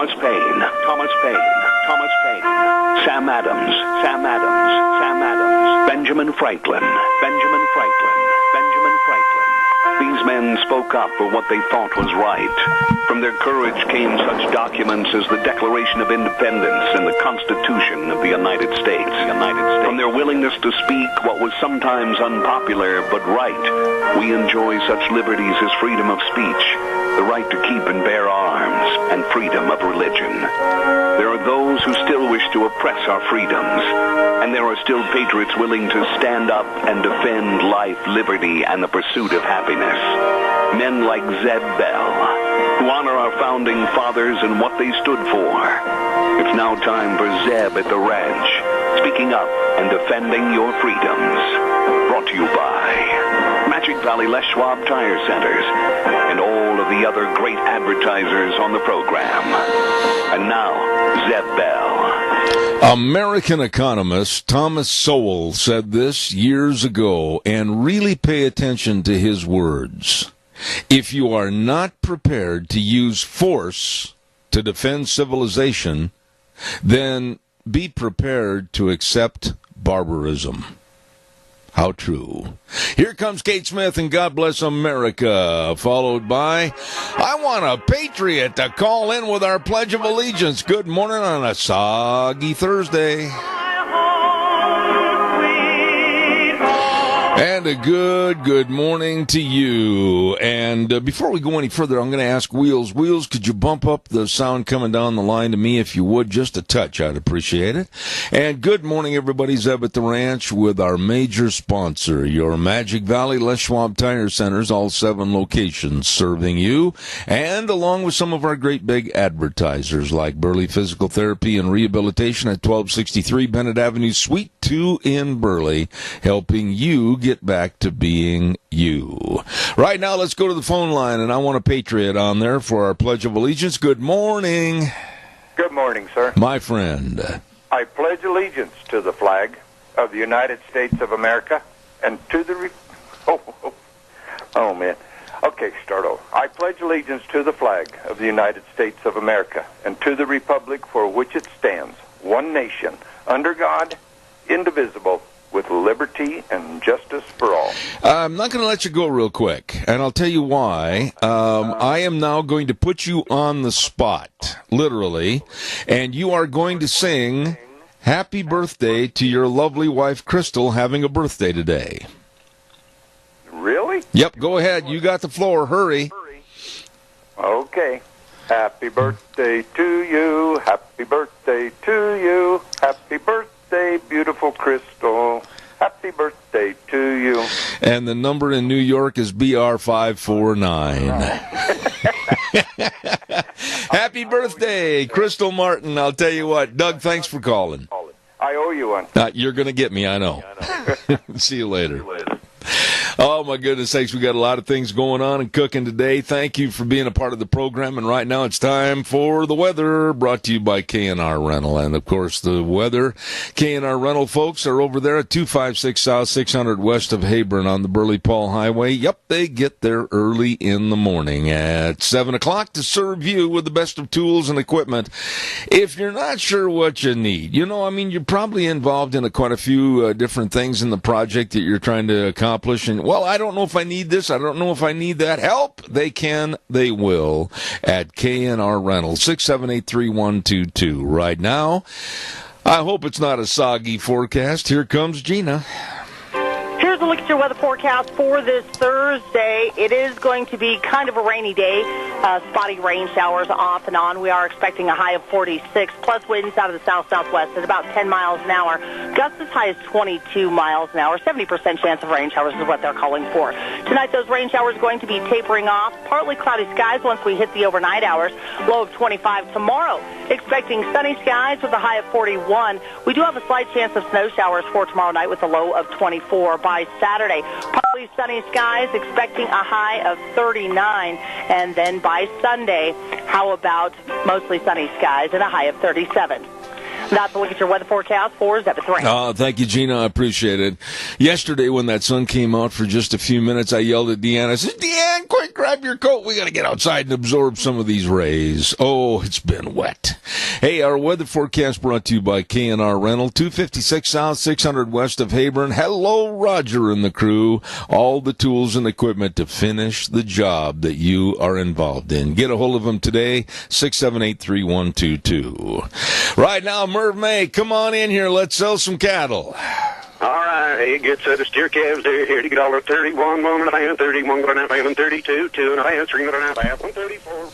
Thomas Paine, Thomas Paine, Thomas Paine, Sam Adams, Sam Adams, Sam Adams, Benjamin Franklin, Benjamin Franklin, Benjamin Franklin. These men spoke up for what they thought was right. From their courage came such documents as the Declaration of Independence and the Constitution of the United States. From their willingness to speak what was sometimes unpopular but right, we enjoy such liberties as freedom of speech, the right to keep and bear arms, and freedom of religion. There are those who still wish to oppress our freedoms, and there are still patriots willing to stand up and defend life, liberty, and the pursuit of happiness. Men like Zeb Bell, who honor our founding fathers and what they stood for. It's now time for Zeb at the ranch, speaking up and defending your freedoms. Brought to you by Magic Valley Les Schwab Tire Centers and all of the other great advertisers on the program. And now, Zeb Bell. American economist Thomas Sowell said this years ago, and really pay attention to his words. If you are not prepared to use force to defend civilization, then be prepared to accept barbarism. How true. Here comes Kate Smith and God Bless America, followed by I Want a Patriot to call in with our Pledge of Allegiance. Good morning on a soggy Thursday. And a good morning to you. And before we go any further, I'm going to ask Wheels. Wheels, could you bump up the sound coming down the line to me if you would? Just a touch. I'd appreciate it. And good morning, everybody. Zeb at the Ranch with our major sponsor, your Magic Valley Les Schwab Tire Centers, all 7 locations serving you. And along with some of our great big advertisers like Burley Physical Therapy and Rehabilitation at 1263 Bennett Avenue, Suite 2 in Burley, helping you get back to being you. Right now, let's go to the phone line, and I Want a Patriot on there for our Pledge of Allegiance. Good morning. Good morning, sir. My friend. I pledge allegiance to the flag of the United States of America and to the... Oh, man. Okay, start over. I pledge allegiance to the flag of the United States of America and to the republic for which it stands, one nation, under God, indivisible, with liberty and justice for all. I'm not going to let you go real quick, and I'll tell you why. I am now going to put you on the spot, literally, and you are going to sing Happy Birthday to your lovely wife, Crystal, having a birthday today. Really? Yep, go ahead. You got the floor. Hurry. Okay. Happy birthday to you. Happy birthday to you. Happy birthday, beautiful Crystal. Happy birthday to you. And the number in New York is BR549. Happy birthday, Crystal Martin. I'll tell you what. Doug, thanks for calling. I owe you one. You're going to get me, I know. See you later. Oh, my goodness sakes, we got a lot of things going on and cooking today. Thank you for being a part of the program. And right now it's time for the weather, brought to you by K&R Rental. And, of course, the weather, K&R Rental folks are over there at 256 South 600 west of Hayburn on the Burley-Paul Highway. Yep, they get there early in the morning at 7 o'clock to serve you with the best of tools and equipment. If you're not sure what you need, you're probably involved in quite a few different things in the project that you're trying to accomplish. And, well, I don't know if I need this. I don't know if I need that. Help! They can. They will. At K&R Rental, 678-3122. Right now, I hope it's not a soggy forecast. Here comes Gina. Here's a look at your weather forecast for this Thursday. It is going to be kind of a rainy day. Spotty rain showers off and on. We are expecting a high of 46, plus winds out of the south-southwest at about 10 miles an hour. Gusts as high as 22 miles an hour. 70% chance of rain showers is what they're calling for. Tonight, those rain showers are going to be tapering off. Partly cloudy skies once we hit the overnight hours. Low of 25 tomorrow. Expecting sunny skies with a high of 41. We do have a slight chance of snow showers for tomorrow night with a low of 24 by Saturday. Partly sunny skies, expecting a high of 39. And then by Sunday, how about mostly sunny skies and a high of 37? That's a look at your weather forecast for Zeb. It's rain. Thank you, Gina. I appreciate it. Yesterday, when that sun came out for just a few minutes, I yelled at Deanne. I said, Deanne, quick, grab your coat. We got to get outside and absorb some of these rays. Oh, it's been wet. Hey, our weather forecast brought to you by K&R Rental, 256 South, 600 west of Hayburn. Hello, Roger and the crew. All the tools and equipment to finish the job that you are involved in. Get a hold of them today, 678-3122. Right now, Merv May, come on in here. Let's sell some cattle. All right, hey, good set of steer calves. They're here to get all 31, 1.5, 31, 1.5, 32, 2.5, 3.5, 134.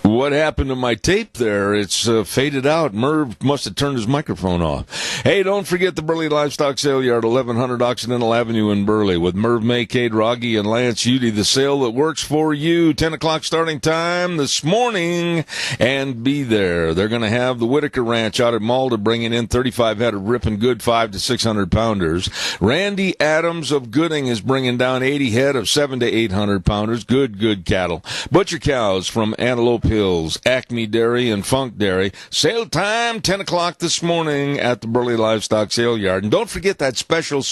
What happened to my tape there? It's faded out. Merv must have turned his microphone off. Hey, don't forget the Burley Livestock Sale Yard, 1100 Occidental Avenue in Burley, with Merv May, Cade Rogge, and Lance Udy. The sale that works for you. 10 o'clock starting time this morning, and be there. They're going to have the Whitaker Ranch out at Malta bringing in 35 head of ripping good 5 to 600 pounders. Randy Adams of Gooding is bringing down 80 head of 7 to 800 pounders. Good cattle. Butcher cows from Antelope Hills, Acme Dairy, and Funk Dairy. Sale time, 10 o'clock this morning at the Burley Livestock Sale Yard. And don't forget that special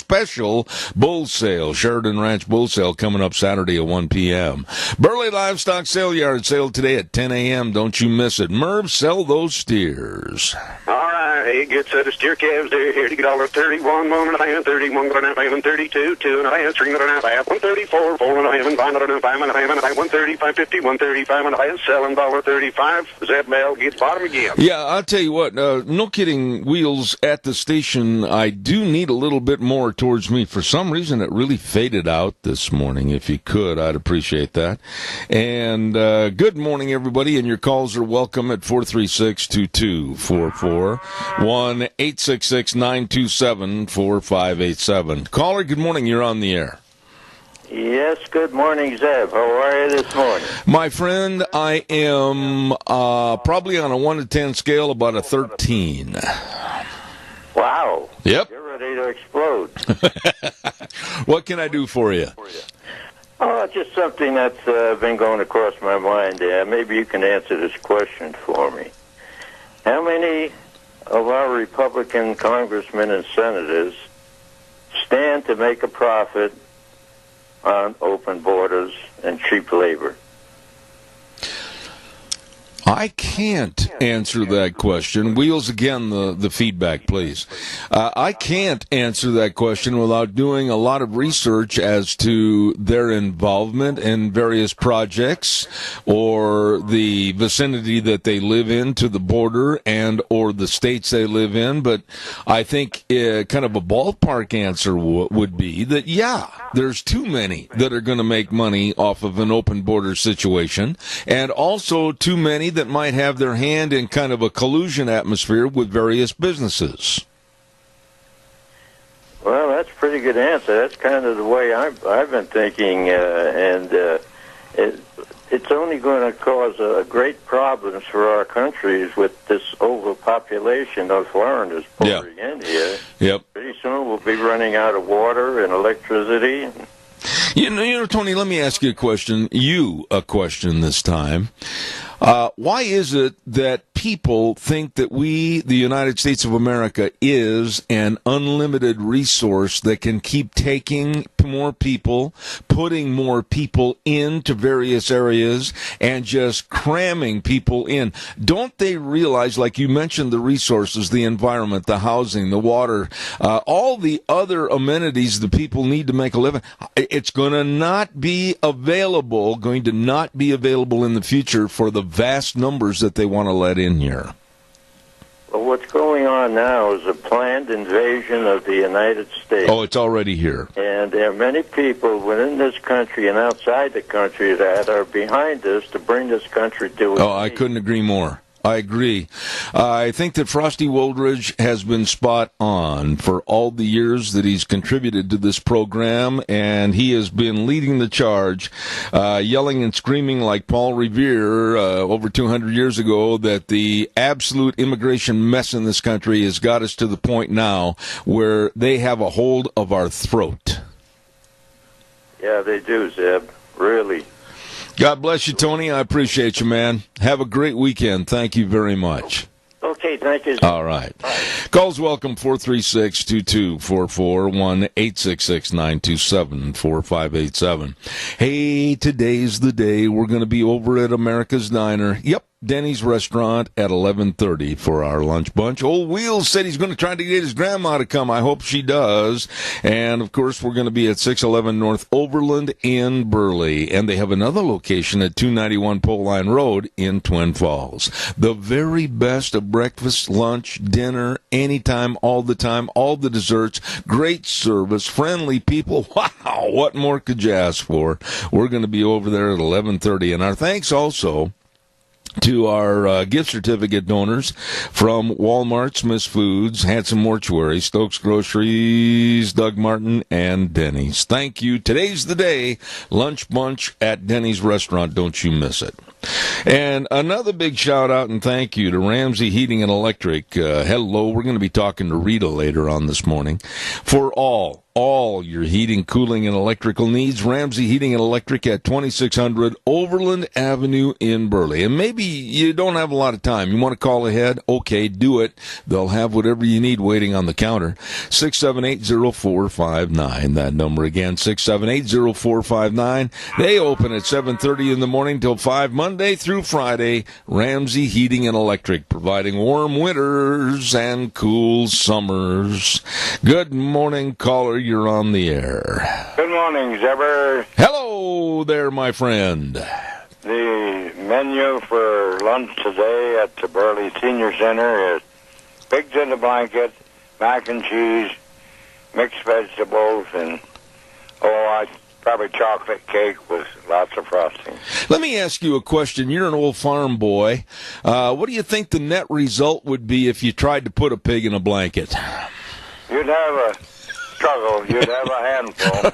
bull sale, Sheridan Ranch Bull Sale, coming up Saturday at 1 p.m. Burley Livestock Sale Yard, sale today at 10 a.m. Don't you miss it. Merv, sell those steers. All right, hey, good set of steer calves. They're here to get all 31, 1.5, 31, 1.5, 32, 2.5, 3.5, 134, 4.5, 5.5, 135, 50, 135, and I selling $1.35. Zeb Mel gets bottom again. Yeah, I'll tell you what, no kidding, Wheels, at the station, I do need a little bit more towards me. For some reason, it really faded out this morning. If you could, I'd appreciate that. And good morning, everybody, and your calls are welcome at 436-2244, 1-866-927-4587. Caller, good morning, you're on the air. Yes, good morning, Zeb. How are you this morning? My friend, I am probably on a 1 to 10 scale, about a 13. Wow. Yep. You're ready to explode. What can I do for you? Oh, just something that's been going across my mind. Maybe you can answer this question for me. How many of our Republican congressmen and senators stand to make a profit on open borders and cheap labor? I can't answer that question. Wheels, again, the feedback, please. I can't answer that question without doing a lot of research as to their involvement in various projects or the vicinity that they live in to the border and or the states they live in. But I think kind of a ballpark answer would be that, yeah, there's too many that are going to make money off of an open border situation, and also too many that might have their hand in kind of a collusion atmosphere with various businesses. Well, that's a pretty good answer. That's kind of the way I've been thinking, and it's only going to cause great problems for our countries with this overpopulation of foreigners pouring in here. Yep. Pretty soon we'll be running out of water and electricity. You know, Tony, let me ask you a question. A question this time. Why is it that people think that we, the United States of America, is an unlimited resource that can keep taking more people, putting more people into various areas, and just cramming people in? Don't they realize, like you mentioned, the resources, the environment, the housing, the water, all the other amenities the people need to make a living? It's going to not be available in the future for the vast numbers that they want to let in here. Well, what's going on now is a planned invasion of the United States. Oh, it's already here. And there are many people within this country and outside the country that are behind us to bring this country to its knees. I couldn't agree more. I agree. I think that Frosty Woldridge has been spot on for all the years that he's contributed to this program, and he has been leading the charge, yelling and screaming like Paul Revere over 200 years ago that the absolute immigration mess in this country has got us to the point now where they have a hold of our throat. Yeah, they do, Zeb. Really. God bless you, Tony. I appreciate you, man. Have a great weekend. Thank you very much. Okay. Okay, thank you. All right. Calls welcome, 436-2244, 1-866-927-4587. Hey, today's the day we're going to be over at America's Diner. Yep. Denny's restaurant at 11:30 for our lunch bunch. Old Wheels said he's going to try to get his grandma to come. I hope she does. And, of course, we're going to be at 611 North Overland in Burley. And they have another location at 291 Pole Line Road in Twin Falls. The very best of breakfast, lunch, dinner, anytime, all the time, all the desserts, great service, friendly people. Wow, what more could you ask for? We're going to be over there at 11:30. And our thanks also to our gift certificate donors from Walmart, Smith's Foods, Hanson Mortuary, Stokes Groceries, Doug Martin, and Denny's. Thank you. Today's the day. Lunch bunch at Denny's restaurant. Don't you miss it. And another big shout out and thank you to Ramsey Heating and Electric. Hello. We're going to be talking to Rita later on this morning. For all your heating, cooling, and electrical needs, Ramsey Heating and Electric at 2600 Overland Avenue in Burley. And maybe you don't have a lot of time. You want to call ahead? Okay, do it. They'll have whatever you need waiting on the counter. 678-0459. That number again, 678-0459. They open at 7:30 in the morning till 5 Monday through Friday. Ramsey Heating and Electric, providing warm winters and cool summers. Good morning, caller. You're on the air. Good morning, Zebber. Hello there, my friend. The menu for lunch today at the Burley Senior Center is pigs in a blanket, mac and cheese, mixed vegetables, and probably chocolate cake with lots of frosting. Let me ask you a question. You're an old farm boy. What do you think the net result would be if you tried to put a pig in a blanket? You'd have a struggle. You'd have a handful.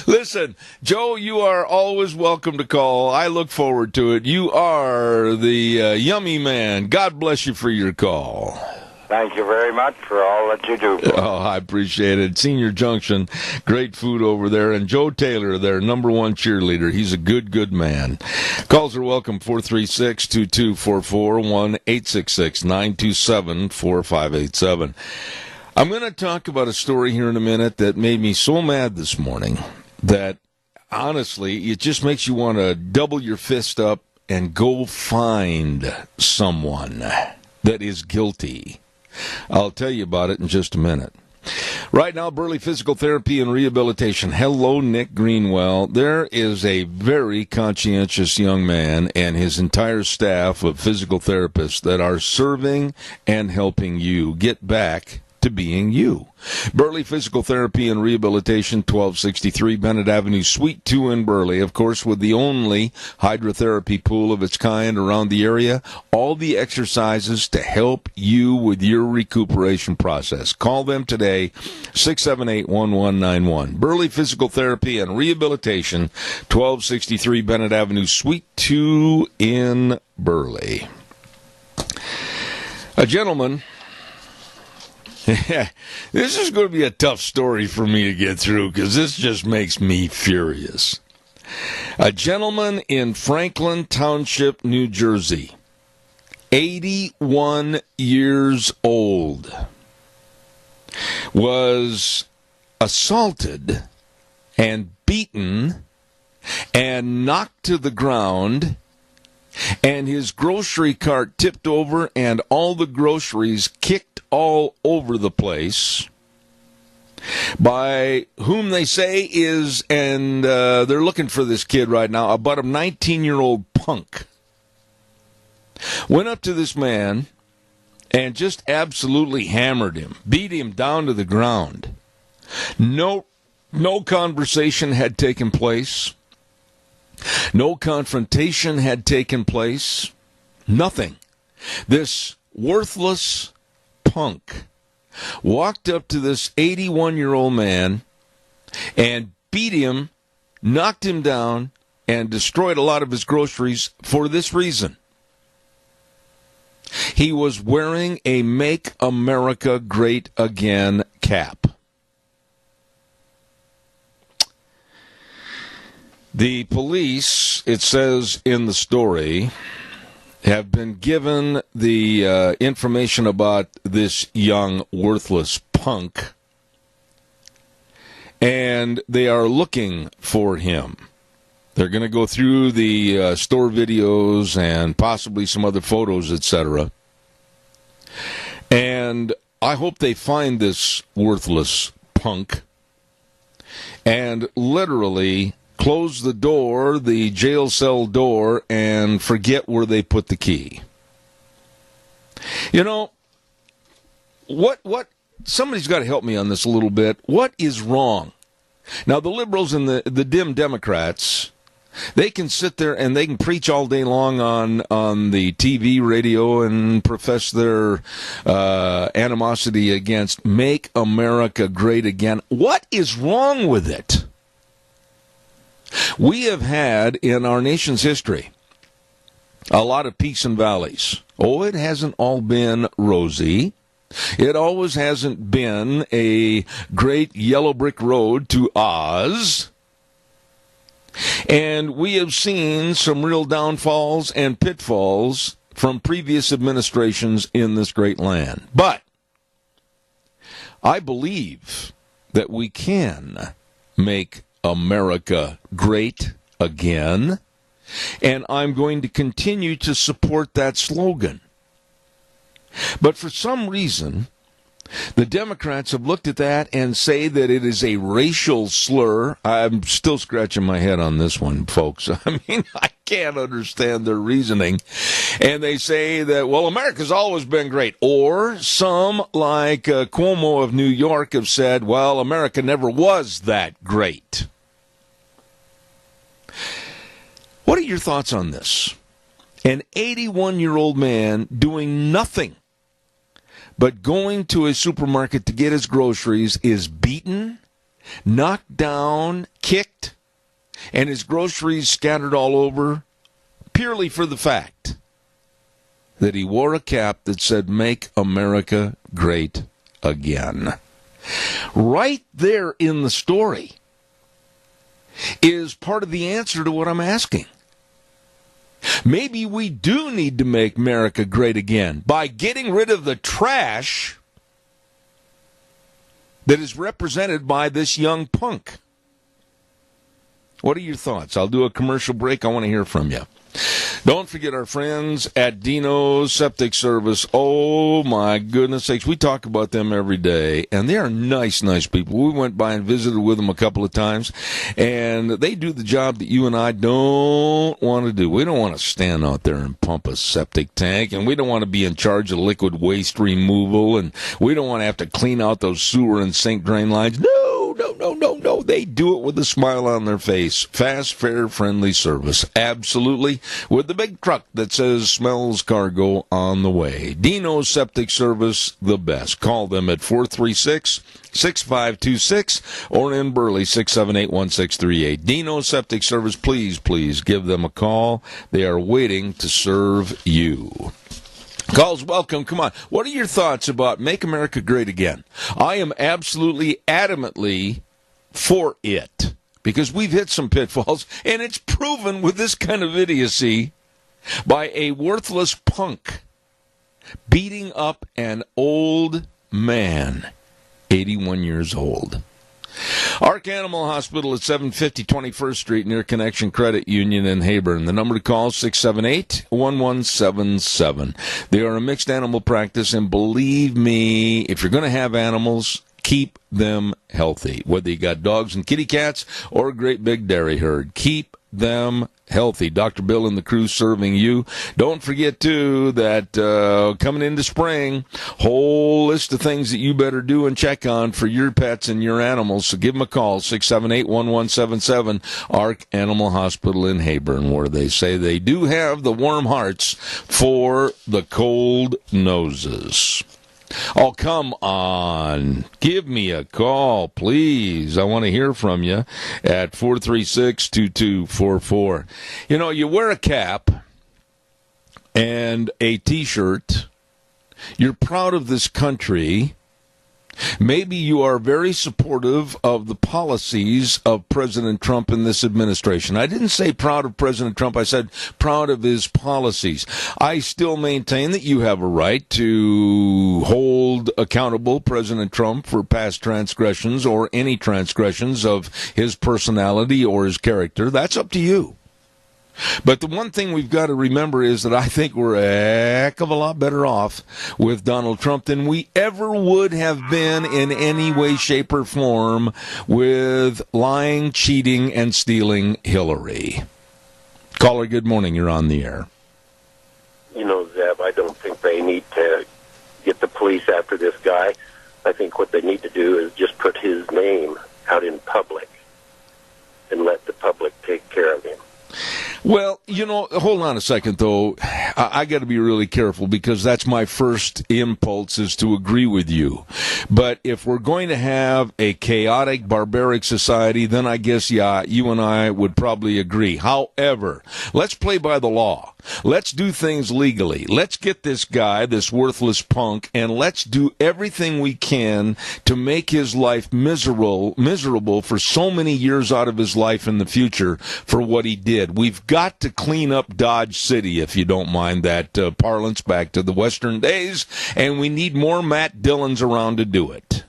Listen, Joe, you are always welcome to call. I look forward to it. You are the yummy man. God bless you for your call. Thank you very much for all that you do. Oh, I appreciate it. Senior Junction, great food over there. And Joe Taylor, their number one cheerleader. He's a good man. Calls are welcome, 436-2244, 1-866-927-4587. I'm going to talk about a story here in a minute that made me so mad this morning that, honestly, it just makes you want to double your fist up and go find someone that is guilty. I'll tell you about it in just a minute. Right now, Burley Physical Therapy and Rehabilitation. Hello, Nick Greenwell. There is a very conscientious young man and his entire staff of physical therapists that are serving and helping you get back to being you. Burley Physical Therapy and Rehabilitation, 1263 Bennett Avenue, Suite 2 in Burley. Of course, with the only hydrotherapy pool of its kind around the area, all the exercises to help you with your recuperation process. Call them today, 678-1191. Burley Physical Therapy and Rehabilitation, 1263 Bennett Avenue, Suite 2 in Burley. A gentleman... This is going to be a tough story for me to get through because this just makes me furious. A gentleman in Franklin Township, New Jersey, 81 years old, was assaulted and beaten and knocked to the ground, and his grocery cart tipped over and all the groceries kicked all over the place by whom they say is, and they're looking for this kid right now, about a 19-year-old punk. Went up to this man and just absolutely hammered him, beat him down to the ground. No conversation had taken place. No confrontation had taken place. Nothing. This worthless punk walked up to this 81-year-old man and beat him, knocked him down, and destroyed a lot of his groceries for this reason. He was wearing a Make America Great Again cap. The police, it says in the story, have been given the information about this young, worthless punk, and they are looking for him. They're going to go through the store videos and possibly some other photos, etc. And I hope they find this worthless punk and literally close the door, the jail cell door, and forget where they put the key. You know, what, somebody's got to help me on this a little bit. What is wrong? Now, the liberals and the dim Democrats, they can sit there and they can preach all day long on the TV, radio, and profess their animosity against Make America Great Again. What is wrong with it? We have had in our nation's history a lot of peaks and valleys. Oh, it hasn't all been rosy. It always hasn't been a great yellow brick road to Oz. And we have seen some real downfalls and pitfalls from previous administrations in this great land. But I believe that we can make America great again, and I'm going to continue to support that slogan. But for some reason, the Democrats have looked at that and say that it is a racial slur. I'm still scratching my head on this one, folks. I mean, I can't understand their reasoning. And they say that, well, America's always been great. Or some, like Cuomo of New York, have said, well, America never was that great. What are your thoughts on this? An 81-year-old man doing nothing but going to a supermarket to get his groceries is beaten, knocked down, kicked, and his groceries scattered all over purely for the fact that he wore a cap that said, Make America Great Again. Right there in the story is part of the answer to what I'm asking. Maybe we do need to make America great again by getting rid of the trash that is represented by this young punk. What are your thoughts? I'll do a commercial break. I want to hear from you. Don't forget our friends at Dino's Septic Service. Oh, my goodness sakes. We talk about them every day, and they are nice, nice people. We went by and visited with them a couple of times, and they do the job that you and I don't want to do. We don't want to stand out there and pump a septic tank, and we don't want to be in charge of liquid waste removal, and we don't want to have to clean out those sewer and sink drain lines. No. They do it with a smile on their face. Fast, fair, friendly service. Absolutely. With the big truck that says smells cargo on the way. Dino's Septic Service, the best. Call them at 436-6526 or in Burley, 678-1638. Dino's Septic Service, please give them a call. They are waiting to serve you. Calls welcome. Come on. What are your thoughts about Make America Great Again? I am absolutely adamantly for it because we've hit some pitfalls, and it's proven with this kind of idiocy by a worthless punk beating up an old man, 81 years old. Ark Animal Hospital at 750 21st Street near Connection Credit Union in Heyburn. The number to call is 678-1177. They are a mixed animal practice, and believe me, if you're going to have animals, keep them healthy. Whether you got dogs and kitty cats or a great big dairy herd, keep them healthy. Dr. Bill and the crew serving you. Don't forget, too, that coming into spring, whole list of things that you better do and check on for your pets and your animals. So give them a call, 678-1177, Ark Animal Hospital in Heyburn, where they say they do have the warm hearts for the cold noses. Oh, come on. Give me a call, please. I want to hear from you at 436-2244. You know, you wear a cap and a T-shirt. You're proud of this country. Maybe you are very supportive of the policies of President Trump in this administration. I didn't say proud of President Trump. I said proud of his policies. I still maintain that you have a right to hold accountable President Trump for past transgressions or any transgressions of his personality or his character. That's up to you. But the one thing we've got to remember is that I think we're a heck of a lot better off with Donald Trump than we ever would have been in any way, shape, or form with lying, cheating, and stealing Hillary. Caller, good morning. You're on the air. You know, Zeb, I don't think they need to get the police after this guy. I think what they need to do is just put his name out in public and let the public take care of him. Well, hold on a second, though. I got to be really careful because that's my first impulse is to agree with you. But if we're going to have a chaotic, barbaric society, then I guess, yeah, you and I would probably agree. However, let's play by the law. Let's do things legally. Let's get this guy, this worthless punk, and let's do everything we can to make his life miserable for so many years out of his life in the future for what he did. We've got to clean up Dodge City, if you don't mind that parlance, back to the Western days, and we need more Matt Dillons around to do it.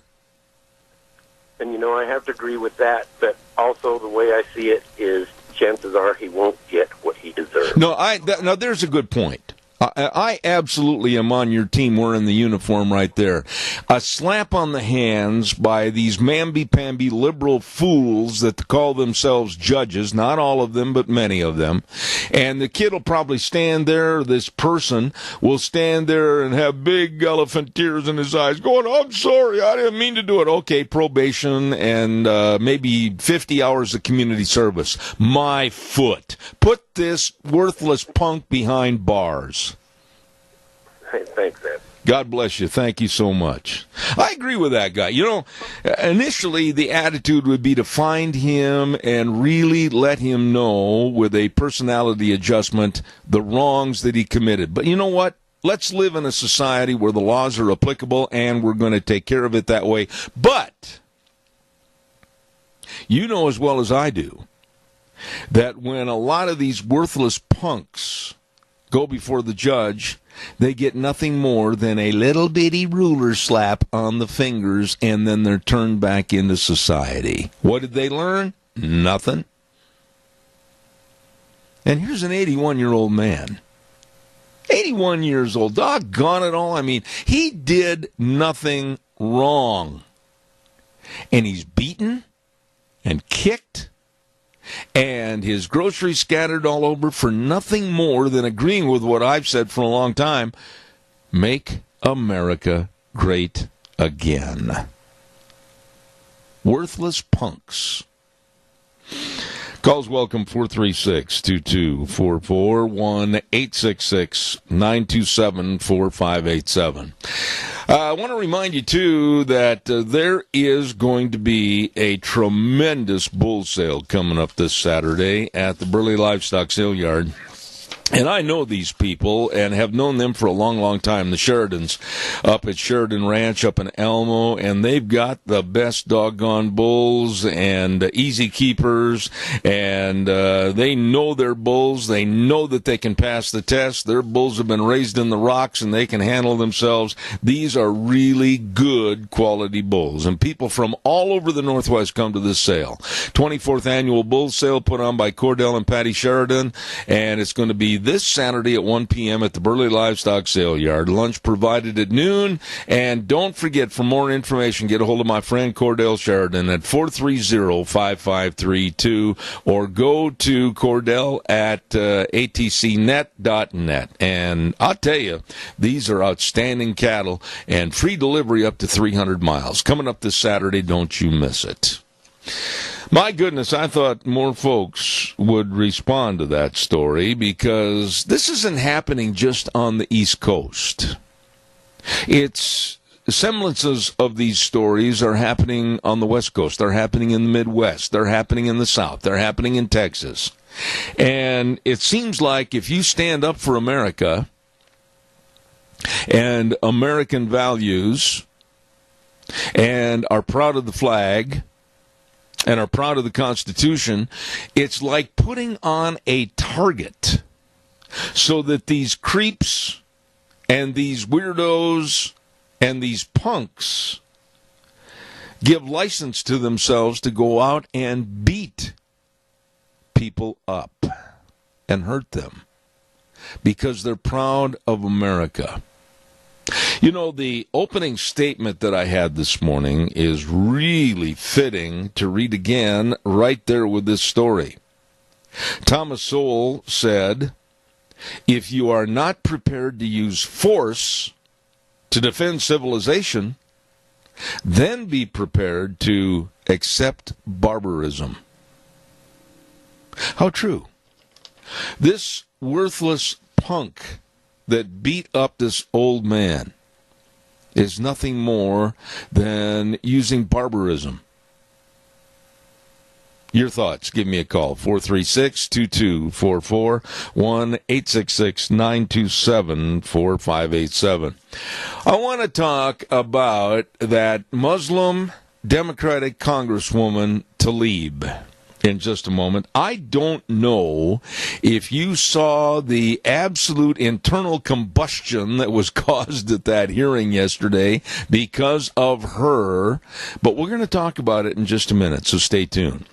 And, I have to agree with that, but also the way I see it is chances are he won't get what he deserves. Now there's a good point. I absolutely am on your team wearing the uniform right there. A slap on the hands by these mamby-pamby liberal fools that call themselves judges, not all of them, but many of them. And the kid will probably stand there, this person will stand there and have big elephant tears in his eyes going, I'm sorry, I didn't mean to do it. Okay, probation and maybe 50 hours of community service. My foot. Put this worthless punk behind bars. Thanks, Ed. God bless you. Thank you so much. I agree with that guy. Initially the attitude would be to find him and really let him know with a personality adjustment the wrongs that he committed. But you know what? Let's live in a society where the laws are applicable and we're going to take care of it that way. But you know as well as I do that when a lot of these worthless punks go before the judge, they get nothing more than a little bitty ruler slap on the fingers, and then they're turned back into society. What did they learn? Nothing. And here's an 81-year-old man. 81 years old. Doggone it all. I mean, he did nothing wrong. And he's beaten and kicked and his groceries scattered all over for nothing more than agreeing with what I've said for a long time. Make America great again. Worthless punks. Calls welcome 436-2244, 1-866-927-4587. I want to remind you, too, that there is going to be a tremendous bull sale coming up this Saturday at the Burley Livestock Sale Yard. And I know these people and have known them for a long, long time, the Sheridans up at Sheridan Ranch up in Elmo, and they've got the best doggone bulls and easy keepers, and they know their bulls. They know that they can pass the test. Their bulls have been raised in the rocks, and they can handle themselves. These are really good quality bulls, and people from all over the Northwest come to this sale. 24th annual bull sale put on by Cordell and Patty Sheridan, and it's going to be this Saturday at 1 p.m. at the Burley Livestock Sale Yard. Lunch provided at noon. And don't forget, for more information, get a hold of my friend Cordell Sheridan at 430-5532 or go to Cordell at atcnet.net. And I'll tell you, these are outstanding cattle and free delivery up to 300 miles. Coming up this Saturday, don't you miss it. My goodness, I thought more folks would respond to that story because this isn't happening just on the East Coast. It's semblances of these stories are happening on the West Coast. They're happening in the Midwest. They're happening in the South. They're happening in Texas. And it seems like if you stand up for America and American values and are proud of the flag and are proud of the Constitution, it's like putting on a target so that these creeps and these weirdos and these punks give license to themselves to go out and beat people up and hurt them because they're proud of America. You know, the opening statement that I had this morning is really fitting to read again right there with this story. Thomas Sowell said, "If you are not prepared to use force to defend civilization, then be prepared to accept barbarism." How true. This worthless punk that beat up this old man is nothing more than using barbarism. Your thoughts, give me a call, 436-2244, 1-866-927-4587. I want to talk about that Muslim Democratic Congresswoman Tlaib in just a moment. I don't know if you saw the absolute internal combustion that was caused at that hearing yesterday because of her, but we're going to talk about it in just a minute, so stay tuned.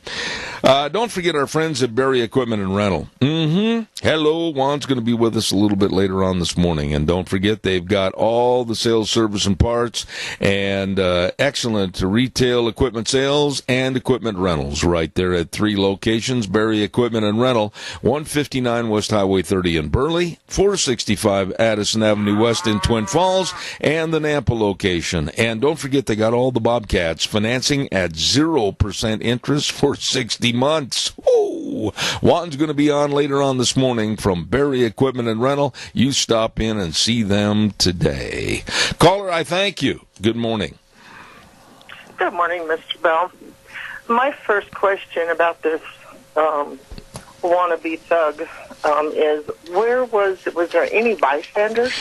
Don't forget our friends at Berry Equipment and Rental. Hello, Juan's going to be with us a little bit later on this morning, and don't forget they've got all the sales, service, and parts, and excellent retail equipment sales and equipment rentals right there at 3 locations. Berry Equipment and Rental, 159 West Highway 30 in Burley, 465 Addison Avenue West in Twin Falls, and the Nampa location. And don't forget they got all the Bobcats financing at 0% interest for 60 months. Ooh, Juan's going to be on later on this morning from Berry Equipment and Rental. You stop in and see them today. Caller, I thank you. Good morning. Good morning, Mr. Bell. My first question about this wannabe thug is, was there any bystanders?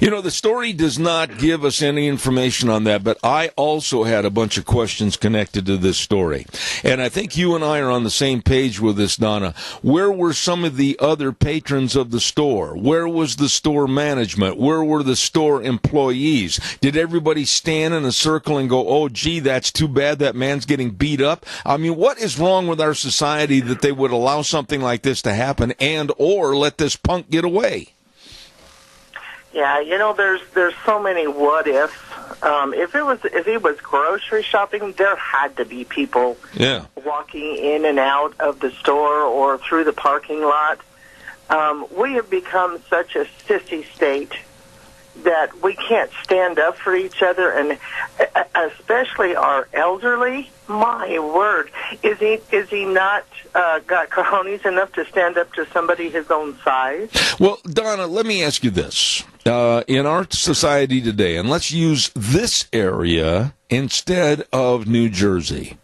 You know, the story does not give us any information on that, but I also had a bunch of questions connected to this story. And I think you and I are on the same page with this, Donna. Where were some of the other patrons of the store? Where was the store management? Where were the store employees? Did everybody stand in a circle and go, oh, gee, that's too bad that man's getting beat up? I mean, what is wrong with our society that they would allow something like this to happen and or let this punk get away? Yeah, you know, there's so many what ifs. If he was grocery shopping, there had to be people walking in and out of the store or through the parking lot. We have become such a sissy state that we can't stand up for each other, and especially our elderly. My word, is he not got cojones enough to stand up to somebody his own size? Well, Donna, let me ask you this. In our society today, and let's use this area instead of New Jersey.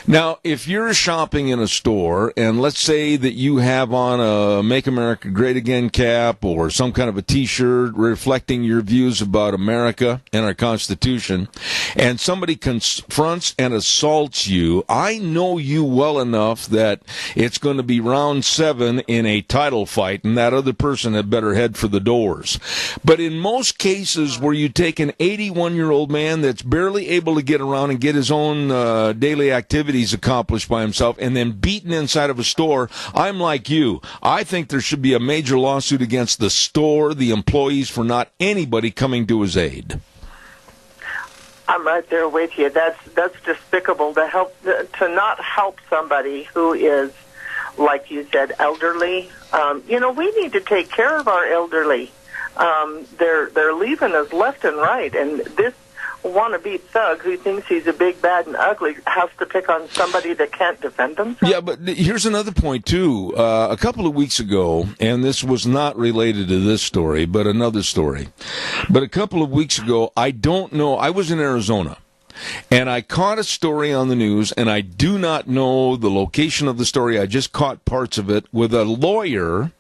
Now, if you're shopping in a store, and let's say that you have on a Make America Great Again cap or some kind of a T-shirt reflecting your views about America and our Constitution, and somebody confronts and assaults you, I know you well enough that it's going to be round 7 in a title fight, and that other person had better head for the doors. But in most cases where you take an 81-year-old man that's barely able to get around and get his own daily activities accomplished by himself and then beaten inside of a store, I'm like you. I think there should be a major lawsuit against the store, the employees, for not anybody coming to his aid. I'm right there with you. That's despicable to not help somebody who is, like you said, elderly. We need to take care of our elderly. They're leaving us left and right, and this wannabe thug who thinks he's a big, bad, and ugly has to pick on somebody that can't defend themselves. Yeah, but here's another point, too. A couple of weeks ago, and this was not related to this story, but another story. But a couple of weeks ago, I don't know, I was in Arizona, and I caught a story on the news, and I do not know the location of the story. I just caught parts of it with a lawyer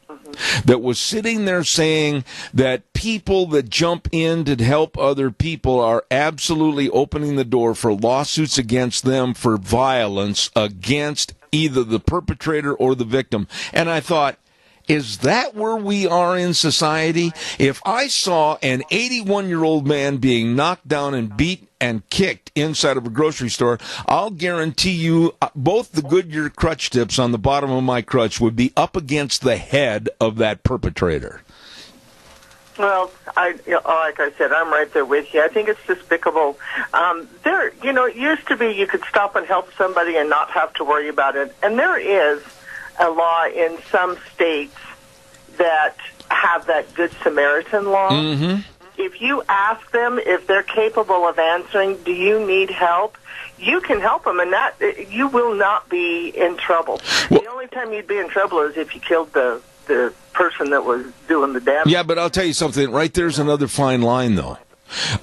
that was sitting there saying that people that jump in to help other people are absolutely opening the door for lawsuits against them for violence against either the perpetrator or the victim. And I thought, is that where we are in society? If I saw an 81-year-old man being knocked down and beat and kicked inside of a grocery store, I'll guarantee you both the Goodyear crutch tips on the bottom of my crutch would be up against the head of that perpetrator. Well, like I said, I'm right there with you. I think it's despicable. It used to be you could stop and help somebody and not have to worry about it. And there is a law in some states that have that Good Samaritan law. Mm-hmm. If you ask them if they're capable of answering, do you need help? You can help them, and that you will not be in trouble. Well, the only time you'd be in trouble is if you killed the person that was doing the damage. Yeah, but I'll tell you something. Right there's another fine line, though.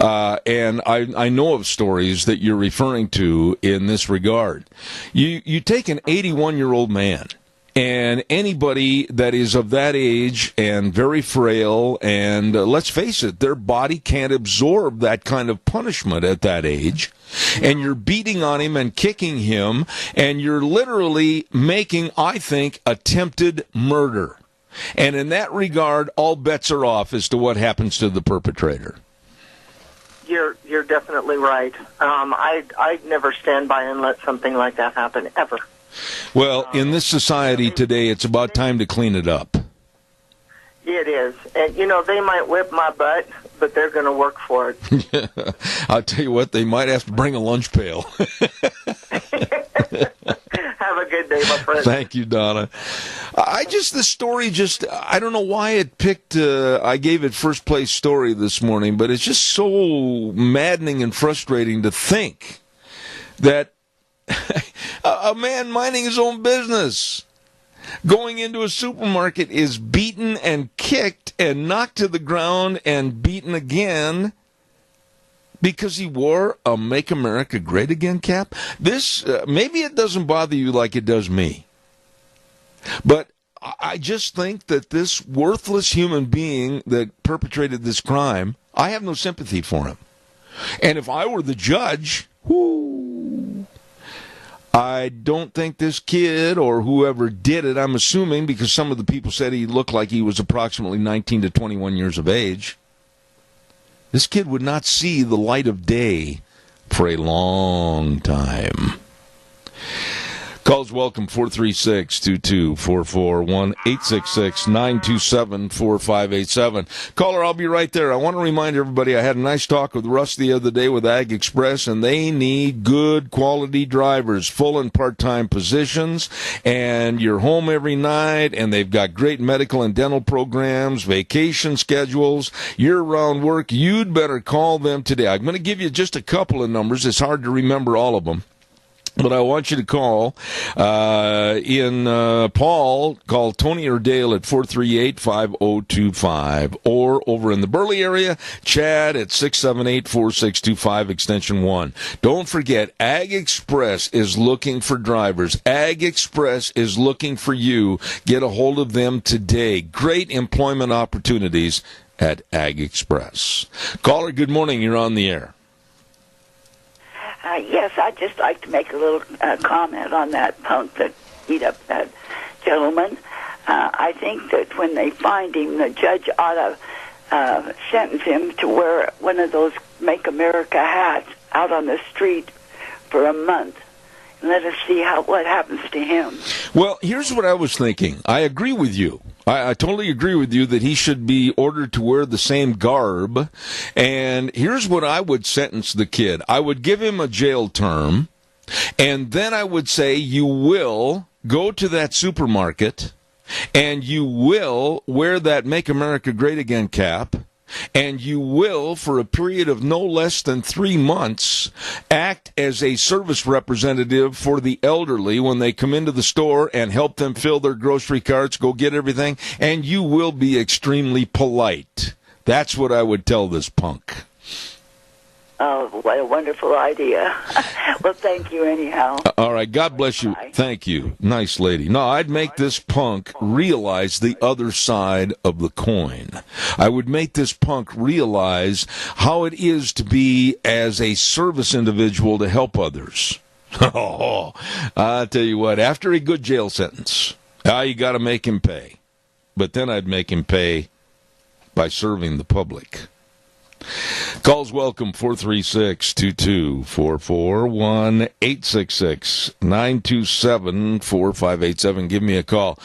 And I know of stories that you're referring to in this regard. You take an 81-year-old man, and anybody that is of that age and very frail, and let's face it, their body can't absorb that kind of punishment at that age, and you're beating on him and kicking him, and you're literally making, I think, attempted murder. And in that regard, all bets are off as to what happens to the perpetrator. You're definitely right. I'd never stand by and let something like that happen, ever. Well, in this society today, it's about time to clean it up. It is. And, they might whip my butt, but they're going to work for it. I'll tell you what, they might have to bring a lunch pail. Have a good day, my friend. Thank you, Donna. I don't know why it picked, I gave it first place story this morning, but it's just so maddening and frustrating to think that a man minding his own business, going into a supermarket, is beaten and kicked and knocked to the ground and beaten again because he wore a Make America Great Again cap. This, maybe it doesn't bother you like it does me, but I just think that this worthless human being that perpetrated this crime, I have no sympathy for him. And if I were the judge, I don't think this kid or whoever did it, I'm assuming, because some of the people said he looked like he was approximately 19 to 21 years of age, this kid would not see the light of day for a long time. Calls welcome, 436-2244, 1-866-927-4587. Caller, I'll be right there. I want to remind everybody I had a nice talk with Russ the other day with Ag Express, and they need good quality drivers, full and part-time positions, and you're home every night, and they've got great medical and dental programs, vacation schedules, year-round work. You'd better call them today. I'm going to give you just a couple of numbers. It's hard to remember all of them. But I want you to call Paul, call Tony or Dale at 438-5025. Or over in the Burley area, Chad at 678-4625, extension 1. Don't forget, Ag Express is looking for drivers. Ag Express is looking for you. Get a hold of them today. Great employment opportunities at Ag Express. Caller, good morning. You're on the air. Yes, I'd just like to make a little comment on that punk that beat up that gentleman. I think that when they find him, the judge ought to sentence him to wear one of those Make America hats out on the street for a month. And let us see what happens to him. Well, here's what I was thinking. I agree with you. I totally agree with you that he should be ordered to wear the same garb. And here's what I would sentence the kid. I would give him a jail term, and then I would say you will go to that supermarket, and you will wear that Make America Great Again cap, and you will, for a period of no less than 3 months, act as a service representative for the elderly when they come into the store and help them fill their grocery carts, go get everything, and you will be extremely polite. That's what I would tell this punk. Oh, what a wonderful idea. Well, thank you anyhow. All right, God bless you. Bye. Thank you. Nice lady. No, I'd make this punk realize the other side of the coin. I would make this punk realize how it is to be as a service individual to help others. Oh, I tell you what, after a good jail sentence, you got to make him pay. But then I'd make him pay by serving the public. Calls welcome, 436-2244, 1-866-927-4587. Give me a call.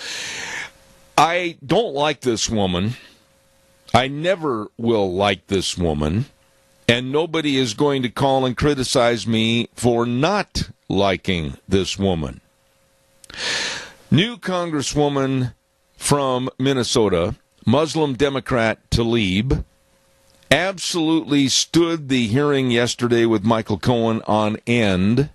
I don't like this woman. I never will like this woman. And nobody is going to call and criticize me for not liking this woman. New Congresswoman from Minnesota, Muslim Democrat Tlaib, absolutely stood the hearing yesterday with Michael Cohen on end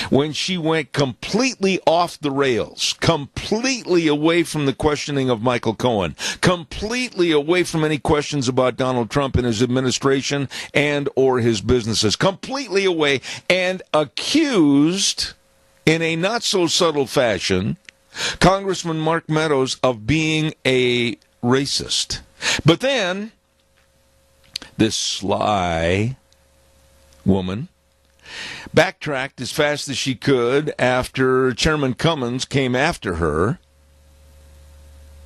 when she went completely off the rails, completely away from the questioning of Michael Cohen, completely away from any questions about Donald Trump and his administration and or his businesses, completely away, and accused in a not so subtle fashion Congressman Mark Meadows of being a racist. But then this sly woman backtracked as fast as she could after Chairman Cummins came after her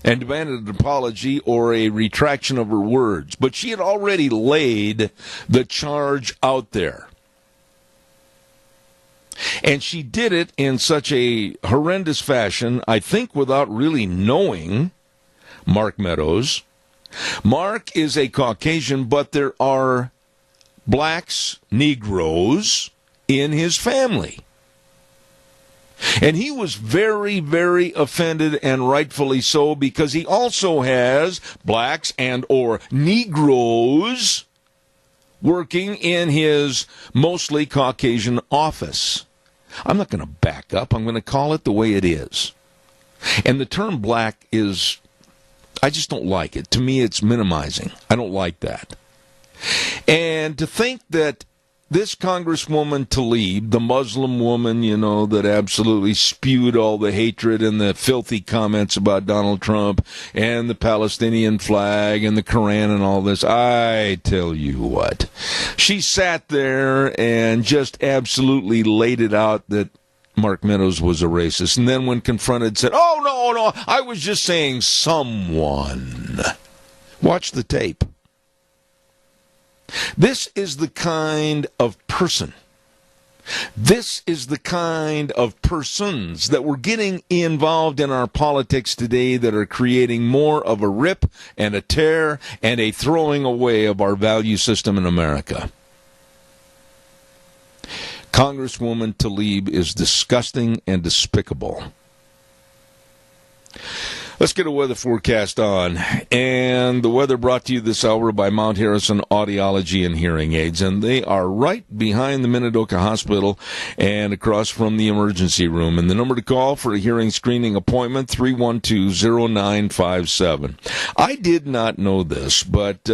and demanded an apology or a retraction of her words. But she had already laid the charge out there. And she did it in such a horrendous fashion, I think without really knowing Mark Meadows. Mark is a Caucasian, but there are blacks, Negroes in his family. And he was very, very offended, and rightfully so, because he also has blacks and or Negroes working in his mostly Caucasian office. I'm not going to back up. I'm going to call it the way it is. And the term black is, I just don't like it. To me, it's minimizing. I don't like that. And to think that this Congresswoman Tlaib, the Muslim woman, that absolutely spewed all the hatred and the filthy comments about Donald Trump and the Palestinian flag and the Quran and all this, I tell you what, she sat there and just absolutely laid it out that Mark Meadows was a racist. And then when confronted, said, oh, no, I was just saying someone. Watch the tape. This is the kind of person. This is the kind of persons that we're getting involved in our politics today that are creating more of a rip and a tear and a throwing away of our value system in America. Congresswoman Tlaib is disgusting and despicable. Let's get a weather forecast on. And the weather brought to you this hour by Mount Harrison Audiology and Hearing Aids. And they are right behind the Minidoka Hospital and across from the emergency room. And the number to call for a hearing screening appointment, 312-0957. I did not know this, but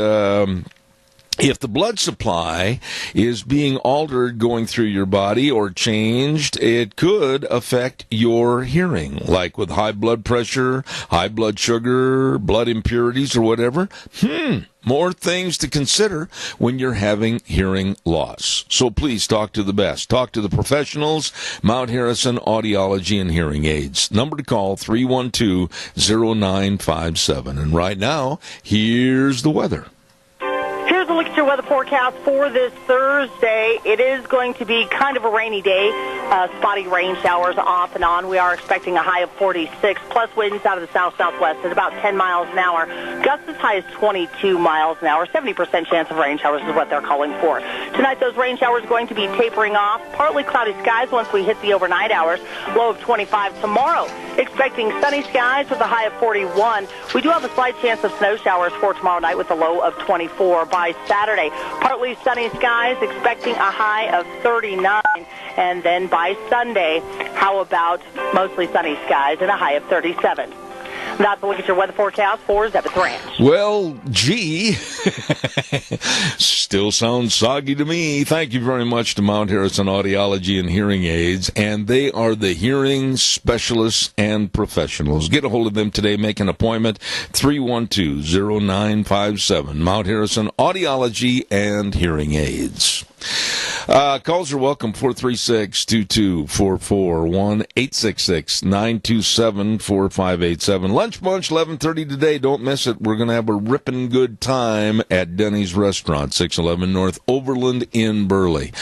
if the blood supply is being altered going through your body or changed, it could affect your hearing, like with high blood pressure, high blood sugar, blood impurities, or whatever. More things to consider when you're having hearing loss. So please talk to the best. Talk to the professionals, Mount Harrison Audiology and Hearing Aids. Number to call, 312-0957. And right now, here's the weather. Here's a look at your weather forecast for this Thursday. It is going to be kind of a rainy day. Spotty rain showers off and on. We are expecting a high of 46, plus winds out of the south-southwest at about 10 miles an hour. Gusts as high as 22 miles an hour. 70% chance of rain showers is what they're calling for. Tonight, those rain showers are going to be tapering off. Partly cloudy skies once we hit the overnight hours. Low of 25 tomorrow. Expecting sunny skies with a high of 41. We do have a slight chance of snow showers for tomorrow night with a low of 24 by Saturday. Partly sunny skies, expecting a high of 39. And then by Sunday, how about mostly sunny skies and a high of 37? That's a look at your weather forecast for Zebeth Ranch. Well, gee, still sounds soggy to me. Thank you very much to Mount Harrison Audiology and Hearing Aids, and they are the hearing specialists and professionals. Get a hold of them today. Make an appointment, 312-0957. Mount Harrison Audiology and Hearing Aids. Calls are welcome, 436-2244, 1-866-927-4587. Lunch Bunch, 11:30 today. Don't miss it. We're going to have a ripping good time at Denny's Restaurant, 611 North Overland in Burley.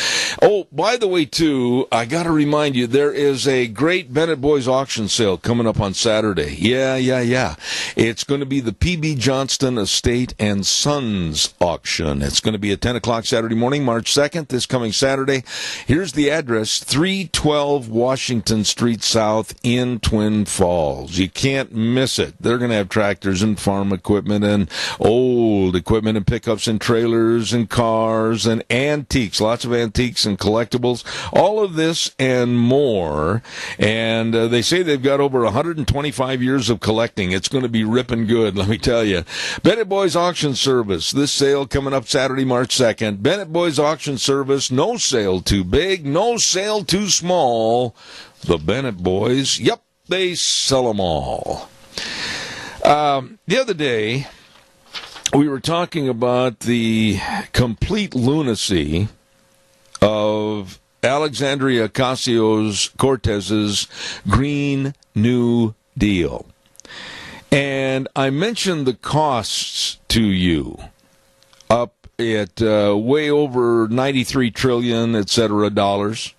Oh, by the way, too, I got to remind you, there is a great Bennett Boys auction sale coming up on Saturday. Yeah. It's going to be the P.B. Johnston Estate and Sons auction. It's going to be at 10 o'clock Saturday morning, March 2nd, this coming Saturday. Here's the address, 312 Washington Street South in Twin Falls. You can't miss it. They're going to have tractors and farm equipment and old equipment and pickups and trailers and cars and antiques, lots of antiques and collectibles, all of this and more. And they say they've got over 125 years of collecting. It's going to be ripping good, let me tell you. Bennett Boys Auction Service. This sale coming up Saturday, March 2nd. Bennett Boys Auction Service. No sale too big, no sale too small. The Bennett Boys, yep, they sell them all. The other day, we were talking about the complete lunacy of Alexandria Ocasio-Cortez's Green New Deal. And I mentioned the costs to you, up at way over 93 trillion, et cetera, dollars.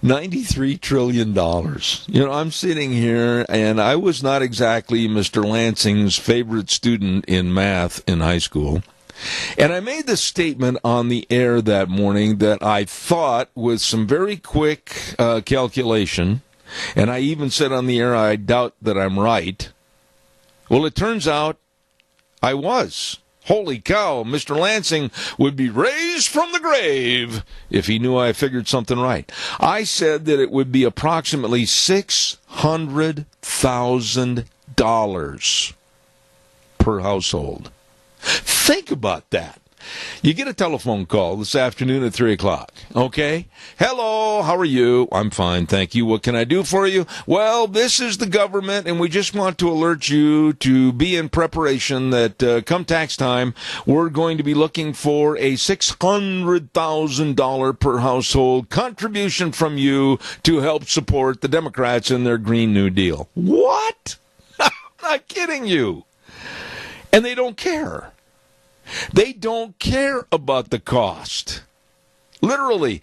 $93 trillion. You know, I'm sitting here, and I was not exactly Mr. Lansing's favorite student in math in high school. And I made this statement on the air that morning that I thought, with some very quick calculation, and I even said on the air, I doubt that I'm right. Well, it turns out I was. Holy cow, Mr. Lansing would be raised from the grave if he knew I figured something right. I said that it would be approximately $600,000 per household. Think about that. You get a telephone call this afternoon at 3 o'clock, okay? Hello, how are you? I'm fine, thank you. What can I do for you? Well, this is the government, and we just want to alert you to be in preparation that come tax time, we're going to be looking for a $600,000 per household contribution from you to help support the Democrats in their Green New Deal. What? I'm not kidding you. And they don't care. They don't care about the cost. Literally,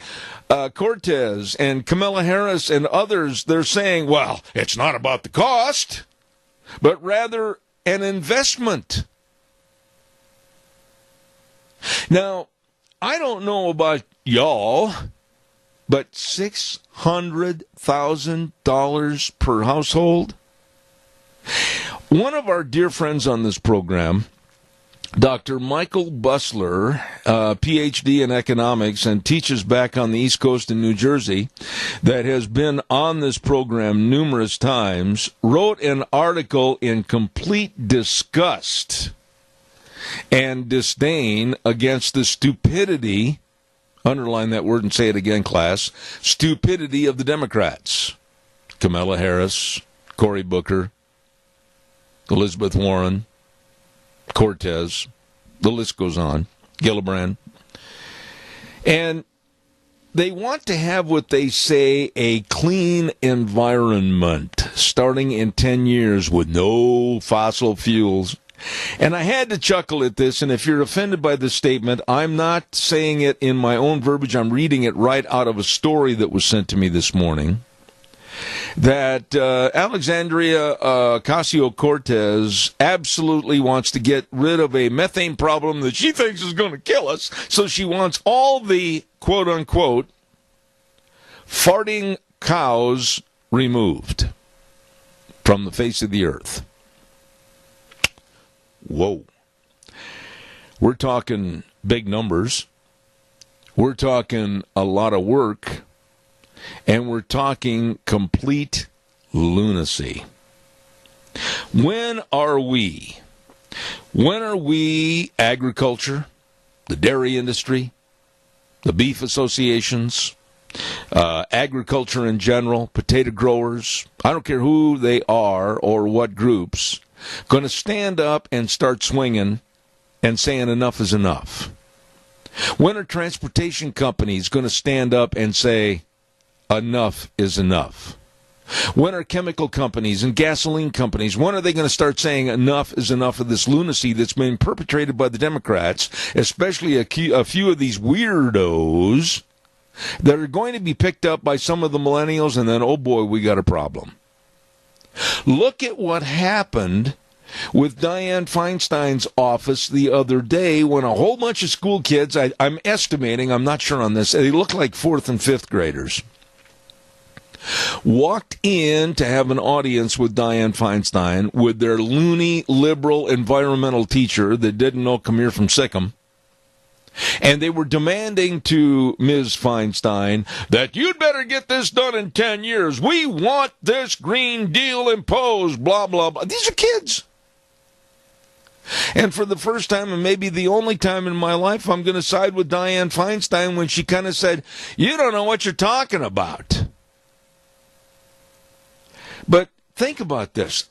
Cortez and Kamala Harris and others, they're saying, well, it's not about the cost, but rather an investment. Now, I don't know about y'all, but $600,000 per household? One of our dear friends on this program, Dr. Michael Busler, Ph.D. in economics and teaches back on the East Coast in New Jersey, that has been on this program numerous times, wrote an article in complete disgust and disdain against the stupidity, underline that word and say it again, class, stupidity of the Democrats. Kamala Harris, Cory Booker, Elizabeth Warren, Cortez, the list goes on, Gillibrand. And they want to have what they say a clean environment starting in 10 years with no fossil fuels. And I had to chuckle at this, and if you're offended by this statement, I'm not saying it in my own verbiage. I'm reading it right out of a story that was sent to me this morning. That Alexandria Ocasio-Cortez absolutely wants to get rid of a methane problem that she thinks is going to kill us. So she wants all the, quote-unquote, farting cows removed from the face of the earth. Whoa. We're talking big numbers. We're talking a lot of work. And we're talking complete lunacy. When are we agriculture, the dairy industry, the beef associations, agriculture in general, potato growers, I don't care who they are or what groups, going to stand up and start swinging and saying enough is enough? When are transportation companies going to stand up and say enough is enough? When are chemical companies and gasoline companies, when are they going to start saying enough is enough of this lunacy that's been perpetrated by the Democrats, especially a few of these weirdos that are going to be picked up by some of the millennials, and then, oh boy, we got a problem. Look at what happened with Dianne Feinstein's office the other day when a whole bunch of school kids, I'm estimating, I'm not sure on this, they look like 4th and 5th graders, walked in to have an audience with Dianne Feinstein with their loony liberal environmental teacher that didn't know Khmer from Sikkim. And they were demanding to Ms. Feinstein that you'd better get this done in 10 years. We want this Green Deal imposed, blah, blah, blah. These are kids. And for the first time, and maybe the only time in my life, I'm going to side with Dianne Feinstein when she kind of said, you don't know what you're talking about. But think about this.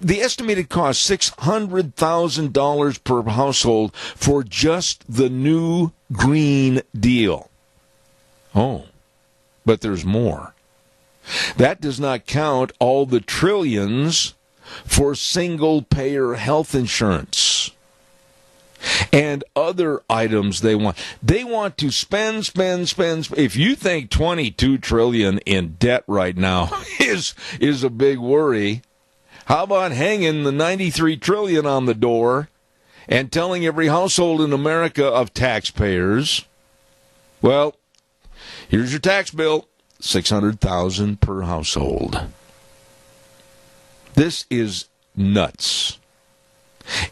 The estimated cost, $600,000 per household for just the new Green Deal. Oh, but there's more. That does not count all the trillions for single-payer health insurance and other items they want. They want to spend. If you think $22 trillion in debt right now is a big worry, how about hanging the $93 trillion on the door and telling every household in America of taxpayers, well, here's your tax bill, $600,000 per household. This is nuts.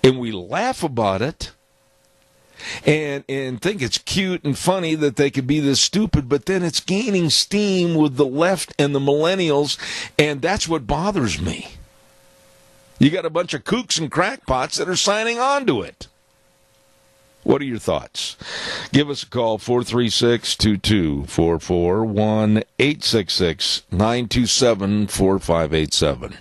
And we laugh about it and think it's cute and funny that they could be this stupid, but then it's gaining steam with the left and the millennials, and that's what bothers me. You got a bunch of kooks and crackpots that are signing on to it. What are your thoughts? Give us a call, 436-2244, 1-866-927-4587.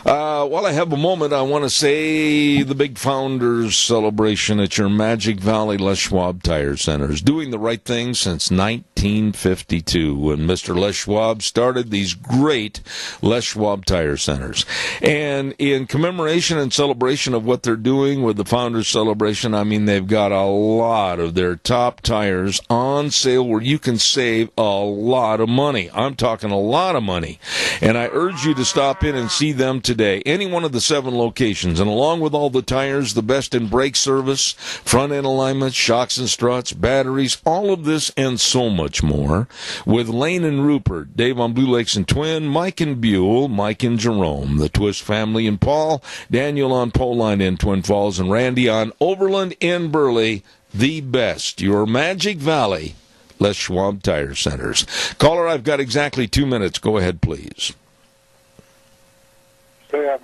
While I have a moment, I want to say the big Founders Celebration at your Magic Valley Les Schwab Tire Centers, doing the right thing since 1952 when Mr. Les Schwab started these great Les Schwab Tire Centers. And in commemoration and celebration of what they're doing with the Founders Celebration, I mean, they've got a lot of their top tires on sale where you can save a lot of money. I'm talking a lot of money. And I urge you to stop in and see them today. Any one of the 7 locations, and along with all the tires, the best in brake service, front end alignment, shocks and struts, batteries, all of this and so much more, with Lane and Rupert, Dave on Blue Lakes and Twin, Mike and Buell, Mike and Jerome, the Twist family and Paul, Daniel on Pole Line in Twin Falls, and Randy on Overland in Burley. The best, your Magic Valley Les Schwab Tire Centers. Caller, I've got exactly 2 minutes. Go ahead, please.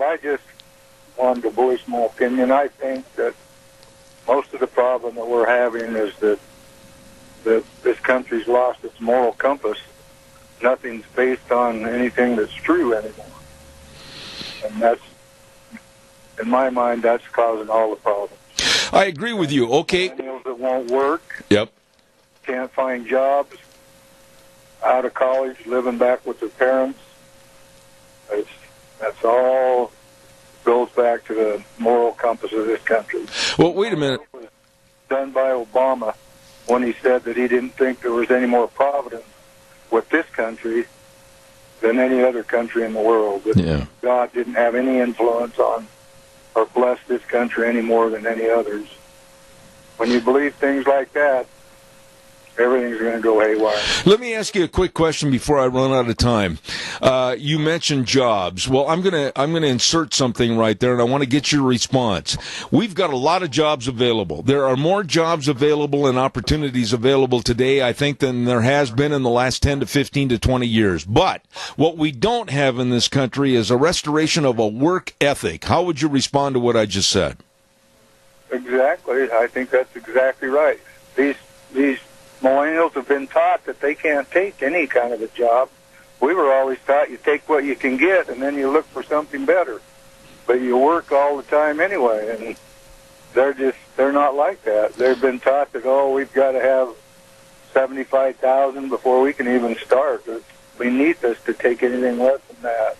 I just wanted to voice my opinion. I think that most of the problem that we're having is that this country's lost its moral compass. Nothing's based on anything that's true anymore. And that's, in my mind, that's causing all the problems. I agree with you. Okay. Millennials that won't work. Yep. Can't find jobs. Out of college, living back with their parents. That's all goes back to the moral compass of this country. Well, wait a minute. It was done by Obama when he said that he didn't think there was any more providence with this country than any other country in the world. That God didn't have any influence on or bless this country any more than any others. When you believe things like that, everything's going to go haywire. Let me ask you a quick question before I run out of time. You mentioned jobs. Well, I'm gonna insert something right there, and I want to get your response. We've got a lot of jobs available. There are more jobs available and opportunities available today, I think, than there has been in the last 10 to 15 to 20 years. But what we don't have in this country is a restoration of a work ethic. How would you respond to what I just said? Exactly. I think that's exactly right. These millennials have been taught that they can't take any kind of a job. We were always taught you take what you can get and then you look for something better. But you work all the time anyway, and they're not like that. They've been taught that, we've got to have 75,000 before we can even start. We need this to take anything less than that.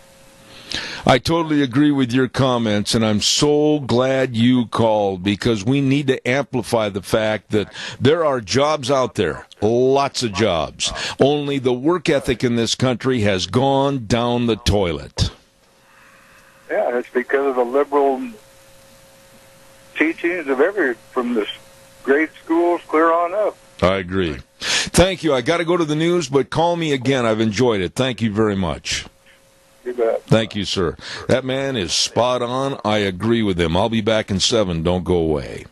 I totally agree with your comments, and I'm so glad you called, because we need to amplify the fact that there are jobs out there, lots of jobs. Only the work ethic in this country has gone down the toilet. Yeah, it's because of the liberal teachings of from the grade schools clear on up. I agree. Thank you. I got to go to the news, but call me again. I've enjoyed it. Thank you very much. You bet. Thank you, sir. That man is spot on. I agree with him. I'll be back in 7. Don't go away.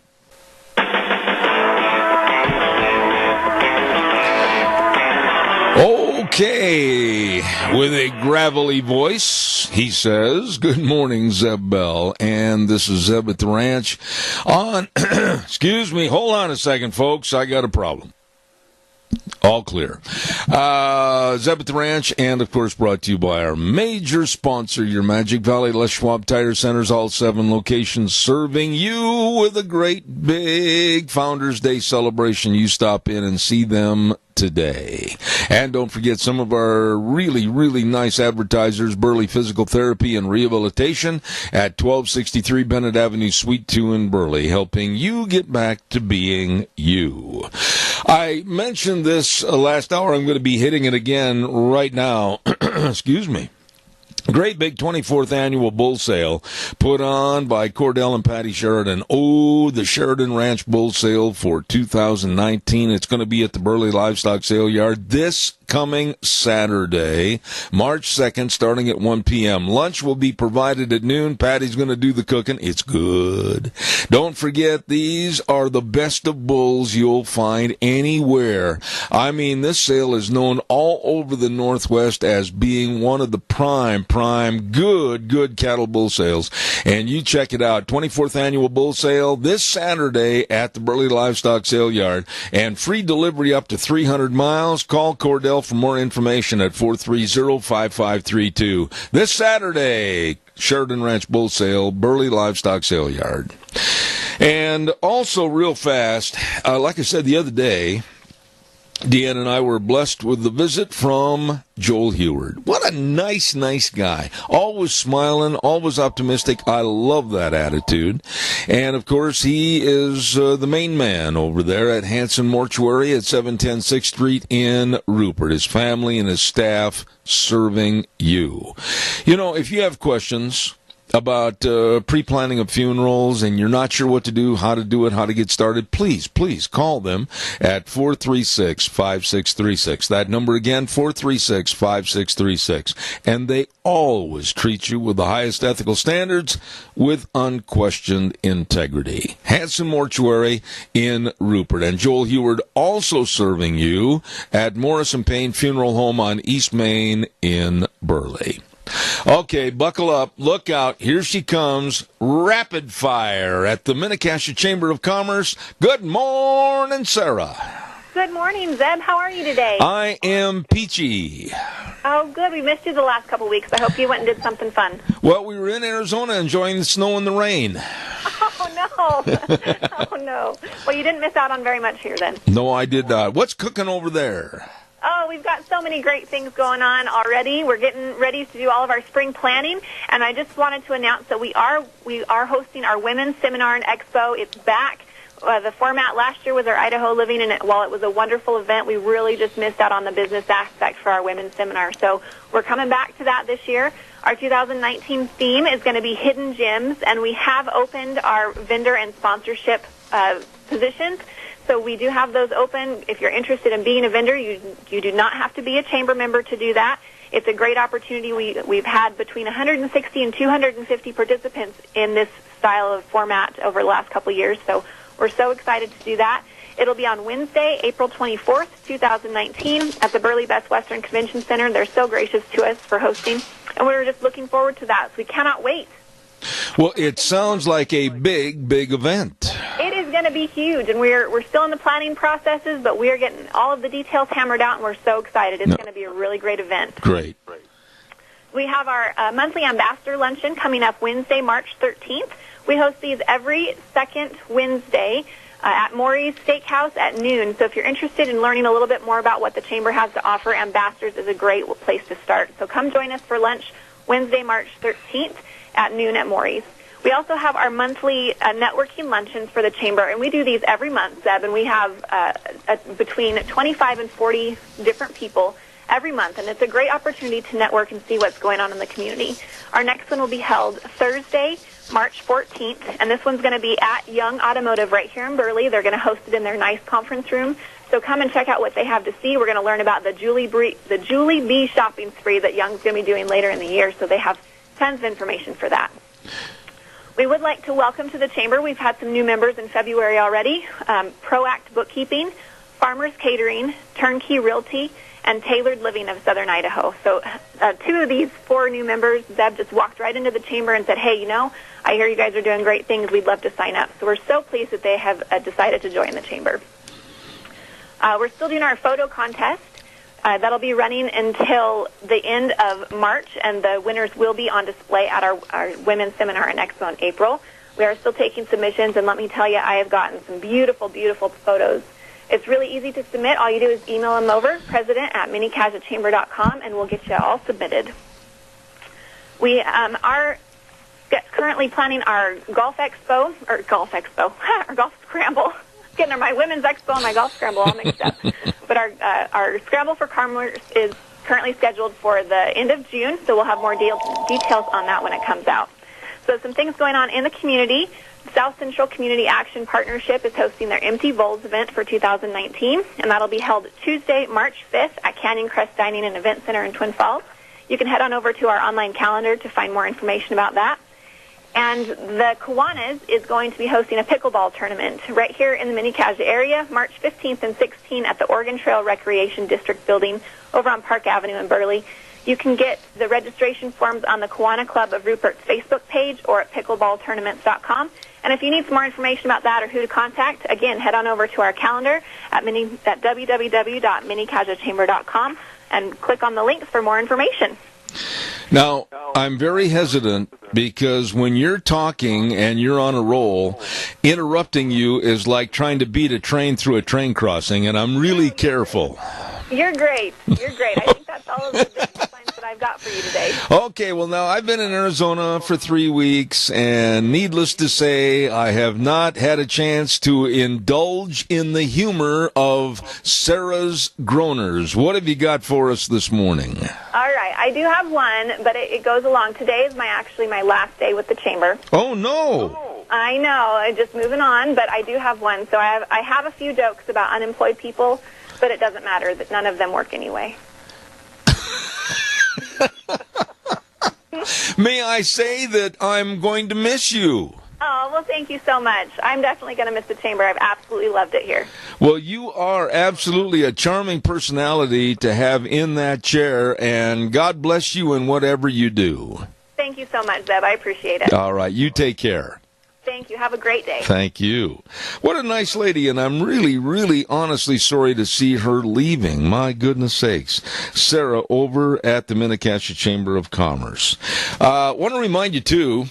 Okay. With a gravelly voice, he says, "Good morning, Zeb Bell." And this is Zeb at the ranch on, excuse me, hold on a second, folks. I got a problem. All clear. Zeb at the Ranch, and of course brought to you by our major sponsor, your Magic Valley Les Schwab Tire Centers, all 7 locations serving you with a great big Founders Day celebration. You stop in and see them today. And don't forget some of our really, really nice advertisers, Burley Physical Therapy and Rehabilitation at 1263 Bennett Avenue, Suite 2 in Burley, helping you get back to being you. I mentioned this last hour. I'm going to be hitting it again right now. Excuse me. Great big 24th annual bull sale put on by Cordell and Patty Sheridan. Oh, the Sheridan Ranch Bull Sale for 2019. It's going to be at the Burley Livestock Sale Yard this coming Saturday, March 2nd, starting at 1 p.m. Lunch will be provided at noon. Patty's going to do the cooking. It's good. Don't forget, these are the best of bulls you'll find anywhere. I mean, this sale is known all over the Northwest as being one of the prime, good cattle bull sales. And you check it out. 24th Annual Bull Sale this Saturday at the Burley Livestock Sale Yard. And free delivery up to 300 miles. Call Cordell for more information at 430-5532. This Saturday, Sheridan Ranch Bull Sale, Burley Livestock Sale Yard. And also real fast, like I said the other day, Deanne and I were blessed with the visit from Joel Heward. What a nice guy. Always smiling, always optimistic. I love that attitude. And, of course, he is the main man over there at Hanson Mortuary at 710 6th Street in Rupert. His family and his staff serving you. You know, if you have questions about pre-planning of funerals and you're not sure what to do, how to do it, how to get started, please call them at 436-5636. That number again, 436-5636. And they always treat you with the highest ethical standards with unquestioned integrity. Hanson Mortuary in Rupert. And Joel Heward also serving you at Morris and Payne Funeral Home on East Main in Burley. Okay, buckle up. Look out. Here she comes. Rapid fire at the Minnecasia Chamber of Commerce. Good morning, Sarah. Good morning, Zeb. How are you today? I am peachy. Oh, good. We missed you the last couple of weeks. I hope you went and did something fun. Well, we were in Arizona enjoying the snow and the rain. Oh, no. Oh, no. Well, you didn't miss out on very much here, then. No, I did not. What's cooking over there? Oh, we've got so many great things going on already. We're getting ready to do all of our spring planning, and I just wanted to announce that we are hosting our Women's Seminar and Expo. It's back. The format last year was our Idaho Living, and while it was a wonderful event, we really just missed out on the business aspect for our women's seminar. So we're coming back to that this year. Our 2019 theme is going to be Hidden Gems, and we have opened our vendor and sponsorship positions. So we do have those open. If you're interested in being a vendor, you do not have to be a chamber member to do that. It's a great opportunity. We've had between 160 and 250 participants in this style of format over the last couple of years, so we're so excited to do that. It'll be on Wednesday, April 24th, 2019, at the Burley Best Western Convention Center. They're so gracious to us for hosting, and we're just looking forward to that, so we cannot wait. Well, it sounds like a big, big event. It is going to be huge, and we're still in the planning processes, but we are getting all of the details hammered out, and we're so excited. It's going to be a really great event. Great. We have our monthly ambassador luncheon coming up Wednesday, March 13th. We host these every second Wednesday at Maury's Steakhouse at noon. So if you're interested in learning a little bit more about what the Chamber has to offer, Ambassadors is a great place to start. So come join us for lunch Wednesday, March 13th at noon at Maury's. We also have our monthly networking luncheons for the Chamber, and we do these every month, Zeb, and we have between 25 and 40 different people every month, and it's a great opportunity to network and see what's going on in the community. Our next one will be held Thursday, March 14th, and this one's going to be at Young Automotive right here in Burley. They're going to host it in their nice conference room. So come and check out what they have to see. We're going to learn about the Julie B shopping spree that Young's going to be doing later in the year, so they have tons of information for that. We would like to welcome to the Chamber. We've had some new members in February already. ProAct Bookkeeping, Farmers Catering, Turnkey Realty, and Tailored Living of Southern Idaho. So two of these 4 new members, Zeb just walked right into the Chamber and said, hey, I hear you guys are doing great things. We'd love to sign up. So we're so pleased that they have decided to join the Chamber. We're still doing our photo contest. That'll be running until the end of March, and the winners will be on display at our Women's Seminar and Expo in April. We are still taking submissions, and let me tell you, I have gotten some beautiful, beautiful photos. It's really easy to submit. All you do is email them over, president@minicasuchamber.com, and we'll get you all submitted. We are currently planning our golf scramble. Getting my women's expo and my golf scramble all mixed up. But our Scramble for Commerce is currently scheduled for the end of June, so we'll have more details on that when it comes out. So some things going on in the community. South Central Community Action Partnership is hosting their Empty Bowls event for 2019, and that'll be held Tuesday, March 5th at Canyon Crest Dining and Event Center in Twin Falls. You can head on over to our online calendar to find more information about that. And the Kiwanis is going to be hosting a pickleball tournament right here in the Mini-Cassia area, March 15th and 16th at the Oregon Trail Recreation District building over on Park Avenue in Burley. You can get the registration forms on the Kiwana Club of Rupert's Facebook page or at pickleballtournaments.com. And if you need some more information about that or who to contact, again, head on over to our calendar at www.minicasuchamber.com and click on the links for more information. Now, I'm very hesitant because when you're talking and you're on a roll, interrupting you is like trying to beat a train through a train crossing, and I'm really careful. You're great. You're great. I think that's all of the business lines that I've got for you today. Okay, well, now, I've been in Arizona for 3 weeks, and needless to say, I have not had a chance to indulge in the humor of Sarah's Groaners. What have you got for us this morning? All right. I do have one, but it goes along. Today is actually my last day with the Chamber. Oh, no. I know. I'm just moving on, but I do have one. So I have a few jokes about unemployed people, but it doesn't matter that none of them work anyway. May I say that I'm going to miss you? Oh, well, thank you so much. I'm definitely going to miss the Chamber. I've absolutely loved it here. Well, you are absolutely a charming personality to have in that chair, and God bless you in whatever you do. Thank you so much, Zeb. I appreciate it. All right. You take care. Thank you. Have a great day. Thank you. What a nice lady, and I'm really, really honestly sorry to see her leaving. My goodness sakes. Sarah over at the Mini-Cassia Chamber of Commerce. Want to remind you, too,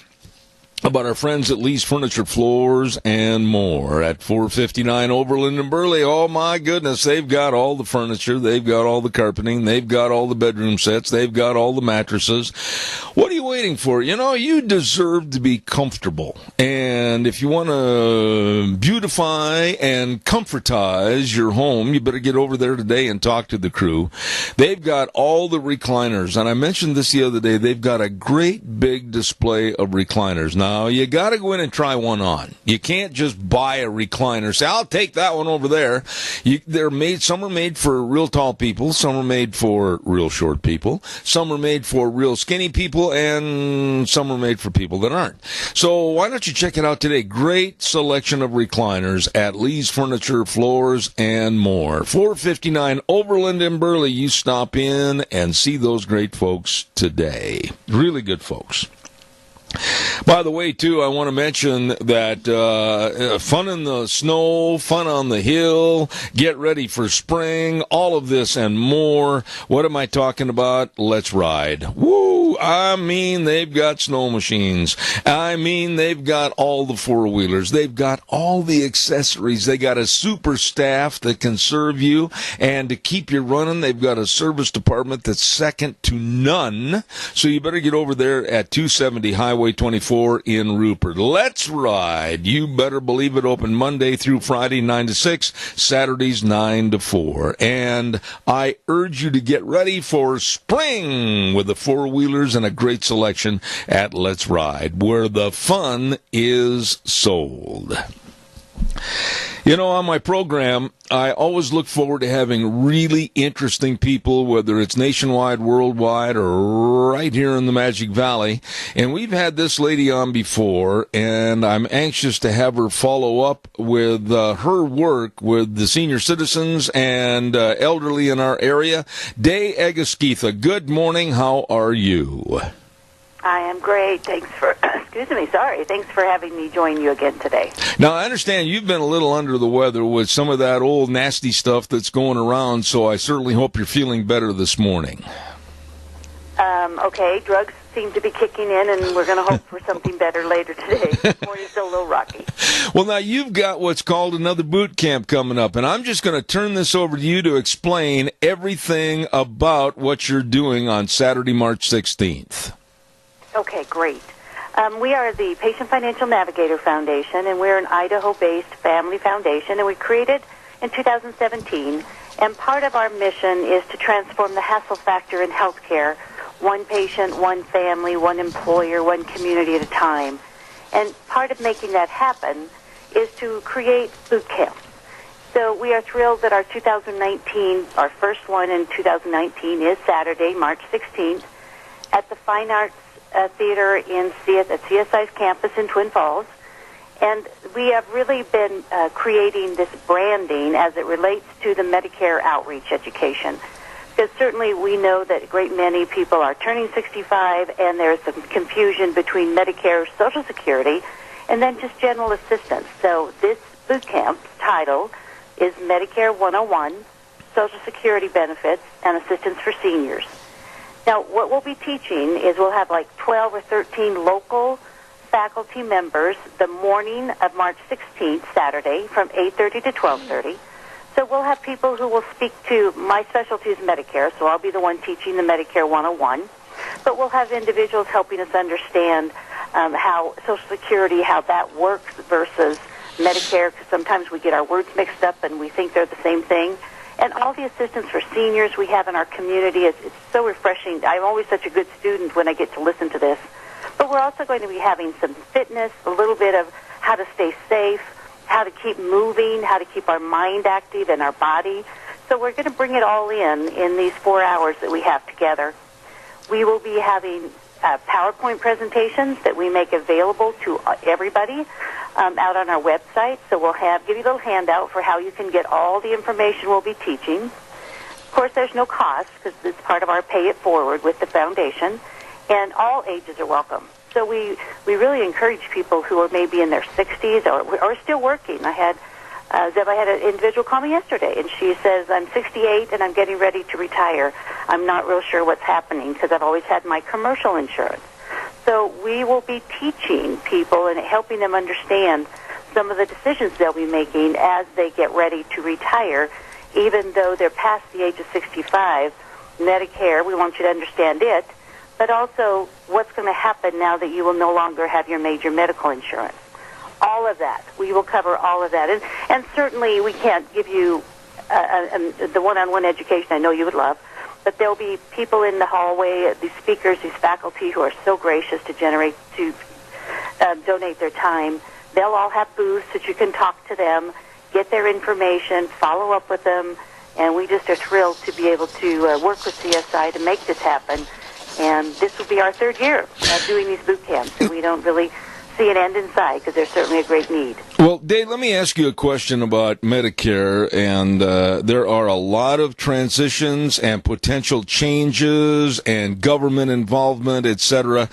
about our friends at Lee's Furniture, Floors, and More at 459 Overland in Burley. Oh, my goodness, they've got all the furniture, they've got all the carpeting, they've got all the bedroom sets, they've got all the mattresses. What are you waiting for? You deserve to be comfortable. And if you want to beautify and comfortize your home, you better get over there today and talk to the crew. They've got all the recliners, and I mentioned this the other day, they've got a great big display of recliners. Now, Now, you got to go in and try one on. You can't just buy a recliner. Say, I'll take that one over there. Some are made for real tall people. Some are made for real short people. Some are made for real skinny people. And some are made for people that aren't. So why don't you check it out today? Great selection of recliners at Lee's Furniture, Floors, and more. 459 Overland in Burley. You stop in and see those great folks today. Really good folks. By the way, too, I want to mention that fun in the snow, fun on the hill, get ready for spring, all of this and more. What am I talking about? Let's Ride. Woo! I mean, they've got snow machines. I mean, they've got all the four-wheelers. They've got all the accessories. They got a super staff that can serve you. And to keep you running, they've got a service department that's second to none. So you better get over there at 270 Highway 24 in Rupert. Let's Ride. You better believe it. Open Monday through Friday, 9 to 6, Saturdays, 9 to 4. And I urge you to get ready for spring with the four-wheelers and a great selection at Let's Ride, where the fun is sold. You know, on my program, I always look forward to having really interesting people, whether it's nationwide, worldwide, or right here in the Magic Valley. And we've had this lady on before, and I'm anxious to have her follow up with her work with the senior citizens and elderly in our area. Day Egesketha, good morning. How are you? I am great. Thanks for, Thanks for having me join you again today. Now, I understand you've been a little under the weather with some of that old nasty stuff that's going around, so I certainly hope you're feeling better this morning. Okay, drugs seem to be kicking in, and we're going to hope for something better later today. This morning's still a little rocky. Well, now, you've got what's called another boot camp coming up, and I'm just going to turn this over to you to explain everything about what you're doing on Saturday, March 16th. Okay, great. We are the Patient Financial Navigator Foundation, and we're an Idaho-based family foundation, and we created in 2017, and part of our mission is to transform the hassle factor in healthcare, one patient, one family, one employer, one community at a time. And part of making that happen is to create boot camps. So we are thrilled that our 2019, our first one in 2019 is Saturday, March 16th, at the Fine Arts Theater at CSI's campus in Twin Falls. And we have really been creating this branding as it relates to the Medicare outreach education. Because certainly we know that a great many people are turning 65, and there's some confusion between Medicare, Social Security, and then just general assistance. So this boot camp's title is Medicare 101, Social Security Benefits, and Assistance for Seniors. Now, what we'll be teaching is we'll have like 12 or 13 local faculty members the morning of March 16th, Saturday, from 8:30 to 12:30. So we'll have people who will speak to, my specialty is Medicare, so I'll be the one teaching the Medicare 101. But we'll have individuals helping us understand how Social Security, how that works versus Medicare, because sometimes we get our words mixed up and we think they're the same thing. And all the assistance for seniors we have in our community, it's so refreshing. I'm always such a good student when I get to listen to this. But we're also going to be having some fitness, a little bit of how to stay safe, how to keep moving, how to keep our mind active and our body. So we're going to bring it all in these 4 hours that we have together. We will be having PowerPoint presentations that we make available to everybody out on our website. So we'll give you a little handout for how you can get all the information we'll be teaching. Of course, there's no cost because it's part of our Pay It Forward with the foundation, and all ages are welcome. So we really encourage people who are maybe in their 60s or still working. I had an individual call me yesterday, and she says, I'm 68 and I'm getting ready to retire. I'm not real sure what's happening because I've always had my commercial insurance. So we will be teaching people and helping them understand some of the decisions they'll be making as they get ready to retire, even though they're past the age of 65. Medicare, we want you to understand it, but also what's going to happen now that you will no longer have your major medical insurance. All of that. We will cover all of that. And certainly we can't give you the one-on-one education I know you would love, but there'll be people in the hallway, these speakers, these faculty who are so gracious to donate their time. They'll all have booths that you can talk to them, get their information, follow up with them, and we just are thrilled to be able to work with CSI to make this happen. And this will be our third year of doing these boot camps, and we don't really see an end in sight because there's certainly a great need. Well, Dave, let me ask you a question about Medicare, and there are a lot of transitions and potential changes and government involvement, etc.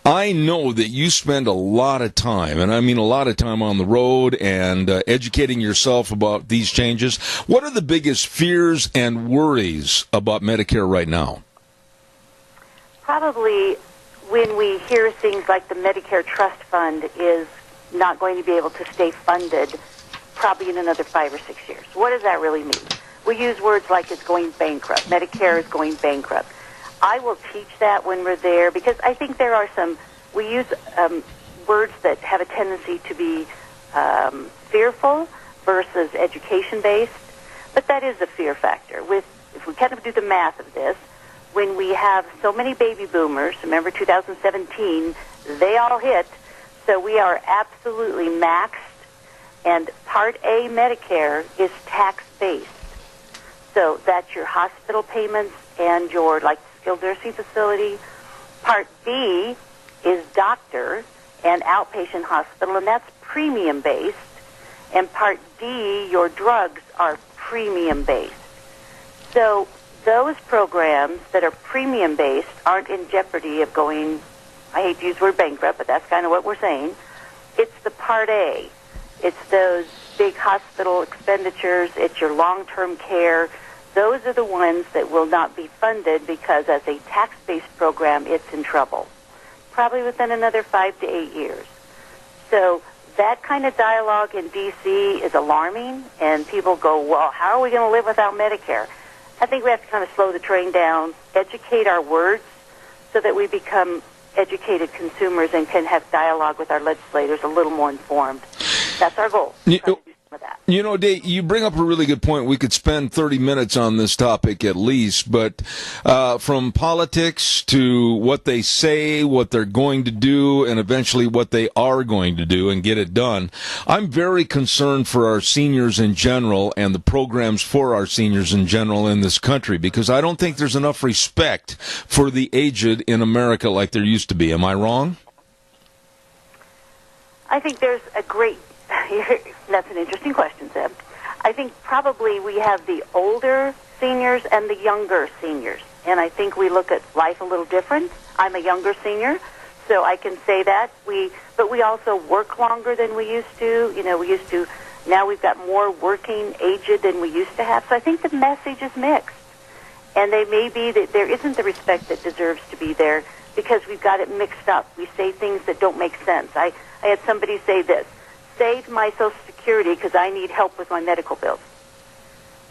I know that you spend a lot of time, and I mean a lot of time on the road and educating yourself about these changes. What are the biggest fears and worries about Medicare right now? Probably when we hear things like the Medicare Trust Fund is not going to be able to stay funded probably in another 5 or 6 years. What does that really mean? We use words like it's going bankrupt. Medicare is going bankrupt. I will teach that when we're there because I think there are we use words that have a tendency to be fearful versus education-based, but that is a fear factor. If we kind of do the math of this, when we have so many baby boomers, remember 2017, they all hit, so we are absolutely maxed, and Part A Medicare is tax-based. So that's your hospital payments and your, like, skilled nursing facility. Part B is doctor and outpatient hospital, and that's premium-based. And Part D, your drugs are premium-based. So those programs that are premium-based aren't in jeopardy of going, I hate to use the word bankrupt, but that's kind of what we're saying. It's the Part A. It's those big hospital expenditures. It's your long-term care. Those are the ones that will not be funded because as a tax-based program, it's in trouble, probably within another 5 to 8 years. So that kind of dialogue in D.C. is alarming, and people go, well, how are we going to live without Medicare? I think we have to kind of slow the train down, educate our words so that we become educated consumers and can have dialogue with our legislators a little more informed. That's our goal. You know, Dave, you bring up a really good point. We could spend 30 minutes on this topic at least, but from politics to what they say, what they're going to do, and eventually what they are going to do and get it done, I'm very concerned for our seniors in general and the programs for our seniors in general in this country because I don't think there's enough respect for the aged in America like there used to be. Am I wrong? I think there's a great... That's an interesting question, Zeb. I think probably we have the older seniors and the younger seniors, and I think we look at life a little different. I'm a younger senior, so I can say that. But we also work longer than we used to. You know, now we've got more working aged than we used to have. So I think the message is mixed, and they may be that there isn't the respect that deserves to be there because we've got it mixed up. We say things that don't make sense. I had somebody say this. Save my Social Security because I need help with my medical bills.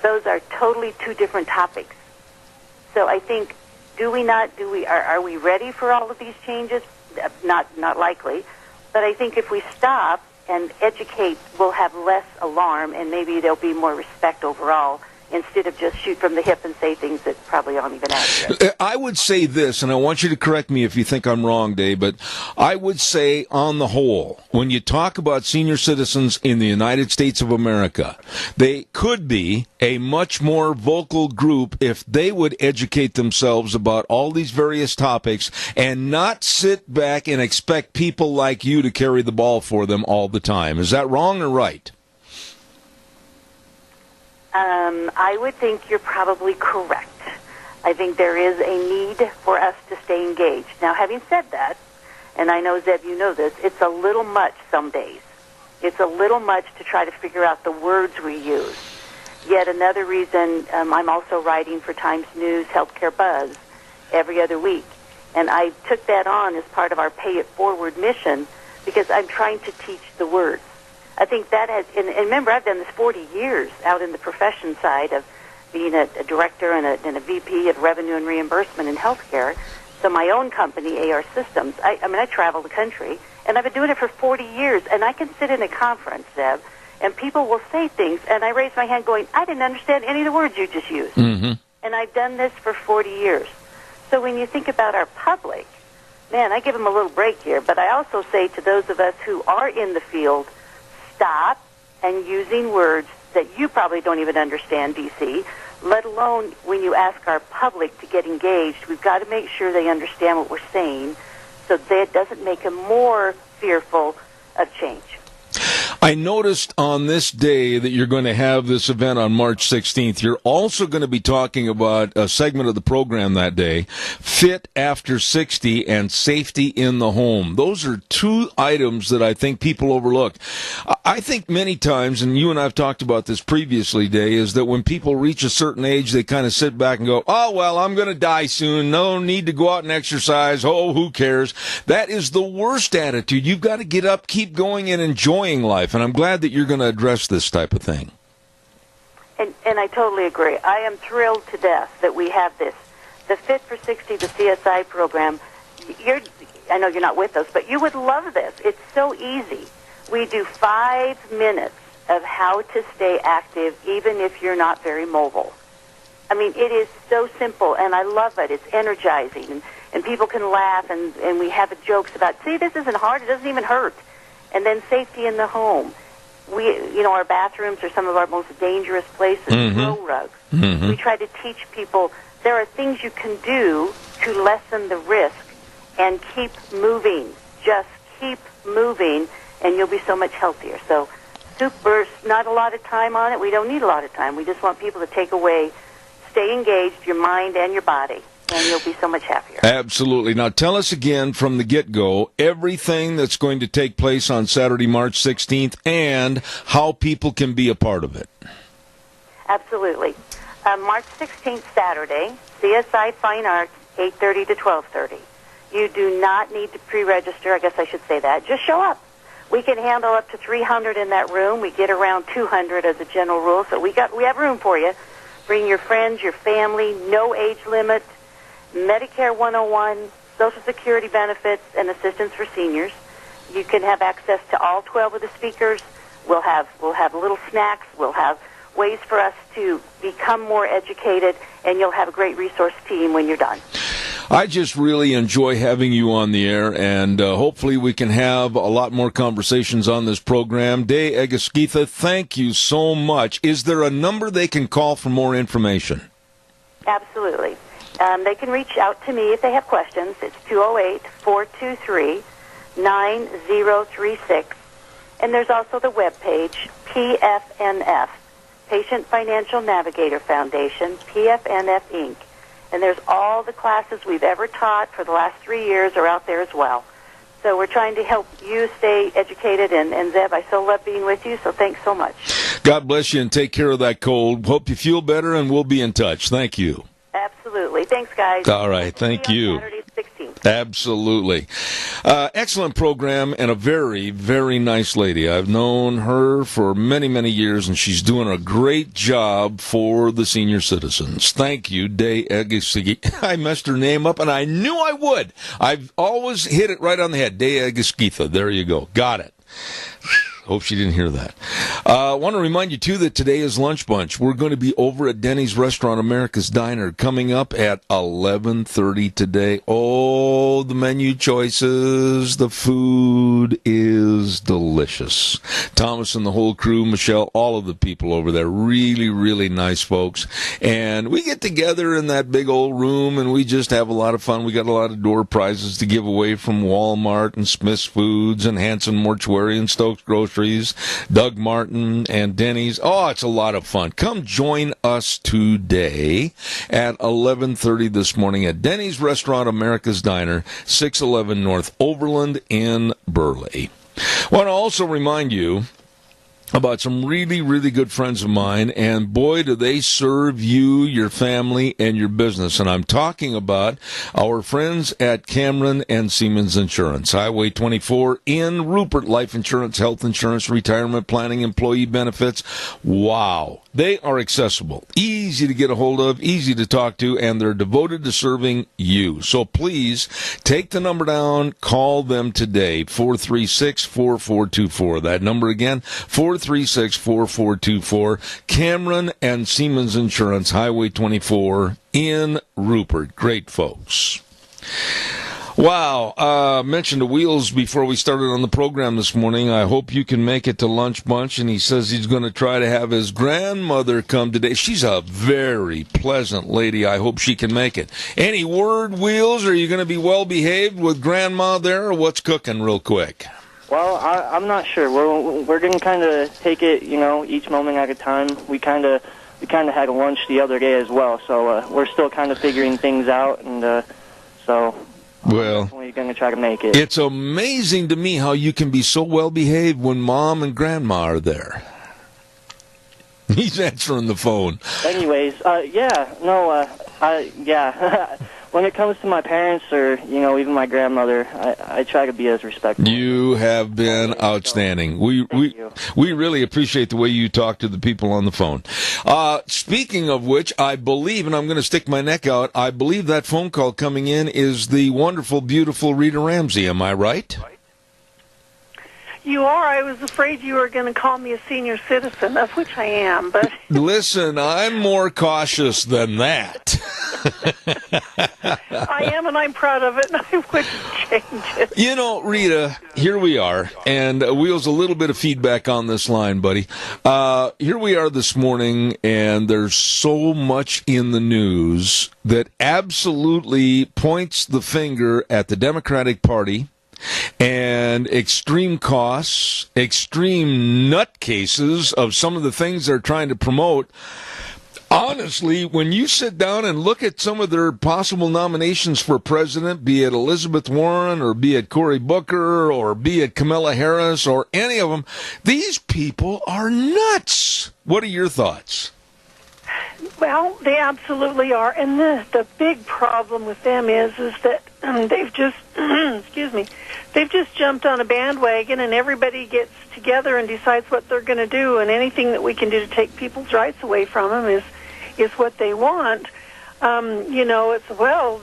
Those are totally two different topics. So I think, are we ready for all of these changes? Not likely. But I think if we stop and educate, we'll have less alarm and maybe there'll be more respect overall instead of just shoot from the hip and say things that probably aren't even accurate. I would say this, and I want you to correct me if you think I'm wrong, Dave, but I would say on the whole, when you talk about senior citizens in the United States of America, they could be a much more vocal group if they would educate themselves about all these various topics and not sit back and expect people like you to carry the ball for them all the time. Is that wrong or right? I would think you're probably correct. I think there is a need for us to stay engaged. Now, having said that, and I know, Zeb, you know this, it's a little much some days. It's a little much to try to figure out the words we use. Yet another reason, I'm also writing for Times News Healthcare Buzz every other week. And I took that on as part of our Pay It Forward mission because I'm trying to teach the words. I think that has, and remember, I've done this 40 years out in the profession side of being a director and a VP of revenue and reimbursement in healthcare. So my own company, AR Systems, I travel the country, and I've been doing it for 40 years, and I can sit in a conference, Zeb, and people will say things, and I raise my hand going, I didn't understand any of the words you just used. Mm-hmm. And I've done this for 40 years. So when you think about our public, man, I give them a little break here. But I also say to those of us who are in the field, stop and using words that you probably don't even understand, DC, let alone when you ask our public to get engaged. We've got to make sure they understand what we're saying so that it doesn't make them more fearful of change. I noticed on this day that you're going to have this event on March 16th. You're also going to be talking about a segment of the program that day, Fit After 60 and Safety in the Home. Those are two items that I think people overlook. I think many times, and you and I have talked about this previously, Day, is that when people reach a certain age, they kind of sit back and go, oh, well, I'm going to die soon. No need to go out and exercise. Oh, who cares? That is the worst attitude. You've got to get up, keep going, and enjoying life. And I'm glad that you're going to address this type of thing. And I totally agree. I am thrilled to death that we have this. The Fit for 60, the CSI program, I know you're not with us, but you would love this. It's so easy. We do 5 minutes of how to stay active even if you're not very mobile. I mean, it is so simple, and I love it. It's energizing, and people can laugh, and we have jokes about, see, this isn't hard. It doesn't even hurt. And then safety in the home. Our bathrooms are some of our most dangerous places. Throw rugs. We try to teach people there are things you can do to lessen the risk and keep moving. Just keep moving, and you'll be so much healthier. So not a lot of time on it. We don't need a lot of time. We just want people to take away, stay engaged, your mind and your body, and you'll be so much happier. Absolutely. Now, tell us again from the get-go everything that's going to take place on Saturday, March 16th, and how people can be a part of it. Absolutely. March 16th, Saturday, CSI Fine Arts, 8:30 to 12:30. You do not need to pre-register. I guess I should say that. Just show up. We can handle up to 300 in that room. We get around 200 as a general rule, so we have room for you. Bring your friends, your family, no age limit. Medicare 101, Social Security benefits, and assistance for seniors. You can have access to all 12 of the speakers. We'll have little snacks. We'll have ways for us to become more educated, and you'll have a great resource team when you're done. I just really enjoy having you on the air, and hopefully we can have a lot more conversations on this program. Day Egeskitha, thank you so much. Is there a number they can call for more information? Absolutely. They can reach out to me if they have questions. It's 208-423-9036. And there's also the webpage, PFNF, Patient Financial Navigator Foundation, PFNF Inc. And there's all the classes we've ever taught for the last 3 years are out there as well. So we're trying to help you stay educated. And Zeb, I so love being with you, so thanks so much. God bless you, and take care of that cold. Hope you feel better, and we'll be in touch. Thank you. Absolutely. Thanks, guys. All right. Thank you. Saturday, 16th. Absolutely. Excellent program, and a very, very nice lady. I've known her for many, many years, and she's doing a great job for the senior citizens. Thank you, Day Egeskitha. I messed her name up, and I knew I would. I've always hit it right on the head. Day Egeskitha. There you go. Got it. Hope she didn't hear that. I want to remind you, too, that today is Lunch Bunch. We're going to be over at Denny's Restaurant, America's Diner, coming up at 11:30 today. Oh, the menu choices. The food is delicious. Thomas and the whole crew, Michelle, all of the people over there, really, really nice folks. And we get together in that big old room, and we just have a lot of fun. We got a lot of door prizes to give away from Walmart and Smith's Foods and Hanson Mortuary and Stokes Grocery, Doug Martin, and Denny's. Oh, it's a lot of fun. Come join us today at 11:30 this morning at Denny's Restaurant, America's Diner, 611 North Overland in Burley. I want to also remind you about some really, really good friends of mine, and boy, do they serve you, your family, and your business. And I'm talking about our friends at Cameron and Siemens Insurance, Highway 24 in Rupert. Life insurance, health insurance, retirement planning, employee benefits. Wow. They are accessible, easy to get a hold of, easy to talk to, and they're devoted to serving you. So please take the number down, call them today, 436-4424. That number again, 436-4424. Cameron and Siemens Insurance, Highway 24 in Rupert. Great folks. Wow. Mentioned the Wheels before we started on the program this morning. I hope you can make it to Lunch Bunch. And he says he's going to try to have his grandmother come today. She's a very pleasant lady. I hope she can make it. Any word, Wheels? Are you going to be well behaved with Grandma there, or what's cooking real quick? Well, I'm not sure. We're going to kind of take it, each moment at a time. We kind of had a lunch the other day as well, so we're still kind of figuring things out, and so well, definitely going to try to make it. It's amazing to me how you can be so well behaved when Mom and Grandma are there. He's answering the phone. Anyways, when it comes to my parents or, even my grandmother, I try to be as respectful. You have been outstanding. We really appreciate the way you talk to the people on the phone. Speaking of which, I believe, and I'm going to stick my neck out, I believe that phone call coming in is the wonderful, beautiful Rita Ramsey. Am I right? You are. I was afraid you were going to call me a senior citizen, of which I am. But listen, I'm more cautious than that. I am, and I'm proud of it, and I wouldn't change it. Rita, here we are, and Wheels, a little bit of feedback on this line, buddy. Here we are this morning, and there's so much in the news that absolutely points the finger at the Democratic Party and extreme costs, extreme nutcases of some of the things they're trying to promote. Honestly, when you sit down and look at some of their possible nominations for president, be it Elizabeth Warren or be it Cory Booker or be it Kamala Harris or any of them, these people are nuts. What are your thoughts? Well, they absolutely are, and the big problem with them is that they've just, they've just jumped on a bandwagon, and everybody gets together and decides what they're going to do, and anything that we can do to take people's rights away from them is what they want. It's,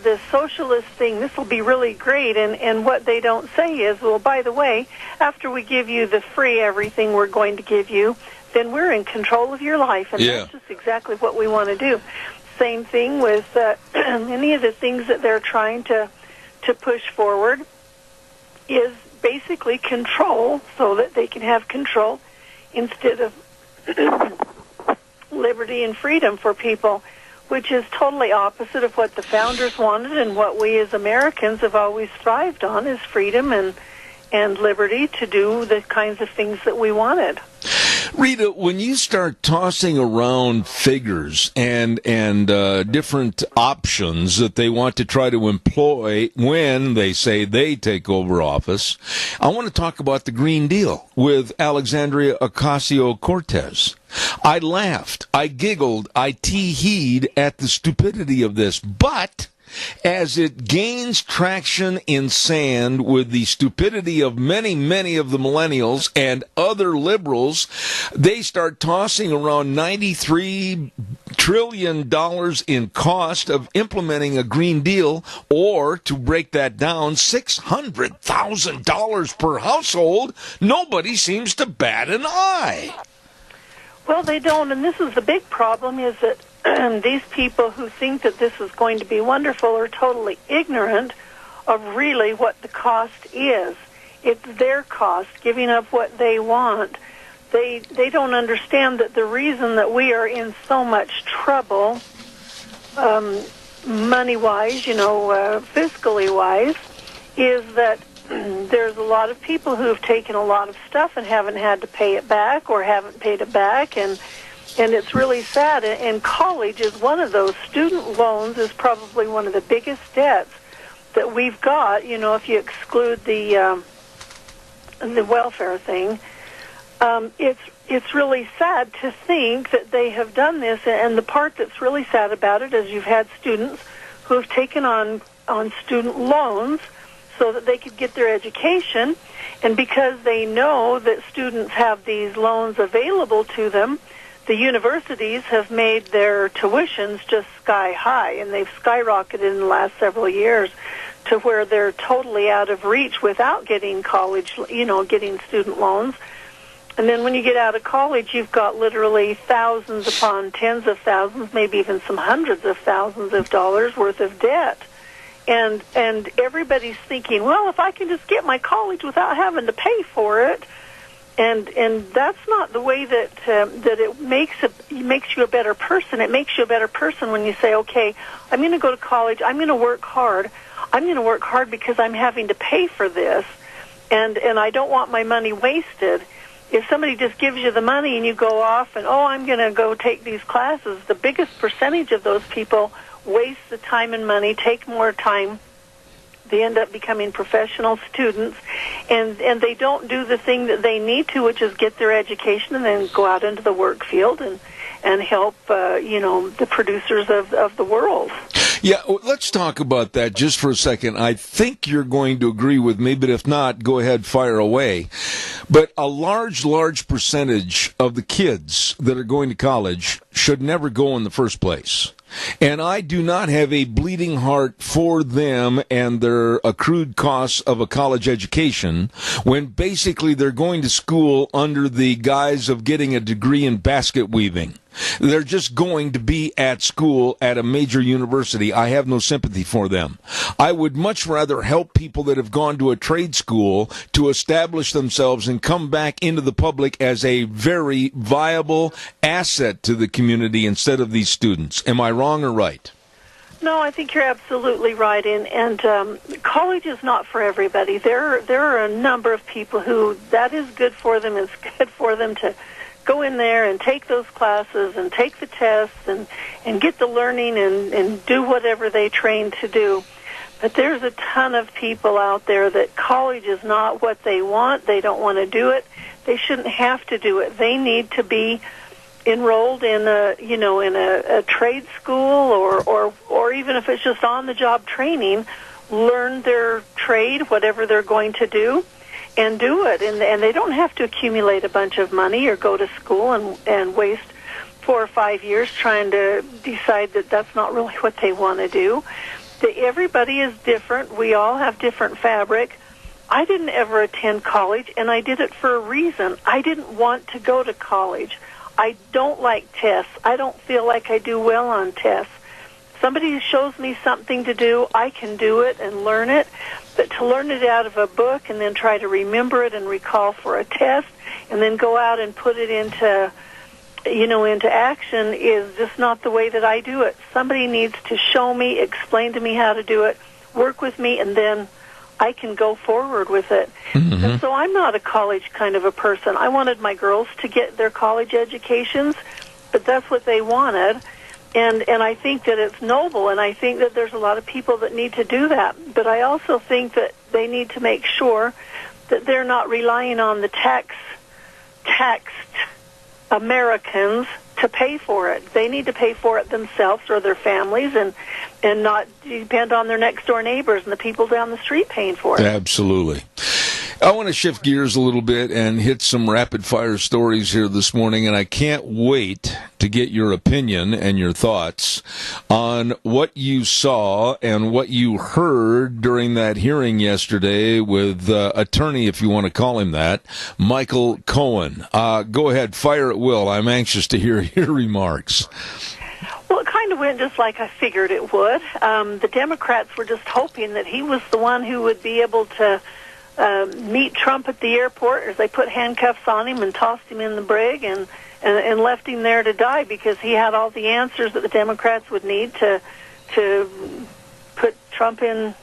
this socialist thing, this will be really great, and what they don't say is, well, by the way, after we give you the free everything we're going to give you, then we're in control of your life, and that's just exactly what we want to do. Same thing with any of the things that they're trying to push forward is basically control, so that they can have control instead of liberty and freedom for people, which is totally opposite of what the founders wanted and what we as Americans have always thrived on, is freedom and liberty to do the kinds of things that we wanted. Rita, when you start tossing around figures and different options that they want to try to employ when they say they take over office, I want to talk about the Green Deal with Alexandria Ocasio-Cortez. I laughed, I giggled, I tee-heed at the stupidity of this, but as it gains traction in sand with the stupidity of many, many of the millennials and other liberals, they start tossing around $93 trillion in cost of implementing a Green Deal, or, to break that down, $600,000 per household. Nobody seems to bat an eye. Well, they don't, and this is the big problem, is that these people who think that this is going to be wonderful are totally ignorant of really what the cost is. It's their cost, giving up what they want. They don't understand that the reason that we are in so much trouble, money-wise, fiscally-wise, is that there's a lot of people who have taken a lot of stuff and haven't had to pay it back or haven't paid it back, and it's really sad. And college is one of those. Student loans is probably one of the biggest debts that we've got. If you exclude the welfare thing, it's really sad to think that they have done this. And the part that's really sad about it is you've had students who have taken on student loans so that they could get their education, and because they know that students have these loans available to them, the universities have made their tuitions just sky high, and they've skyrocketed in the last several years to where they're totally out of reach without getting college, getting student loans. And then when you get out of college, you've got literally thousands upon tens of thousands, maybe even some hundreds of thousands of dollars worth of debt. and everybody's thinking, well, if I can just get my college without having to pay for it, and that's not the way that it makes you a better person. It makes you a better person when you say, okay, I'm going to go to college, I'm going to work hard. I'm going to work hard because I'm having to pay for this, and I don't want my money wasted. If somebody just gives you the money and you go off and, I'm going to go take these classes, the biggest percentage of those people waste the time and money, take more time. They end up becoming professional students, and they don't do the thing that they need to, which is get their education and then go out into the work field and help, the producers of the world. Yeah, let's talk about that just for a second. I think you're going to agree with me, but if not, go ahead, fire away. But a large percentage of the kids that are going to college should never go in the first place. And I do not have a bleeding heart for them and their accrued costs of a college education when basically they're going to school under the guise of getting a degree in basket weaving. They're just going to be at school at a major university. I have no sympathy for them. I would much rather help people that have gone to a trade school to establish themselves and come back into the public as a very viable asset to the community instead of these students. Am I wrong or right? No, I think you're absolutely right. And college is not for everybody. There are a number of people who that is good for them. It's good for them to go in there and take those classes and take the tests and get the learning and do whatever they train to do. But there's a ton of people out there that college is not what they want. They don't want to do it. They shouldn't have to do it. They need to be enrolled in a trade school or even if it's just on the job training, learn their trade, whatever they're going to do, and do it. And they don't have to accumulate a bunch of money or go to school and waste 4 or 5 years trying to decide that that's not really what they want to do. Everybody is different. We all have different fabric. I didn't ever attend college, and I did it for a reason. I didn't want to go to college. I don't like tests. I don't feel like I do well on tests. Somebody shows me something to do, I can do it and learn it. But to learn it out of a book and then try to remember it and recall for a test and then go out and put it into action is just not the way that I do it. Somebody needs to show me, explain to me how to do it, work with me, and then I can go forward with it. Mm-hmm. And so I'm not a college kind of a person. I wanted my girls to get their college educations, but that's what they wanted. And I think that it's noble, and I think that there's a lot of people that need to do that. But I also think that they need to make sure that they're not relying on the taxed Americans to pay for it. They need to pay for it themselves or their families and not depend on their next-door neighbors and the people down the street paying for it. Absolutely. I want to shift gears a little bit and hit some rapid-fire stories here this morning, and I can't wait to get your opinion and your thoughts on what you saw and what you heard during that hearing yesterday with attorney, if you want to call him that, Michael Cohen. Go ahead, fire at will. I'm anxious to hear your remarks. Well, it kind of went just like I figured it would. The Democrats were just hoping that he was the one who would be able to meet Trump at the airport as they put handcuffs on him and tossed him in the brig and left him there to die because he had all the answers that the Democrats would need to put Trump in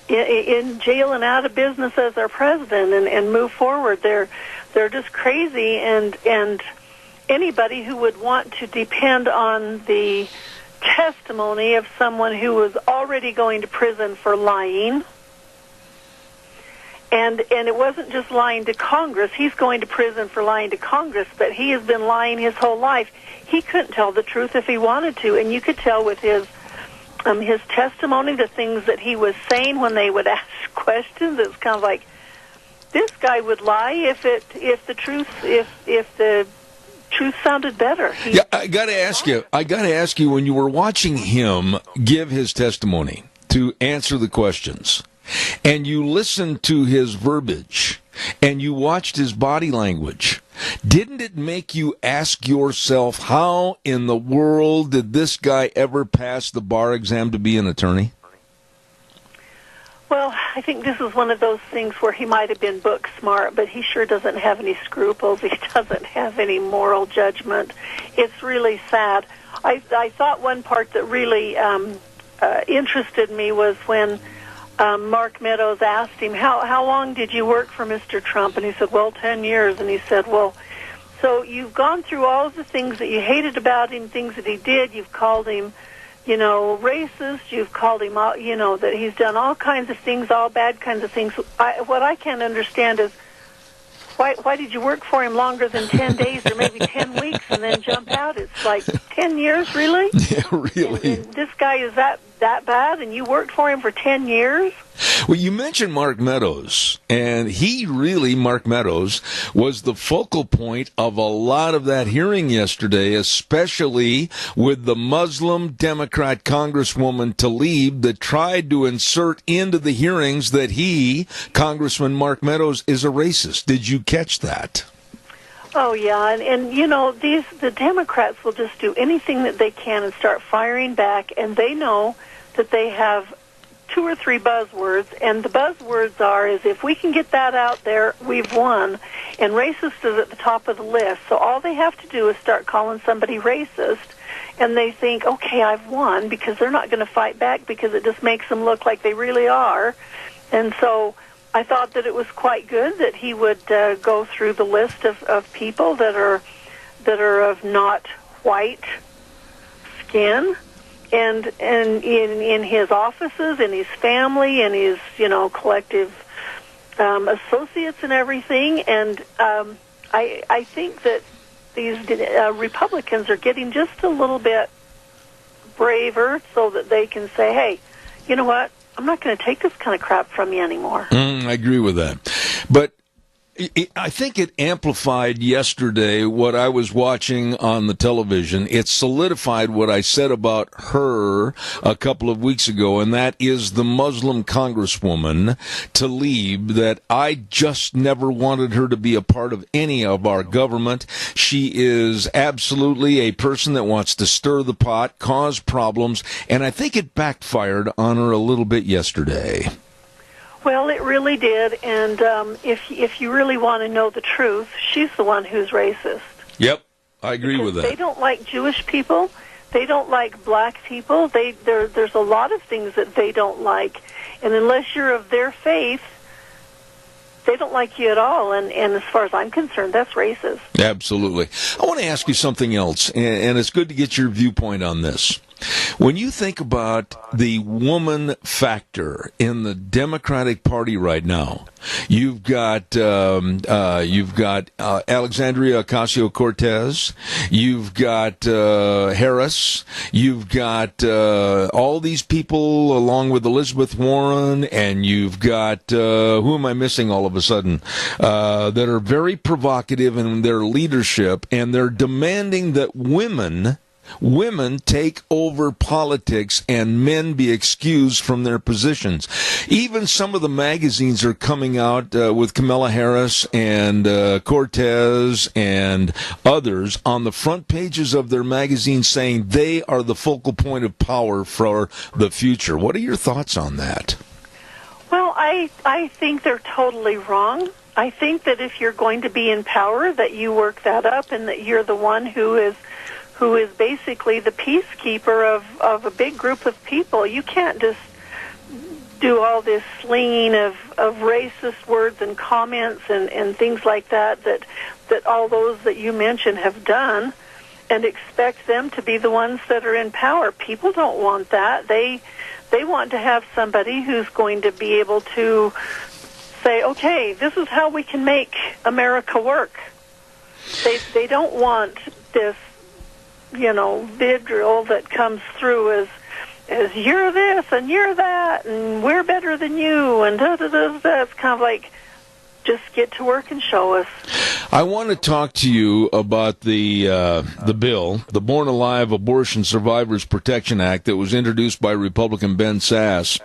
jail and out of business as our president and move forward. They're just crazy, and anybody who would want to depend on the testimony of someone who was already going to prison for lying. And it wasn't just lying to Congress. He's going to prison for lying to Congress, but he has been lying his whole life. He couldn't tell the truth if he wanted to, and you could tell with his testimony, the things that he was saying when they would ask questions. It's kind of like this guy would lie if the truth sounded better. I got to ask you, when you were watching him give his testimony to answer the questions, and you listened to his verbiage, and you watched his body language, didn't it make you ask yourself, how in the world did this guy ever pass the bar exam to be an attorney? Well, I think this is one of those things where he might have been book smart, but he sure doesn't have any scruples. He doesn't have any moral judgment. It's really sad. I thought one part that really interested me was when Mark Meadows asked him, how long did you work for Mr. Trump? And he said, well, 10 years. And he said, well, so you've gone through all of the things that you hated about him, things that he did. You've called him, racist. You've called him, that he's done all kinds of things, all bad kinds of things. What I can't understand is why did you work for him longer than 10 days or maybe 10 weeks and then jump out? It's like 10 years, really? Yeah, really. And this guy is that bad, and you worked for him for 10 years? Well, you mentioned Mark Meadows, and Mark Meadows, was the focal point of a lot of that hearing yesterday, especially with the Muslim Democrat Congresswoman Tlaib that tried to insert into the hearings that Congressman Mark Meadows, is a racist. Did you catch that? Oh, yeah, and the Democrats will just do anything that they can and start firing back, and they know that they have 2 or 3 buzzwords, and the buzzwords is if we can get that out there, we've won, and racist is at the top of the list. So all they have to do is start calling somebody racist, and they think, okay, I've won, because they're not going to fight back because it just makes them look like they really are. And so I thought that it was quite good that he would go through the list of people that are of not white skin, and in his offices, in his family, in his collective associates and everything. And I think that these Republicans are getting just a little bit braver so that they can say, hey, you know what? I'm not going to take this kind of crap from you anymore. I agree with that. But I think it amplified yesterday what I was watching on the television. It solidified what I said about her a couple of weeks ago, and that is the Muslim Congresswoman, Tlaib, that I just never wanted her to be a part of any of our government. She is absolutely a person that wants to stir the pot, cause problems, and I think it backfired on her a little bit yesterday. Well, it really did, and if you really want to know the truth, she's the one who's racist. Yep, I agree with that. They don't like Jewish people. They don't like black people. There's a lot of things that they don't like, and unless you're of their faith, they don't like you at all, and as far as I'm concerned, that's racist. Absolutely. I want to ask you something else, and it's good to get your viewpoint on this. When you think about the woman factor in the Democratic Party right now, you've got Alexandria Ocasio-Cortez, you've got Harris, you've got all these people along with Elizabeth Warren, and you've got who am I missing all of a sudden that are very provocative in their leadership, and they're demanding that women take over politics and men be excused from their positions. Even some of the magazines are coming out with Kamala Harris and Cortez and others on the front pages of their magazines saying they are the focal point of power for the future. What are your thoughts on that? Well, I think they're totally wrong. I think that if you're going to be in power, that you work that up and that you're the one who is basically the peacekeeper of a big group of people. You can't just do all this slinging of racist words and comments and things like that all those that you mentioned have done and expect them to be the ones that are in power. People don't want that. They want to have somebody who's going to be able to say, okay, this is how we can make America work. They don't want this vitriol that comes through as you're this and you're that and we're better than you and da-da-da-da. It's kind of like, just get to work and show us. I want to talk to you about the bill, the Born Alive Abortion Survivors Protection Act, that was introduced by Republican Ben Sasse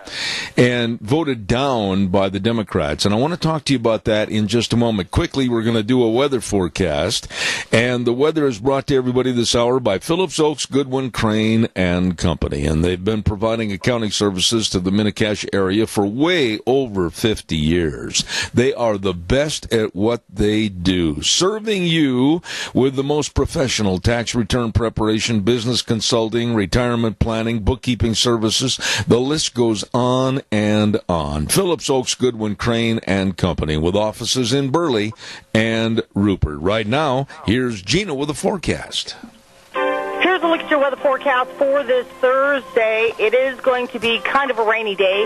and voted down by the Democrats. And I want to talk to you about that in just a moment. Quickly, we're going to do a weather forecast, and the weather is brought to everybody this hour by Phillips Oaks, Goodwin, Crane, and Company. And they've been providing accounting services to the Mini-Cash area for way over 50 years. They are the best at what they do, serving you with the most professional tax return preparation, business consulting, retirement planning, bookkeeping services. The list goes on and on. Phillips Oaks, Goodwin, Crane, and Company, with offices in Burley and Rupert. Right now, here's Gina with a forecast. Here's a look at your weather forecast for this Thursday. It is going to be kind of a rainy day.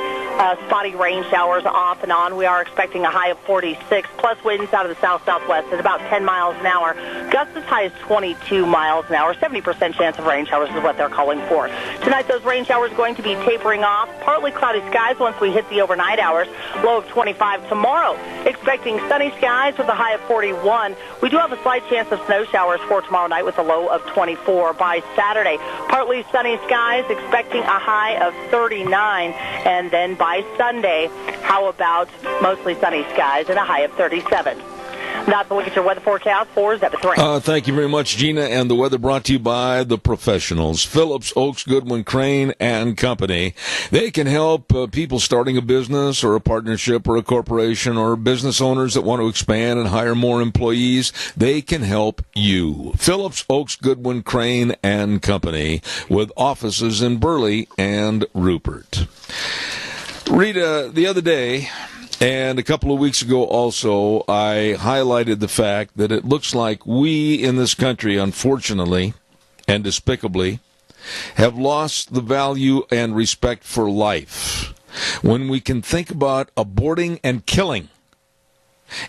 Spotty rain showers off and on. We are expecting a high of 46, plus winds out of the south-southwest at about 10 miles an hour. Gusts as high as 22 miles an hour. 70% chance of rain showers is what they're calling for. Tonight, those rain showers are going to be tapering off. Partly cloudy skies once we hit the overnight hours. Low of 25 tomorrow. Expecting sunny skies with a high of 41. We do have a slight chance of snow showers for tomorrow night with a low of 24 by Saturday. Partly sunny skies, expecting a high of 39. And then by Sunday, how about mostly sunny skies and a high of 37? That's a look at your weather forecast for Zebra 3. Thank you very much, Gina. And the weather brought to you by the professionals, Phillips Oaks, Goodwin, Crane, and Company. They can help people starting a business or a partnership or a corporation, or business owners that want to expand and hire more employees. They can help you. Phillips Oaks, Goodwin, Crane, and Company, with offices in Burley and Rupert. Rita, the other day, and a couple of weeks ago also, I highlighted the fact that it looks like we in this country, unfortunately and despicably, have lost the value and respect for life when we can think about aborting and killing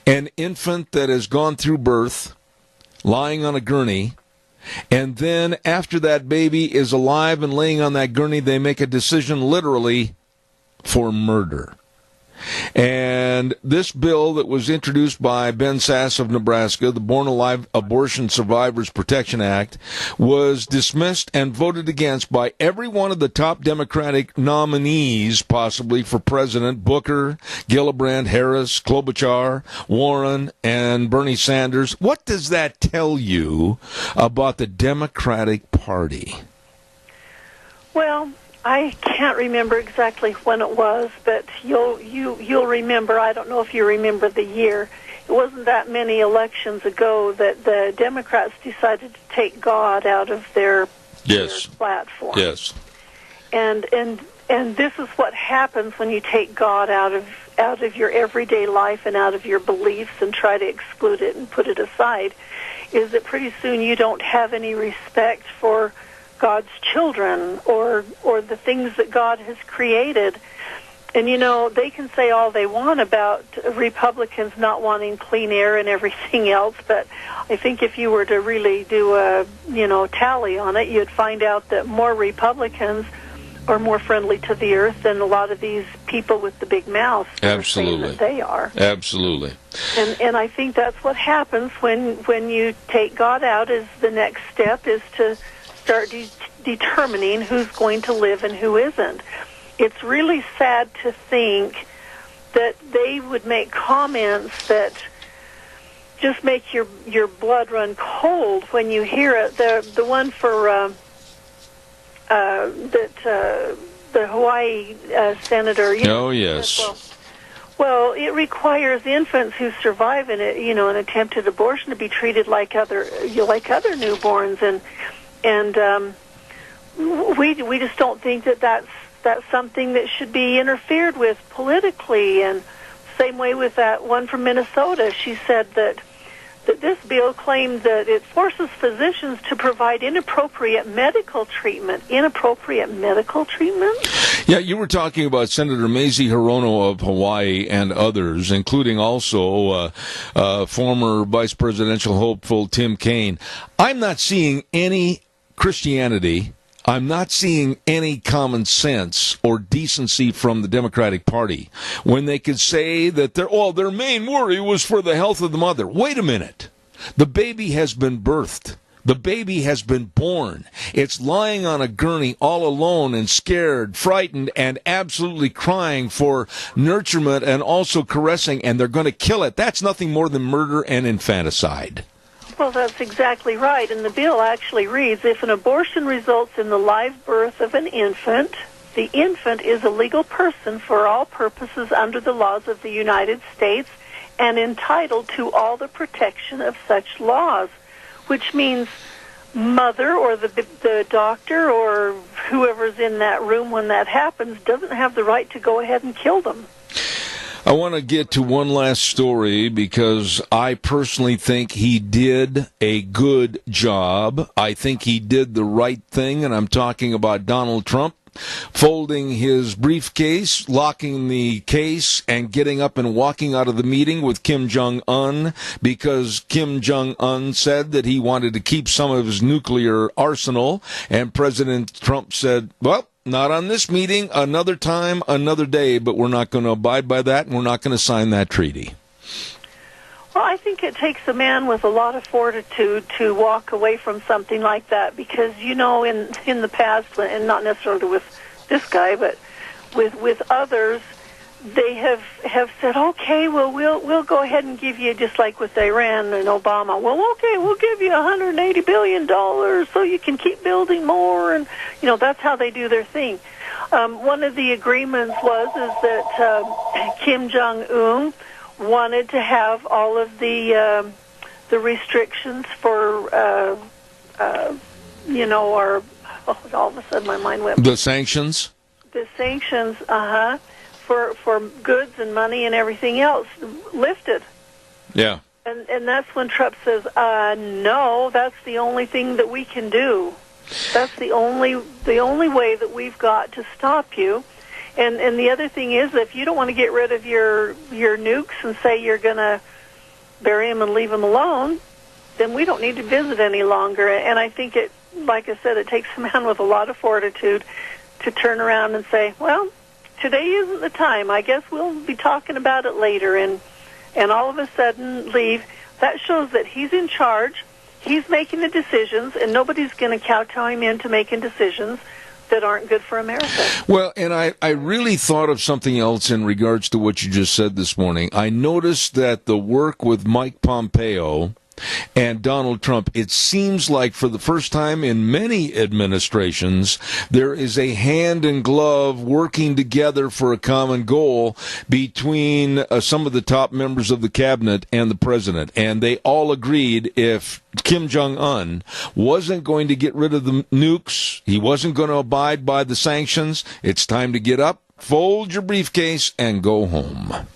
an infant that has gone through birth, lying on a gurney, and then after that baby is alive and laying on that gurney, they make a decision literally for murder. And this bill that was introduced by Ben Sasse of Nebraska, the Born Alive Abortion Survivors Protection Act, was dismissed and voted against by every one of the top Democratic nominees, possibly for president: Booker, Gillibrand, Harris, Klobuchar, Warren, and Bernie Sanders. What does that tell you about the Democratic Party? Well, I can't remember exactly when it was, but you'll remember. I don't know if you remember the year. It wasn't that many elections ago that the Democrats decided to take God out of their platform. Yes. And this is what happens when you take God out of your everyday life and out of your beliefs and try to exclude it and put it aside, is that pretty soon you don't have any respect for God's children or the things that God has created. And, you know, they can say all they want about Republicans not wanting clean air and everything else, but I think if you were to really do a, tally on it, you'd find out that more Republicans are more friendly to the earth than a lot of these people with the big mouths. Absolutely. That they are. Absolutely. And I think that's what happens when you take God out. Is the next step is to start determining who's going to live and who isn't. It's really sad to think that they would make comments that just make your blood run cold when you hear it. The one for the Hawaii senator. Oh, yes. Well, it requires infants who survive an attempted abortion to be treated like other newborns, and we just don't think that that's something that should be interfered with politically. And same way with that one from Minnesota. She said that this bill claims that it forces physicians to provide inappropriate medical treatment. Inappropriate medical treatment? Yeah, you were talking about Senator Mazie Hirono of Hawaii and others, including also former vice presidential hopeful Tim Kaine. I'm not seeing any Christianity. I'm not seeing any common sense or decency from the Democratic Party when they could say that their main worry was for the health of the mother. Wait a minute. The baby has been birthed. The baby has been born. It's lying on a gurney all alone and scared, frightened, and absolutely crying for nurturement and also caressing, and they're going to kill it. That's nothing more than murder and infanticide. Well, that's exactly right. And the bill actually reads, if an abortion results in the live birth of an infant, the infant is a legal person for all purposes under the laws of the United States and entitled to all the protection of such laws, which means mother or the doctor or whoever's in that room when that happens doesn't have the right to go ahead and kill them. I want to get to one last story because I personally think he did a good job. I think he did the right thing, and I'm talking about Donald Trump folding his briefcase, locking the case, and getting up and walking out of the meeting with Kim Jong-un because Kim Jong-un said that he wanted to keep some of his nuclear arsenal, and President Trump said, well, not on this meeting, another time, another day, but we're not going to abide by that, and we're not going to sign that treaty. Well, I think it takes a man with a lot of fortitude to walk away from something like that because, you know, in the past, and not necessarily with this guy, but with others, they have said, okay, well, we'll go ahead and give you, just like with Iran and Obama, well, okay, we'll give you $180 billion so you can keep building more, and, you know, that's how they do their thing. One of the agreements is that Kim Jong-un wanted to have all of the restrictions for, you know, our, all of a sudden my mind went. The sanctions? The sanctions, for goods and money and everything else lifted. Yeah. And that's when Trump says, no, that's the only thing that we can do. That's the only way that we've got to stop you. And the other thing is, if you don't want to get rid of your nukes and say you're going to bury them and leave them alone, then we don't need to visit any longer. And I think it, like I said, it takes a man with a lot of fortitude to turn around and say, well, today isn't the time. I guess we'll be talking about it later. And all of a sudden leave. That shows that he's in charge. He's making the decisions, and nobody's going to kowtow him into making decisions that aren't good for America. Well, and I really thought of something else in regards to what you just said this morning. I noticed that the work with Mike Pompeo and Donald Trump, it seems like for the first time in many administrations, there is a hand in glove working together for a common goal between some of the top members of the cabinet and the president. And they all agreed if Kim Jong-un wasn't going to get rid of the nukes, he wasn't going to abide by the sanctions, it's time to get up, fold your briefcase, and go home.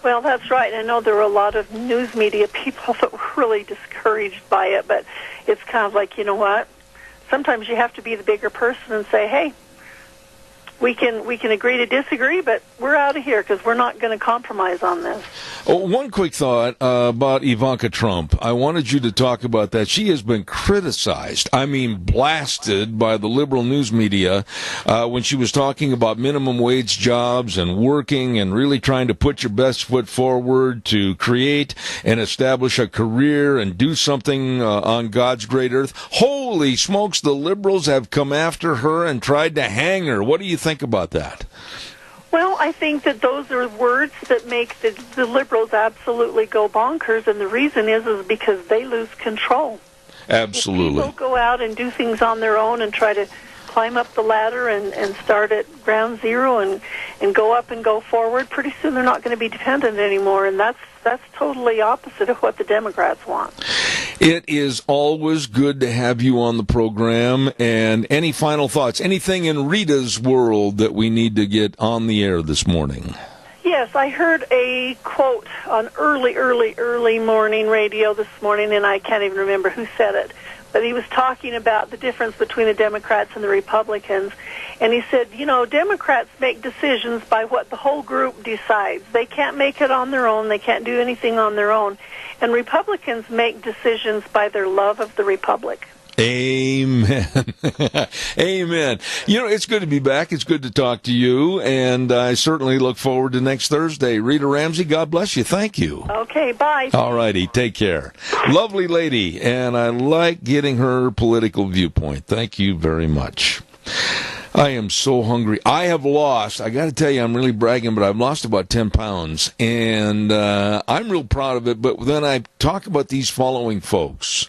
Well, that's right. I know there were a lot of news media people that were really discouraged by it, but it's kind of like, you know what? Sometimes you have to be the bigger person and say, hey, we can agree to disagree, but we're out of here because we're not going to compromise on this. Oh, one quick thought about Ivanka Trump. I wanted you to talk about that. She has been criticized, I mean blasted, by the liberal news media when she was talking about minimum wage jobs and working and really trying to put your best foot forward to create and establish a career and do something on God's great earth. Holy smokes, the liberals have come after her and tried to hang her. What do you think about that? Well, I think that those are words that make the liberals absolutely go bonkers, and the reason is because they lose control. Absolutely. If people go out and do things on their own and try to climb up the ladder and start at ground zero and go up and go forward, pretty soon they're not going to be dependent anymore, and that's totally opposite of what the Democrats want. It is always good to have you on the program. And any final thoughts? Anything in Rita's world that we need to get on the air this morning? Yes, I heard a quote on early morning radio this morning, and I can't even remember who said it. But he was talking about the difference between the Democrats and the Republicans. And he said, you know, Democrats make decisions by what the whole group decides. They can't make it on their own. They can't do anything on their own. And Republicans make decisions by their love of the Republic. Amen. Amen. You know, it's good to be back. It's good to talk to you, and I certainly look forward to next Thursday. Rita Ramsey, God bless you. Thank you. Okay, bye. All righty, take care. Lovely lady, and I like getting her political viewpoint. Thank you very much. I am so hungry. I have lost, I got to tell you, I'm really bragging, but I've lost about 10 pounds, and I'm real proud of it. But then I talk about these following folks.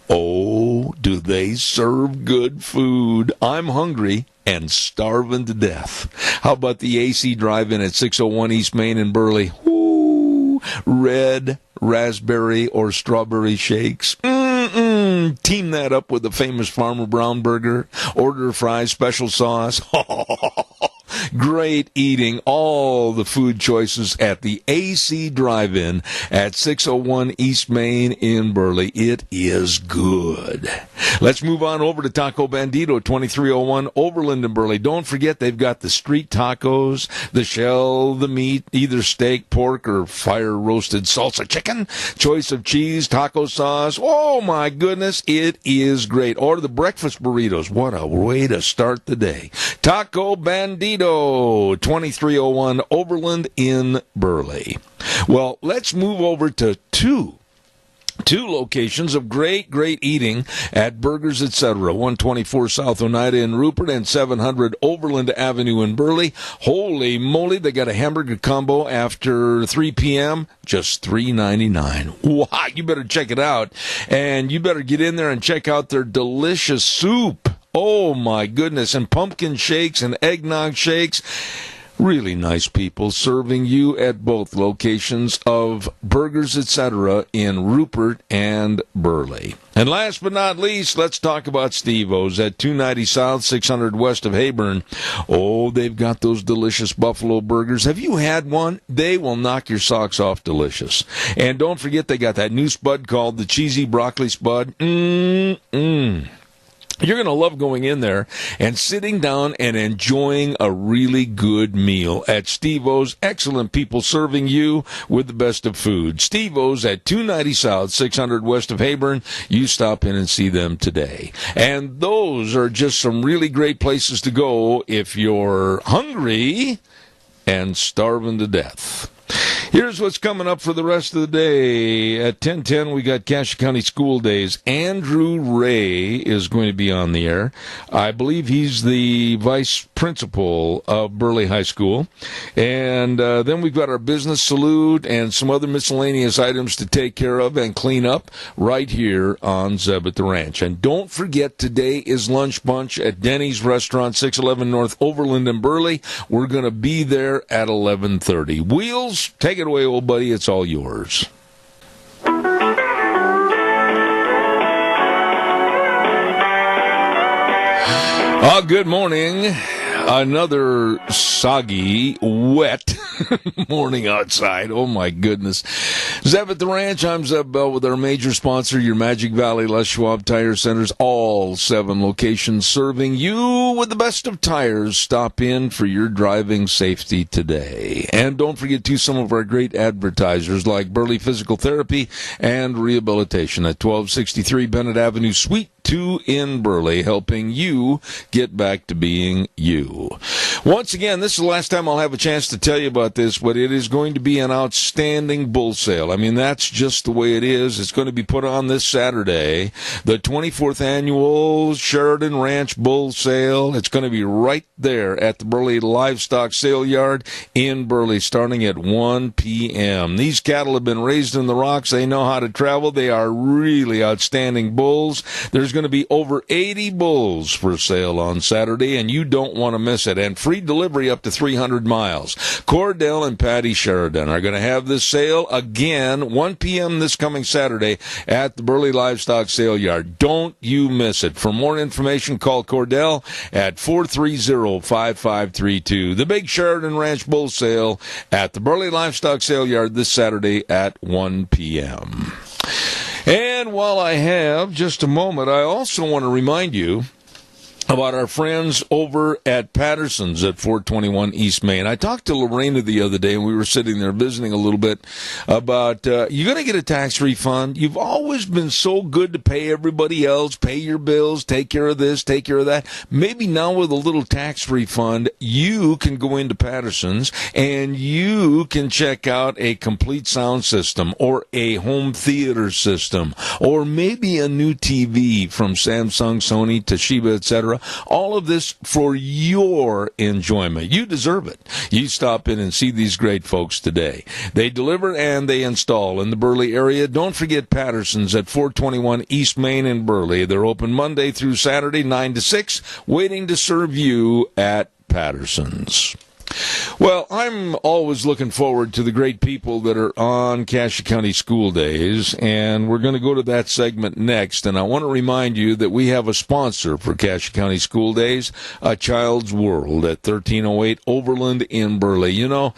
Oh, do they serve good food? I'm hungry and starving to death. How about the AC Drive-In at 601 East Main in Burley? Ooh, red raspberry or strawberry shakes. Team that up with the famous Farmer Brown burger. Order fries, special sauce. Great eating. All the food choices at the AC Drive-In at 601 East Main in Burley. It is good. Let's move on over to Taco Bandito, 2301 Overland in Burley. Don't forget they've got the street tacos, the shell, the meat, either steak, pork, or fire-roasted salsa chicken, choice of cheese, taco sauce. Oh, my goodness, it is great. Or the breakfast burritos. What a way to start the day. Taco Bandito, 2301 Overland in Burley. Well, let's move over to two locations of great eating at Burgers Etc. 124 South Oneida in Rupert and 700 Overland Avenue in Burley. Holy moly, they got a hamburger combo after 3 p.m., just $3.99. Wow, you better check it out. And you better get in there and check out their delicious soup. Oh, my goodness. And pumpkin shakes and eggnog shakes. Really nice people serving you at both locations of Burgers Etc. in Rupert and Burley. And last but not least, let's talk about Steve-O's at 290 South, 600 west of Heyburn. Oh, they've got those delicious buffalo burgers. Have you had one? They will knock your socks off delicious. And don't forget they got that new spud called the Cheesy Broccoli Spud. You're going to love going in there and sitting down and enjoying a really good meal at Steve-O's. Excellent people serving you with the best of food. Steve-O's at 290 South, 600 west of Heyburn. You stop in and see them today. And those are just some really great places to go if you're hungry and starving to death. Here's what's coming up for the rest of the day. At 10:10, we got Cache County School Days. Andrew Ray is going to be on the air. I believe he's the vice principal of Burley High School. And then we've got our business salute and some other miscellaneous items to take care of and clean up right here on Zeb at the Ranch. And don't forget, today is Lunch Bunch at Denny's Restaurant, 611 North Overland in Burley. We're going to be there at 11:30. Wheels, take it away, old buddy. It's all yours. Good morning. Another soggy, wet morning outside. Oh, my goodness. Zeb at the Ranch. I'm Zeb Bell with our major sponsor, your Magic Valley Les Schwab Tire Centers. All 7 locations serving you with the best of tires. Stop in for your driving safety today. And don't forget, too, some of our great advertisers like Burley Physical Therapy and Rehabilitation at 1263 Bennett Avenue, Suite 2 in Burley, helping you get back to being you. Once again, this is the last time I'll have a chance to tell you about this, but it is going to be an outstanding bull sale. I mean, that's just the way it is. It's going to be put on this Saturday, the 24th annual Sheridan Ranch Bull Sale. It's going to be right there at the Burley Livestock Sale Yard in Burley, starting at 1 p.m. These cattle have been raised in the rocks. They know how to travel. They are really outstanding bulls. There's going to be over 80 bulls for sale on Saturday, and you don't want to miss it. And free delivery up to 300 miles. Cordell and Patty Sheridan are going to have this sale again, 1 p.m. this coming Saturday at the Burley Livestock Sale Yard. Don't you miss it. For more information, call Cordell at 430-5532. The big Sheridan Ranch Bull Sale at the Burley Livestock Sale Yard this Saturday at 1 p.m. And while I have just a moment, I also want to remind you about our friends over at Patterson's at 421 East Main. I talked to Lorena the other day, and we were sitting there visiting a little bit about you're going to get a tax refund. You've always been so good to pay everybody else, pay your bills, take care of this, take care of that. Maybe now with a little tax refund, you can go into Patterson's and you can check out a complete sound system or a home theater system or maybe a new TV from Samsung, Sony, Toshiba, etc. All of this for your enjoyment. You deserve it. You stop in and see these great folks today. They deliver and they install in the Burley area. Don't forget Patterson's at 421 East Main in Burley. They're open Monday through Saturday, 9 to 6, waiting to serve you at Patterson's. Well, I'm always looking forward to the great people that are on Cassia County School Days, and we're going to go to that segment next. And I want to remind you that we have a sponsor for Cassia County School Days, A Child's World at 1308 Overland in Burley. You know,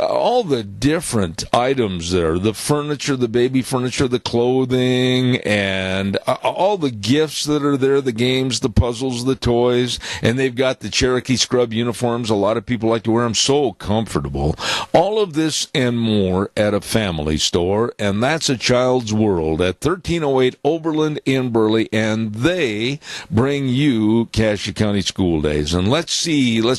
all the different items there, the furniture, the baby furniture, the clothing, and all the gifts that are there, the games, the puzzles, the toys, and they've got the Cherokee scrub uniforms. A lot of people like to wear them, so comfortable. All of this and more at a family store, and that's A Child's World at 1308 Overland in Burley, and they bring you Cassia County School Days. And let's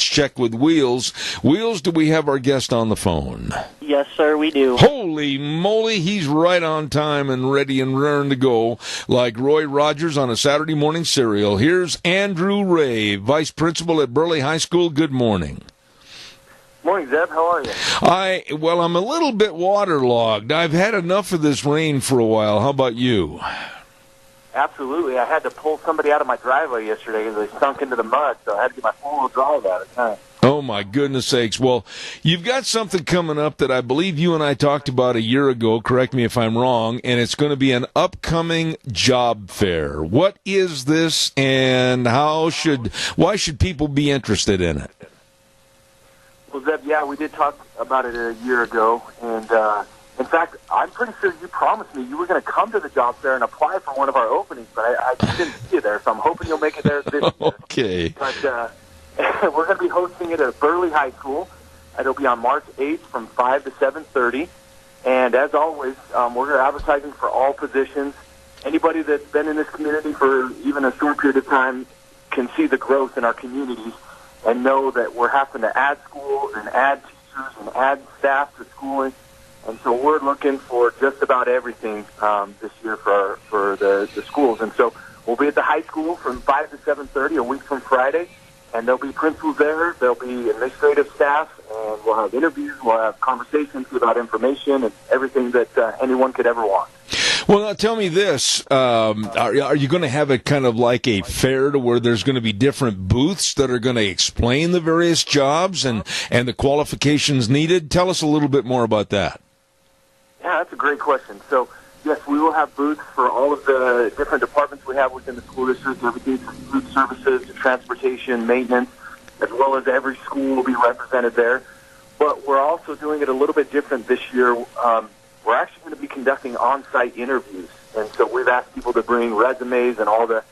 check with Wheels. Wheels, do we have our guest on the phone? Yes, sir, we do. Holy moly, he's right on time and ready and raring to go, like Roy Rogers on a Saturday morning cereal. Here's Andrew Ray, Vice Principal at Burley High School. Good morning. Morning, Zeb. How are you? Well, I'm a little bit waterlogged. I've had enough of this rain for a while. How about you? Absolutely. I had to pull somebody out of my driveway yesterday because they sunk into the mud, so I had to get my four-wheel drive out of time. Oh, my goodness sakes. Well, you've got something coming up that I believe you and I talked about a year ago. Correct me if I'm wrong. And it's going to be an upcoming job fair. What is this, and why should people be interested in it? Well, Zeb, yeah, we did talk about it a year ago, and in fact, I'm pretty sure you promised me you were going to come to the job fair and apply for one of our openings, but I didn't see you there, so I'm hoping you'll make it there this year. Okay. But we're going to be hosting it at Burley High School. It'll be on March 8th from 5 to 7:30, and as always, we're advertising for all positions. Anybody that's been in this community for even a short period of time can see the growth in our communities and know that we're having to add schools and add teachers and add staff to schooling. And so we're looking for just about everything this year for the schools. And so we'll be at the high school from 5 to 7:30 a week from Friday, and there'll be principals there, there'll be administrative staff, and we'll have interviews, we'll have conversations about information and everything that anyone could ever want. Well, now tell me this. Are you going to have it kind of like a fair to where there's going to be different booths that are going to explain the various jobs and the qualifications needed? Tell us a little bit more about that. Yeah, that's a great question. So, yes, we will have booths for all of the different departments we have within the school district, everything from food services to transportation, maintenance, as well as every school will be represented there. But we're also doing it a little bit different this year. We're actually going to be conducting on-site interviews. And so we've asked people to bring resumes and all the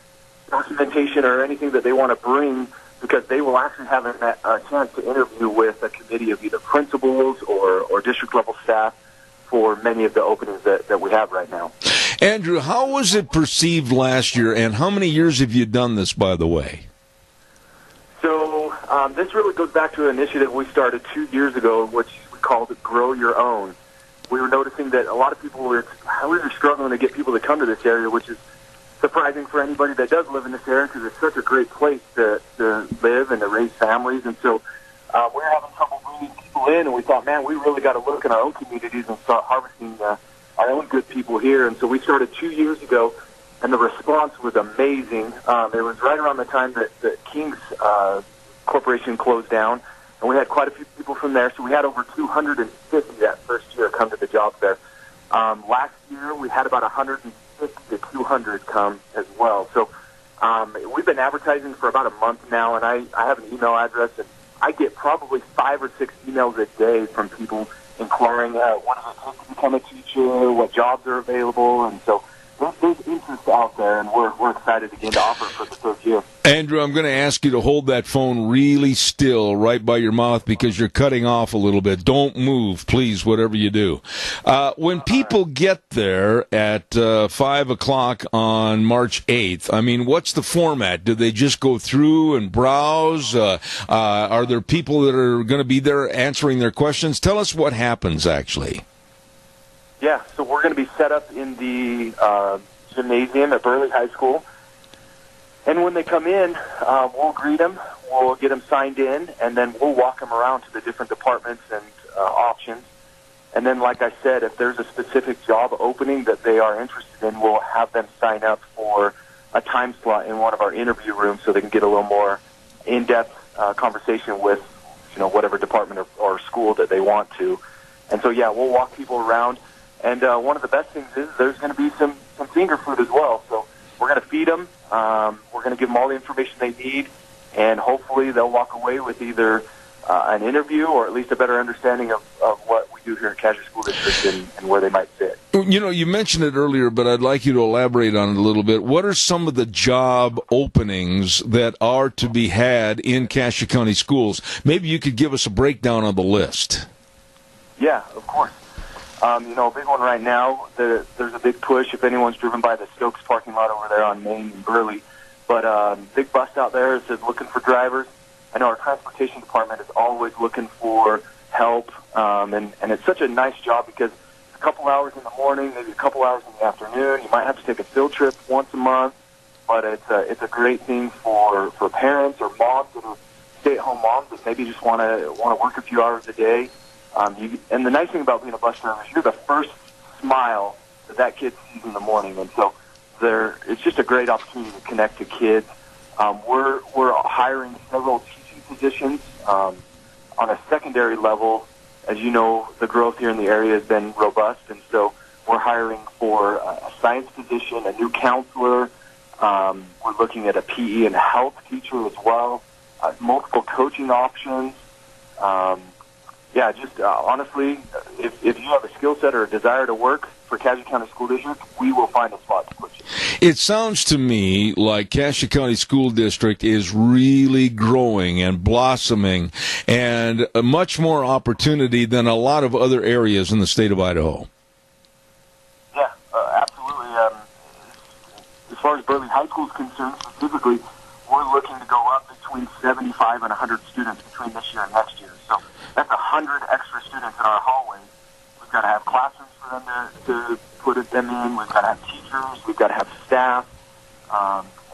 documentation or anything that they want to bring, because they will actually have a chance to interview with a committee of either principals or district-level staff for many of the openings that we have right now. Andrew, how was it perceived last year, and how many years have you done this, by the way? So this really goes back to an initiative we started 2 years ago, which we called it Grow Your Own. We were noticing that a lot of people were struggling to get people to come to this area, which is surprising for anybody that does live in this area because it's such a great place to live and to raise families. And so we're having trouble bringing people in, and we thought, man, we really got to look in our own communities and start harvesting our own good people here. And so we started 2 years ago, and the response was amazing. It was right around the time that King's Corporation closed down, and we had quite a few people from there. So we had over 250 that first year come to the job fair. Last year, we had about 150 to 200 come as well. So we've been advertising for about a month now, and I have an email address, and I get probably 5 or 6 emails a day from people inquiring what does it take to become a teacher, what jobs are available. And so there's interest out there, and we're excited again to offer it for the third year. Andrew, I'm going to ask you to hold that phone really still right by your mouth because you're cutting off a little bit. Don't move, please, whatever you do. When people get there at 5 o'clock on March 8th, I mean, what's the format? Do they just go through and browse? Are there people that are going to be there answering their questions? Tell us what happens, actually. Yeah, so we're going to be set up in the gymnasium at Burley High School. And when they come in, we'll greet them, we'll get them signed in, and then we'll walk them around to the different departments and options. And then, like I said, if there's a specific job opening that they are interested in, we'll have them sign up for a time slot in one of our interview rooms so they can get a little more in-depth conversation with, whatever department or school that they want to. And so, yeah, we'll walk people around. And one of the best things is there's going to be some finger food as well. So we're going to feed them. We're going to give them all the information they need, and hopefully they'll walk away with either an interview or at least a better understanding of what we do here at Cassia School District and where they might fit. You mentioned it earlier, but I'd like you to elaborate on it a little bit. What are some of the job openings that are to be had in Cassia County Schools? Maybe you could give us a breakdown on the list. Yeah, of course. A big one right now, there's a big push if anyone's driven by the Stokes parking lot over there on Main and Burley. But big bust out there is looking for drivers. I know our transportation department is always looking for help, and it's such a nice job because it's a couple hours in the morning, maybe a couple hours in the afternoon. You might have to take a field trip once a month, but it's a great thing for parents or moms that are stay-at-home moms that maybe just want to work a few hours a day. And the nice thing about being a bus driver is you're the first smile that kid sees in the morning, and so it's just a great opportunity to connect to kids. We're hiring several teaching positions on a secondary level. As you know, the growth here in the area has been robust, and so we're hiring for a science position, a new counselor. We're looking at a PE and health teacher as well, multiple coaching options. Honestly, if you have a skill set or a desire to work for Cassia County School District, we will find a spot to put you. It sounds to me like Cassia County School District is really growing and blossoming and much more opportunity than a lot of other areas in the state of Idaho. Yeah, absolutely. As far as Burley High School is concerned specifically, we're looking to go up between 75 and 100 students between this year and next year. So that's 100 extra students in our hallways. We've got to have classrooms for them to put them in. We've got to have teachers. We've got to have staff.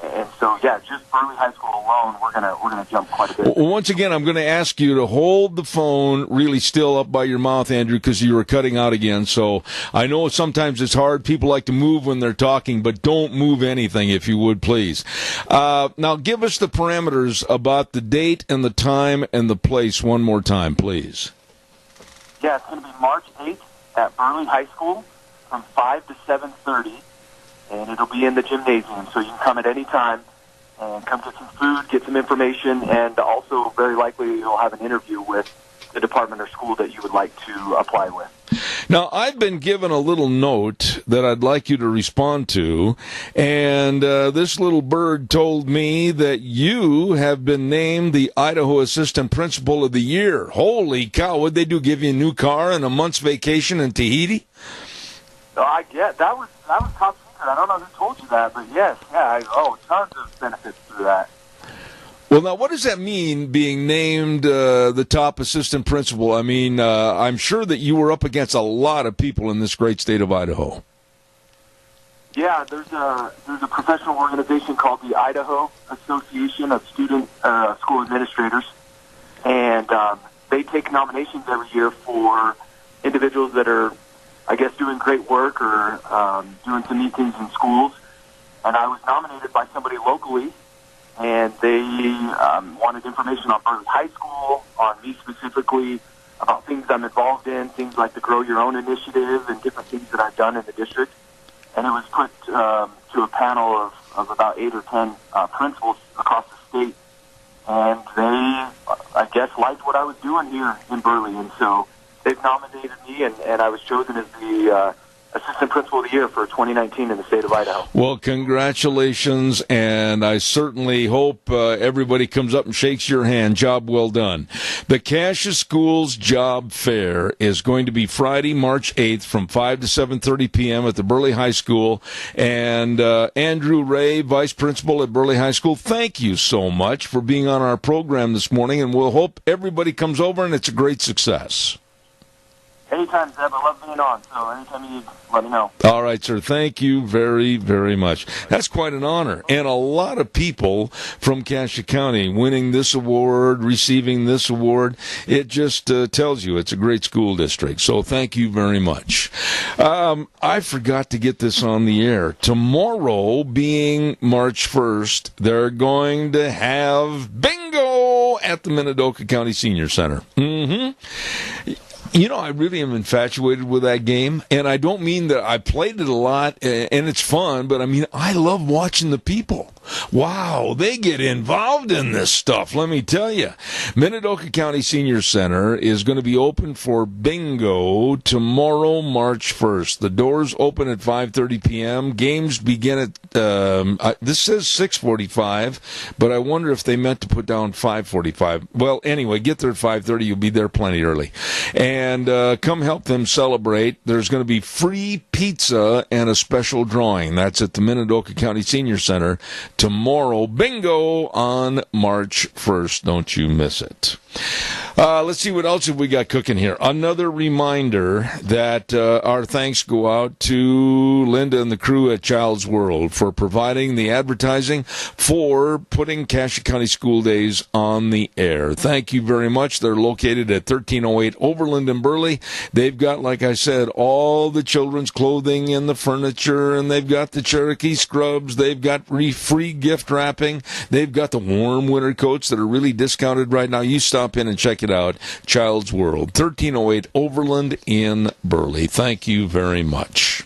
And so, yeah, just Burley High School alone, we're gonna jump quite a bit. Well, once again, I'm going to ask you to hold the phone really still up by your mouth, Andrew, because you were cutting out again. So I know sometimes it's hard. People like to move when they're talking, but don't move anything, if you would, please. Now, give us the parameters about the date and the time and the place one more time, please. Yeah, it's going to be March 8th at Burley High School from 5 to 7:30. And it'll be in the gymnasium, so you can come at any time and come get some food, get some information, and also very likely you'll have an interview with the department or school that you would like to apply with. Now, I've been given a little note that I'd like you to respond to, and this little bird told me that you have been named the Idaho Assistant Principal of the Year. Holy cow, what'd they do, give you a new car and a month's vacation in Tahiti? I get that was top secret. I don't know who told you that, but yes, tons of benefits through that. Well, now, what does that mean, being named the top assistant principal? I mean, I'm sure that you were up against a lot of people in this great state of Idaho. Yeah, there's a professional organization called the Idaho Association of Student School Administrators, and they take nominations every year for individuals that are, I guess, doing great work or doing some neat things in schools. And I was nominated by somebody locally, and they wanted information on Burley High School, on me specifically, about things I'm involved in, things like the Grow Your Own initiative and different things that I've done in the district. And it was put to a panel of about 8 or 10 principals across the state. And they, I guess, liked what I was doing here in Burley. And so they've nominated me, and I was chosen as the Assistant Principal of the Year for 2019 in the state of Idaho. Well, congratulations, and I certainly hope everybody comes up and shakes your hand. Job well done. The Cassius Schools Job Fair is going to be Friday, March 8th from 5 to 7:30 p.m. at the Burley High School. And Andrew Ray, Vice Principal at Burley High School, thank you so much for being on our program this morning, and we'll hope everybody comes over and it's a great success. Anytime, Zeb. I love being on, so anytime you need, let me know. All right, sir. Thank you very, very much. That's quite an honor. And a lot of people from Cache County winning this award, receiving this award, it just tells you it's a great school district. So thank you very much. I forgot to get this on the air. Tomorrow, being March 1st, they're going to have bingo at the Minidoka County Senior Center. Mm-hmm. You know, I really am infatuated with that game, and I don't mean that I played it a lot, and it's fun, but I mean, I love watching the people. Wow, they get involved in this stuff, let me tell you. Minidoka County Senior Center is going to be open for bingo tomorrow, March 1st. The doors open at 5:30 p.m. Games begin at, this says 6:45, but I wonder if they meant to put down 5:45. Well, anyway, get there at 5:30. You'll be there plenty early. And come help them celebrate. There's going to be free pizza and a special drawing. That's at the Minidoka County Senior Center tomorrow. Bingo on March 1st. Don't you miss it. Let's see what else have we got cooking here. Another reminder that our thanks go out to Linda and the crew at Child's World for providing the advertising for putting Cache County School Days on the air. Thank you very much. They're located at 1308 Overland in Burley. They've got, like I said, all the children's clothing and the furniture, and they've got the Cherokee scrubs. They've got free gift wrapping. They've got the warm winter coats that are really discounted right now. You stop in and check it out. Child's World, 1308 Overland in Burley. Thank you very much.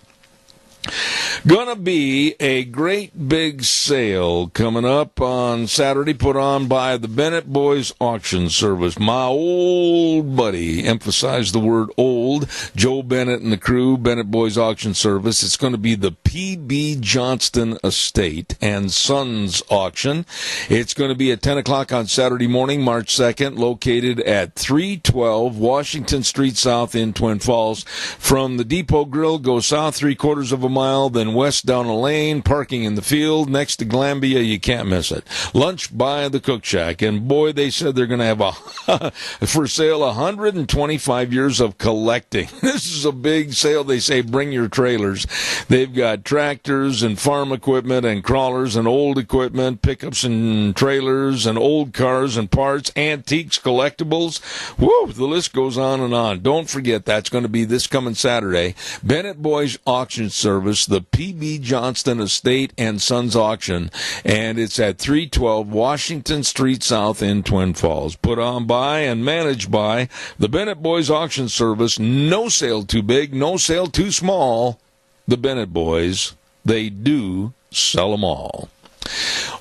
Gonna be a great big sale coming up on Saturday, put on by the Bennett Boys Auction Service. My old buddy, emphasize the word old, Joe Bennett and the crew, Bennett Boys Auction Service. It's going to be the P.B. Johnston Estate and Sons Auction. It's going to be at 10 o'clock on Saturday morning, March 2nd, located at 312 Washington Street South in Twin Falls. From the Depot Grill, go south 3/4 of a mile, then west down a lane, parking in the field next to Glambia. You can't miss it. Lunch by the Cook Shack, and boy, they said they're going to have for sale 125 years of collecting. This is a big sale. They say bring your trailers. They've got tractors and farm equipment and crawlers and old equipment, pickups and trailers and old cars and parts, antiques, collectibles. Woo, the list goes on and on. Don't forget, that's going to be this coming Saturday. Bennett Boys Auction Service, the P.B. Johnston Estate and Sons Auction, and it's at 312 Washington Street South in Twin Falls. Put on by and managed by the Bennett Boys Auction Service. No sale too big, no sale too small. The Bennett Boys, they do sell them all.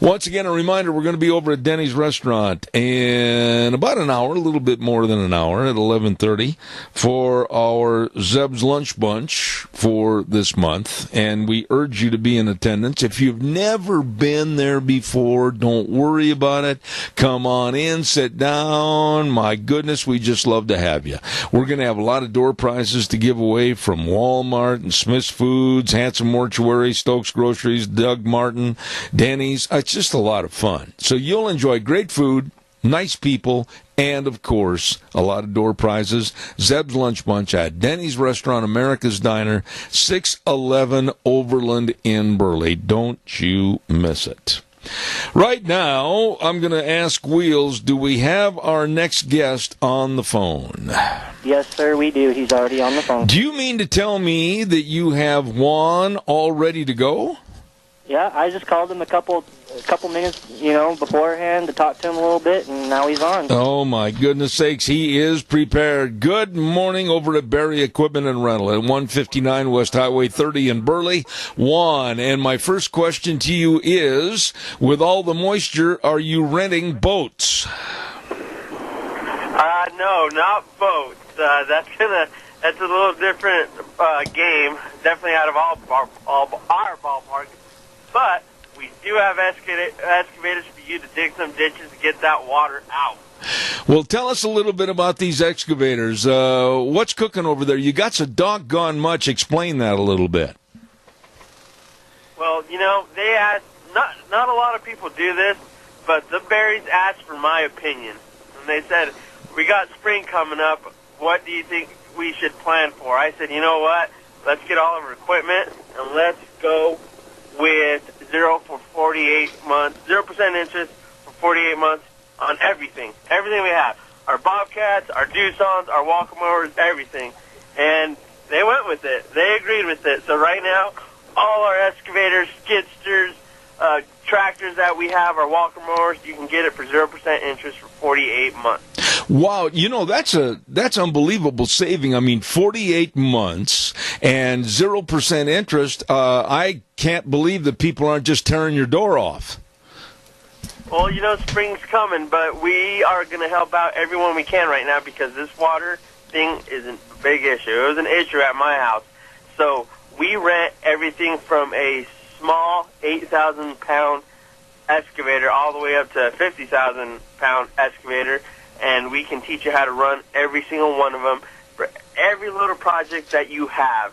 Once again, a reminder, we're going to be over at Denny's Restaurant in about an hour, a little bit more than an hour, at 11:30 for our Zeb's Lunch Bunch for this month, and we urge you to be in attendance. If you've never been there before, don't worry about it. Come on in, sit down. My goodness, we just love to have you. We're going to have a lot of door prizes to give away from Walmart and Smith's Foods, Hanson Mortuary, Stokes Groceries, Doug Martin, Denny's. It's just a lot of fun. So you'll enjoy great food, nice people, and, of course, a lot of door prizes. Zeb's Lunch Bunch at Denny's Restaurant, America's Diner, 611 Overland in Burley. Don't you miss it. Right now, I'm going to ask Wheels, do we have our next guest on the phone? Yes, sir, we do. He's already on the phone. Do you mean to tell me that you have Juan all ready to go? Yeah, I just called him a couple minutes, beforehand to talk to him a little bit, and now he's on. Oh, my goodness sakes, he is prepared. Good morning over at Barry Equipment and Rental at 159 West Highway 30 in Burley. Juan, and my first question to you is, with all the moisture, are you renting boats? No, not boats. That's That's a little different game, definitely out of our ballpark. But we do have excavators for you to dig some ditches to get that water out. Well, tell us a little bit about these excavators. What's cooking over there? You got so doggone much. Explain that a little bit. Well, they asked, not a lot of people do this, but the Berries asked for my opinion. And they said, we got spring coming up. What do you think we should plan for? I said, you know what? Let's get all of our equipment, and let's go with 0% for 48 months, 0% interest for 48 months on everything. Everything we have. Our Bobcats, our Doossons, our walker mowers, everything. And they went with it. They agreed with it. So right now, all our excavators, skidsters, tractors that we have, our walker mowers, you can get it for 0% interest for 48 months. Wow, that's unbelievable saving. I mean, 48 months and 0% interest. I can't believe that people aren't just tearing your door off. Well, spring's coming, but we are going to help out everyone we can right now because this water thing is a big issue. It was an issue at my house. So we rent everything from a small 8,000-pound excavator all the way up to a 50,000-pound excavator, and we can teach you how to run every single one of them for every little project that you have.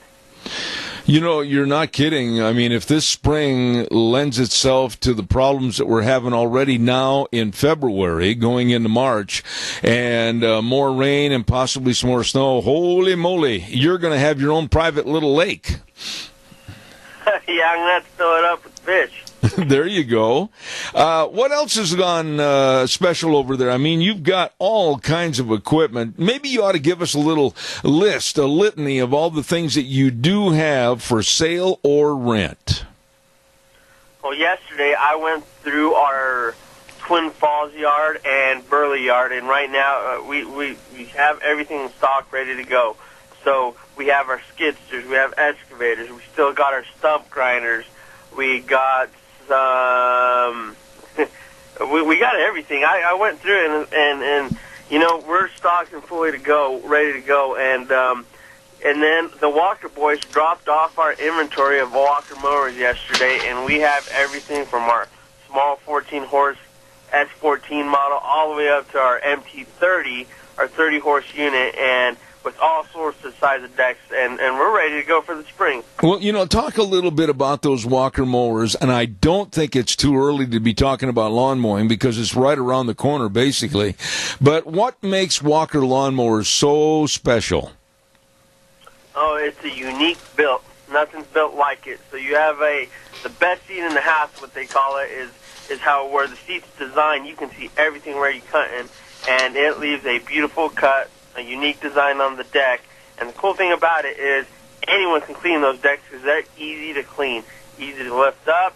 You're not kidding. I mean, if this spring lends itself to the problems that we're having already now in February, going into March, and more rain and possibly some more snow, holy moly, you're going to have your own private little lake. Yeah, I'm going to have to fill it up with fish. There you go. What else is on special over there? I mean, you've got all kinds of equipment. Maybe you ought to give us a little list, a litany of all the things that you do have for sale or rent. Well, yesterday I went through our Twin Falls yard and Burley yard, and right now we have everything in stock ready to go. So we have our skidsters, we have excavators, we still got our stump grinders, we got we got everything. I went through it, and we're stocked and fully to go, ready to go, and then the Walker boys dropped off our inventory of Walker mowers yesterday, and we have everything from our small 14-horse S14 model all the way up to our MT30, our 30-horse unit, and with all sorts of size of decks, and we're ready to go for the spring. Well, talk a little bit about those Walker mowers, and I don't think it's too early to be talking about lawn mowing because it's right around the corner, basically. But what makes Walker lawnmowers so special? Oh, it's a unique build. Nothing's built like it. So you have the best seat in the house, what they call it, is where the seat's designed. You can see everything where you're cutting, and it leaves a beautiful cut, a unique design on the deck. And the cool thing about it is anyone can clean those decks because they're easy to clean, easy to lift up,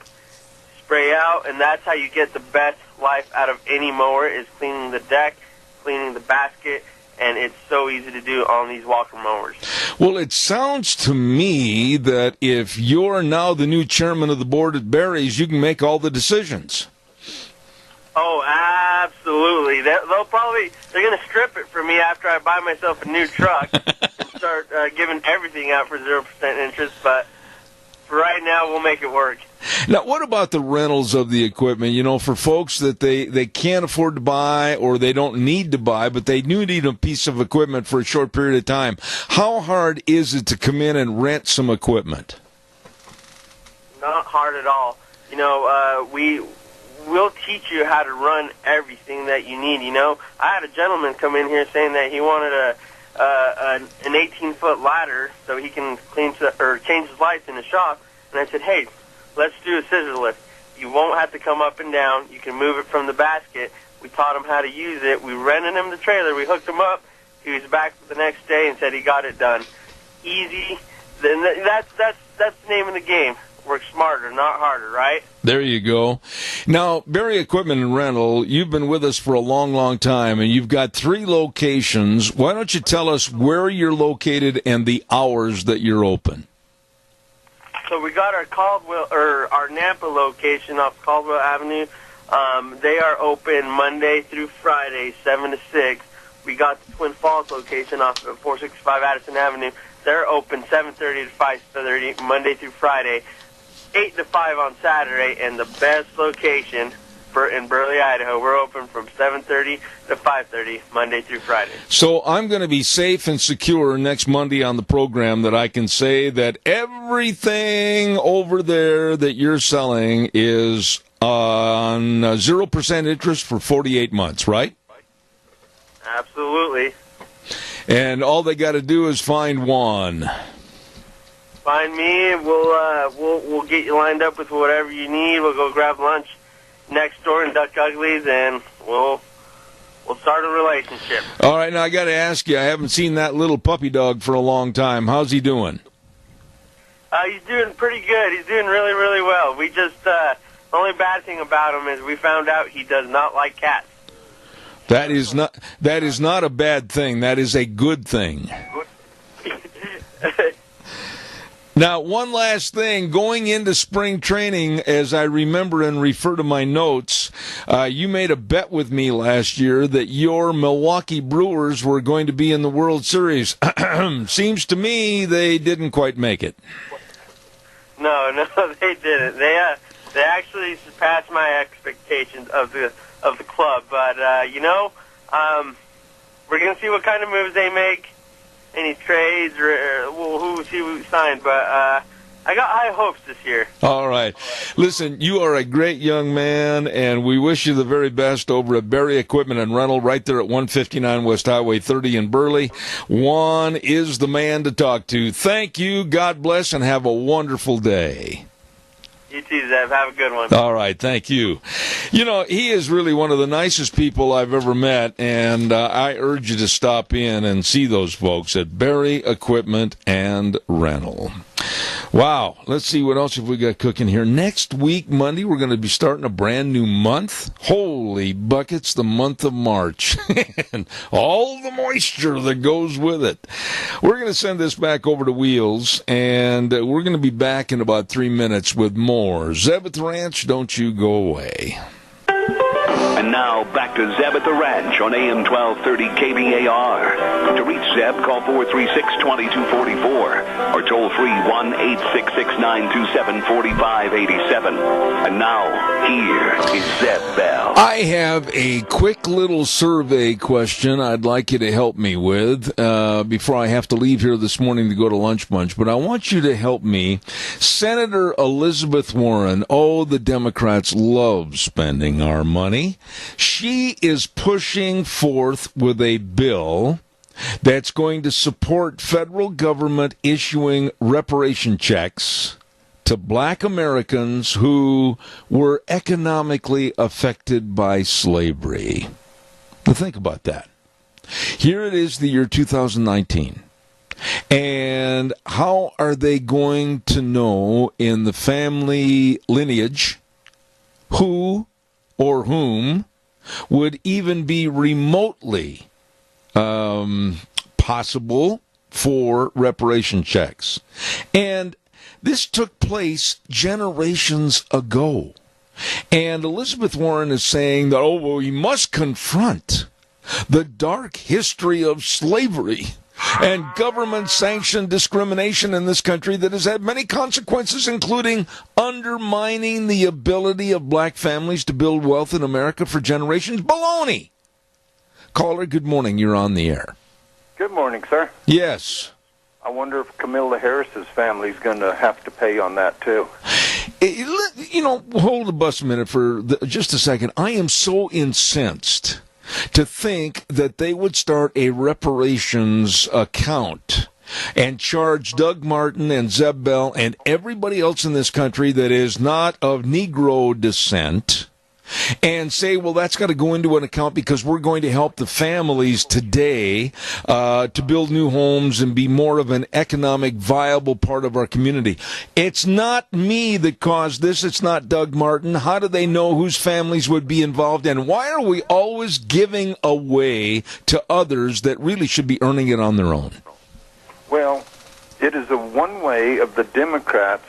spray out, and that's how you get the best life out of any mower is cleaning the deck, cleaning the basket, and it's so easy to do on these Walker mowers. Well, it sounds to me that if you're now the new chairman of the board at Berries, you can make all the decisions. Oh, absolutely. They're going to strip it for me after I buy myself a new truck and start giving everything out for 0% interest. But for right now, we'll make it work. Now, what about the rentals of the equipment? For folks that they can't afford to buy or they don't need to buy, but they do need a piece of equipment for a short period of time. How hard is it to come in and rent some equipment? Not hard at all. We'll teach you how to run everything that you need. I had a gentleman come in here saying that he wanted an 18-foot ladder so he can change his lights in the shop. And I said, hey, let's do a scissor lift. You won't have to come up and down. You can move it from the basket. We taught him how to use it. We rented him the trailer. We hooked him up. He was back the next day and said he got it done. Easy. Then that's the name of the game. Work smarter, not harder, right? There you go. Now, Berry Equipment and Rental, you've been with us for a long, long time, and you've got 3 locations. Why don't you tell us where you're located and the hours that you're open? So we got our our Nampa location off Caldwell Avenue. They are open Monday through Friday, 7 to 6. we got the Twin Falls location off of 465 Addison Avenue. They're open 7:30 to 5:30 Monday through Friday, 8 to 5 on Saturday, and the best location in Burley, Idaho. We're open from 7:30 to 5:30 Monday through Friday. So I'm going to be safe and secure next Monday on the program that I can say that everything over there that you're selling is on 0% interest for 48 months, right? Absolutely. And all they got to do is find one. Find me. We'll get you lined up with whatever you need. We'll go grab lunch next door in Duck Uglies, and we'll start a relationship. All right, now I got to ask you, I haven't seen that little puppy dog for a long time. How's he doing? He's doing pretty good. He's doing really, really well. We just, the only bad thing about him is we found out he does not like cats. That is not a bad thing. That is a good thing. Now, one last thing. Going into spring training, as I remember and refer to my notes, you made a bet with me last year that your Milwaukee Brewers were going to be in the World Series. Seems to me they didn't quite make it. No, they didn't. They actually surpassed my expectations of the club. But we're going to see what kind of moves they make. Any trades or who we signed, but I got high hopes this year. All right. Listen, you are a great young man, and we wish you the very best over at Berry Equipment and Rental right there at 159 West Highway 30 in Burley. Juan is the man to talk to. Thank you, God bless, and have a wonderful day. You too, Zev. Have a good one. All right, thank you. You know, he is really one of the nicest people I've ever met, and I urge you to stop in and see those folks at Berry Equipment and Rental. Wow, let's see what else have we got cooking here. Next week, Monday, we're going to be starting a brand new month. Holy buckets, the month of March. And all the moisture that goes with it. We're going to send this back over to Wheels, and we're going to be back in about 3 minutes with more. Zeb at the Ranch, don't you go away. And now, back to Zeb at the Ranch on AM 1230 KBAR. To reach Zeb, call 436-2244 or toll free 1-866-927-4587. And now, here is Zeb Bell. I have a quick little survey question I'd like you to help me with before I have to leave here this morning to go to Lunch Bunch. But I want you to help me. Senator Elizabeth Warren, the Democrats love spending our money. She is pushing forth with a bill that's going to support federal government issuing reparation checks to black Americans who were economically affected by slavery. Now think about that. Here it is, the year 2019. And how are they going to know in the family lineage who or whom would even be remotely possible for reparation checks? And this took place generations ago. And Elizabeth Warren is saying that, we must confront the dark history of slavery and government-sanctioned discrimination in this country that has had many consequences, including undermining the ability of black families to build wealth in America for generations. Baloney! Caller, good morning. You're on the air. Good morning, sir. Yes. I wonder if Kamala Harris's family is going to have to pay on that, too. Hold the bus a minute for just a second. I am so incensed to think that they would start a reparations account and charge Doug Martin and Zeb Bell and everybody else in this country that is not of Negro descent and say, that's got to go into an account because we're going to help the families today to build new homes and be more of an economic viable part of our community. It's not me that caused this. It's not Doug Martin. How do they know whose families would be involved? And why are we always giving away to others that really should be earning it on their own? Well, it is a one way of the Democrats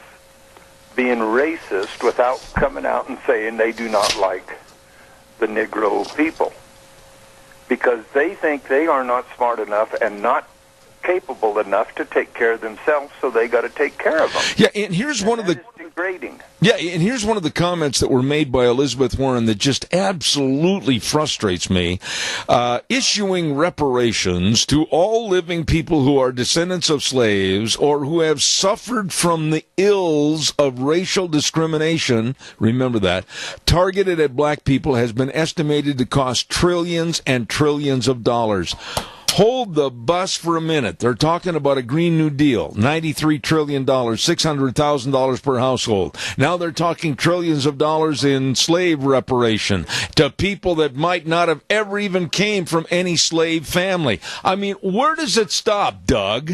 being racist without coming out and saying they do not like the Negro people. because they think they are not smart enough and not capable enough to take care of themselves, so they got to take care of them. Yeah, and here's one of the degrading. Yeah, and here's one of the comments that were made by Elizabeth Warren that just absolutely frustrates me. Issuing reparations to all living people who are descendants of slaves or who have suffered from the ills of racial discrimination, remember that, targeted at black people has been estimated to cost trillions and trillions of dollars. Hold the bus for a minute. They're talking about a Green New Deal, $93 trillion, $600,000 per household. Now they're talking trillions of dollars in slave reparation to people that might not have ever even came from any slave family. I mean, where does it stop, Doug?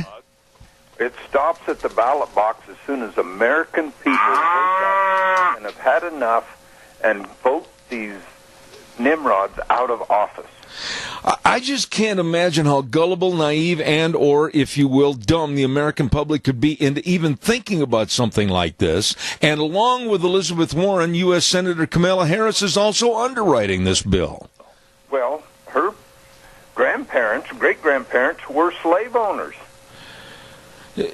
It stops at the ballot box as soon as American people wake up and have had enough and vote these nimrods out of office. I just can't imagine how gullible, naive, and or, if you will, dumb the American public could be into even thinking about something like this. And along with Elizabeth Warren, U.S. Senator Kamala Harris is also underwriting this bill. Well, her grandparents, great-grandparents, were slave owners.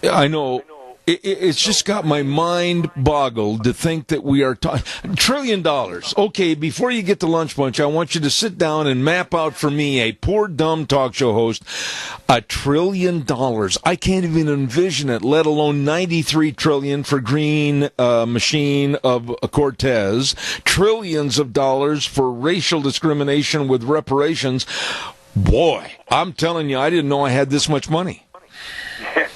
I know. It's just got my mind boggled to think that we are talking $1 trillion. Okay, before you get to lunch bunch, I want you to sit down and map out for me, a poor dumb talk show host, $1 trillion. I can't even envision it, let alone $93 trillion for green machine of Cortez, trillions of dollars for racial discrimination with reparations. Boy, I'm telling you, I didn't know I had this much money.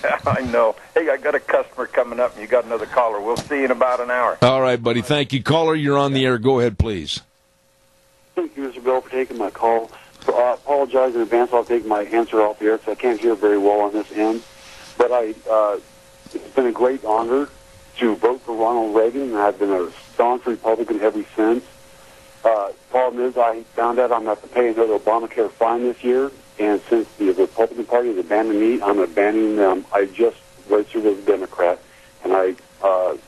Yeah, I know. Hey, I got a customer coming up, and you got another caller. We'll see you in about an hour. All right, buddy. Thank you. Caller, you're on the air. Go ahead, please. Thank you, Mr. Bill, for taking my call. I apologize in advance. I'll take my answer off the air because I can't hear very well on this end. But it's been a great honor to vote for Ronald Reagan, and I've been a staunch Republican ever since. Problem is, I found out I'm going to have to pay another Obamacare fine this year. And since the Republican Party has abandoned me, I'm abandoning them. I just registered as a Democrat, and I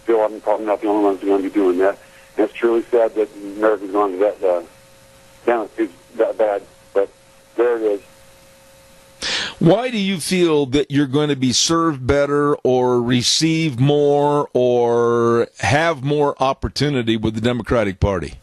feel I'm probably not the only one who's going to be doing that. And it's truly sad that America's gone to that down that bad, but there it is. Why do you feel that you're going to be served better or receive more or have more opportunity with the Democratic Party?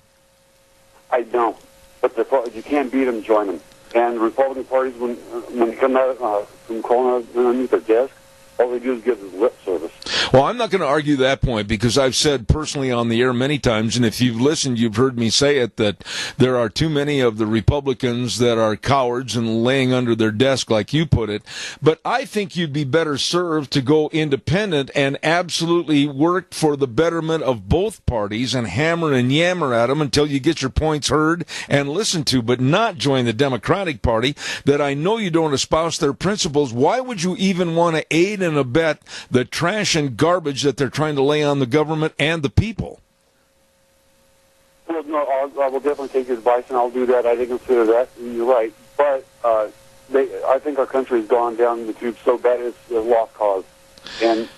I don't. But you can't beat them, join them. And the Republican parties, when they come out from calling underneath their desk, all they do is give us lip service. Well, I'm not going to argue that point because I've said personally on the air many times, and if you've listened, you've heard me say it, that there are too many of the Republicans that are cowards and laying under their desk, like you put it. But I think you'd be better served to go independent and absolutely work for the betterment of both parties and hammer and yammer at them until you get your points heard and listened to, but not join the Democratic Party that I know you don't espouse their principles. Why would you even want to aid and abet the trash and garbage that they're trying to lay on the government and the people? Well, no, I will definitely take your advice, and I'll do that. I didn't consider that, and you're right. But I think our country has gone down the tube so bad it's a lost cause. And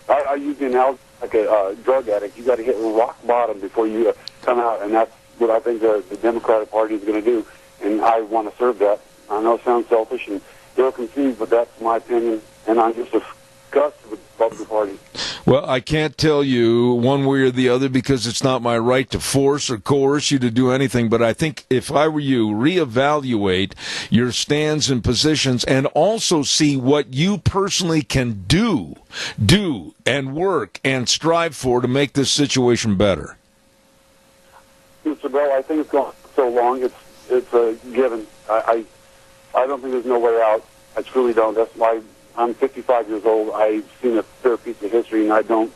I use the analogy like a drug addict. You got to hit rock bottom before you come out, and that's what I think the Democratic Party is going to do. And I want to serve that. I know it sounds selfish and ill-conceived, but that's my opinion, and I'm just disgusted with the Republican Party. Well, I can't tell you one way or the other because it's not my right to force or coerce you to do anything, but I think if I were you, reevaluate your stands and positions and also see what you personally can do and work and strive for to make this situation better. Mr. Bell, I think it's gone so long, it's a given. I don't think there's no way out. I truly don't. That's why I'm 55 years old. I've seen a fair piece of history, and I don't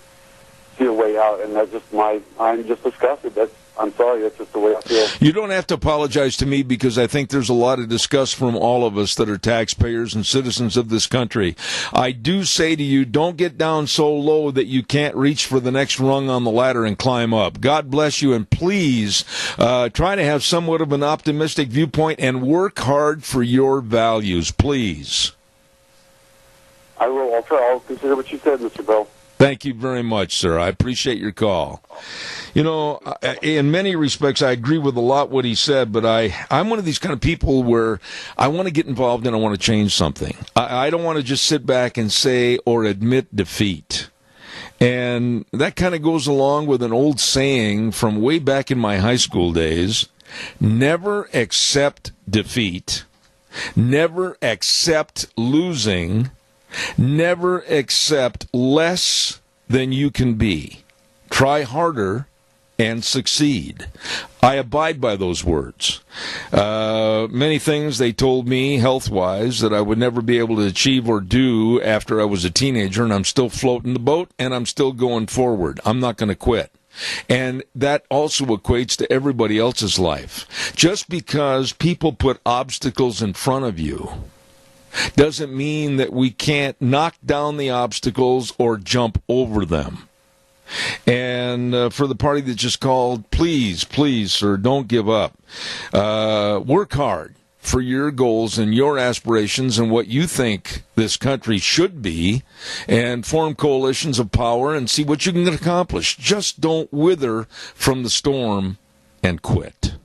see a way out. And that's just I'm just disgusted. I'm sorry. That's just the way I feel. You don't have to apologize to me because I think there's a lot of disgust from all of us that are taxpayers and citizens of this country. I do say to you, don't get down so low that you can't reach for the next rung on the ladder and climb up. God bless you, and please try to have somewhat of an optimistic viewpoint and work hard for your values, please. I will. I'll try. I'll consider what you said, Mr. Bell. Thank you very much, sir. I appreciate your call. You know, in many respects, I agree with a lot what he said, but I'm one of these kind of people where I want to get involved and I want to change something. I don't want to just sit back and say or admit defeat. And that kind of goes along with an old saying from way back in my high school days: never accept defeat, never accept losing, never accept less than you can be. Try harder and succeed. I abide by those words. Many things they told me health-wise that I would never be able to achieve or do after I was a teenager, and I'm still floating the boat, and I'm still going forward. I'm not going to quit. And that also equates to everybody else's life. Just because people put obstacles in front of you doesn't mean that we can't knock down the obstacles or jump over them. And for the party that just called, please, sir, don't give up. Work hard for your goals and your aspirations and what you think this country should be, and form coalitions of power and see what you can accomplish. Just don't wither from the storm and quit.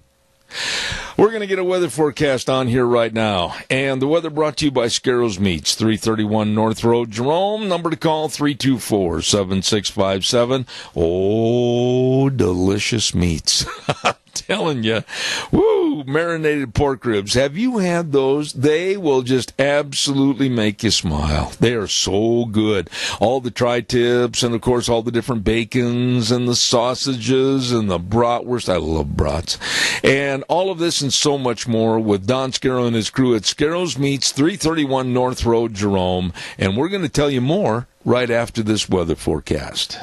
We're going to get a weather forecast on here right now. And the weather brought to you by Scarrows Meats, 331 North Road, Jerome. Number to call, 324-7657. Oh, delicious meats. I'm telling you. Woo, marinated pork ribs. Have you had those? They will just absolutely make you smile. They are so good. All the tri-tips and, of course, all the different bacons and the sausages and the bratwurst. I love brats. And all of this and so much more with Don Scarrow and his crew at Scarrows Meats, 331 North Road, Jerome. And we're going to tell you more right after this weather forecast.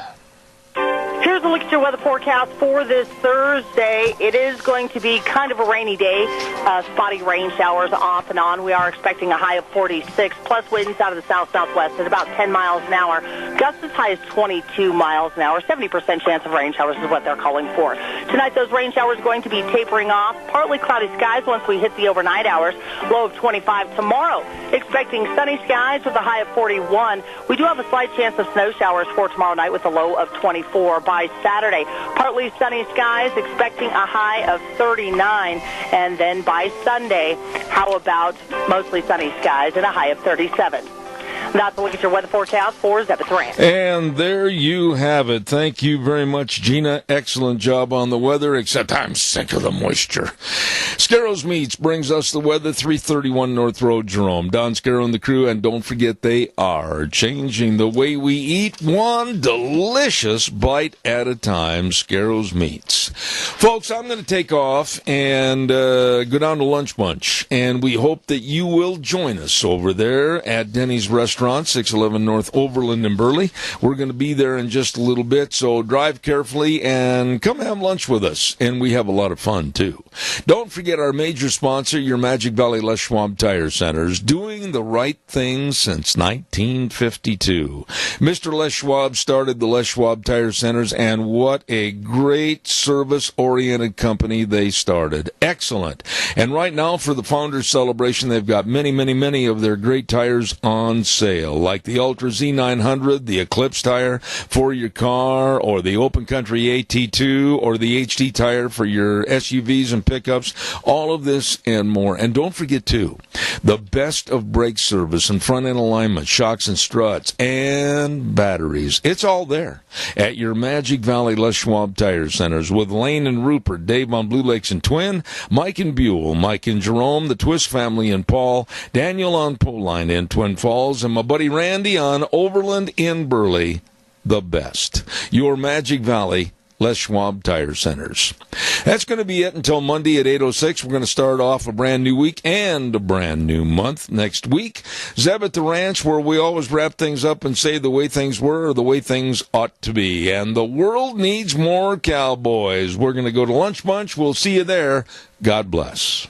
Here's a look at your weather forecast for this Thursday. It is going to be kind of a rainy day. Spotty rain showers off and on. We are expecting a high of 46, plus winds out of the south-southwest at about 10 miles an hour. Gusts as high as 22 miles an hour. 70% chance of rain showers is what they're calling for. Tonight, those rain showers are going to be tapering off. Partly cloudy skies once we hit the overnight hours. Low of 25 tomorrow. Expecting sunny skies with a high of 41. We do have a slight chance of snow showers for tomorrow night with a low of 24 by Saturday. Partly sunny skies, expecting a high of 39. And then by Sunday, how about mostly sunny skies and a high of 37. That's a look at your weather forecast for Zebeth Ranch. And there you have it. Thank you very much, Gina. Excellent job on the weather, except I'm sick of the moisture. Scarrows Meats brings us the weather, 331 North Road, Jerome. Don Scarrow and the crew, and don't forget they are changing the way we eat, one delicious bite at a time. Scarrows Meats. Folks, I'm going to take off and go down to Lunch Bunch, and we hope that you will join us over there at Denny's Restaurant, 611 North Overland in Burley. We're going to be there in just a little bit, so drive carefully and come have lunch with us, and we have a lot of fun, too. Don't forget our major sponsor, your Magic Valley Les Schwab Tire Centers, doing the right thing since 1952. Mr. Les Schwab started the Les Schwab Tire Centers, and what a great service-oriented company they started. Excellent. And right now, for the Founders Celebration, they've got many, many, many of their great tires on sale, like the Ultra Z900, the Eclipse tire for your car, or the Open Country AT2, or the HT tire for your SUVs and pickups, all of this and more. And don't forget, too, the best of brake service and front-end alignment, shocks and struts, and batteries. It's all there at your Magic Valley Les Schwab Tire Centers with Lane and Rupert, Dave on Blue Lakes and Twin, Mike and Buell, Mike and Jerome, the Twist family and Paul, Daniel on Poline in Twin Falls, and my buddy Randy on Overland in Burley. The best. Your Magic Valley Les Schwab Tire Centers. That's going to be it until Monday at 8:06. We're going to start off a brand new week and a brand new month next week. Zeb at the Ranch, where we always wrap things up and say the way things were or the way things ought to be. And the world needs more cowboys. We're going to go to Lunch Bunch. We'll see you there. God bless.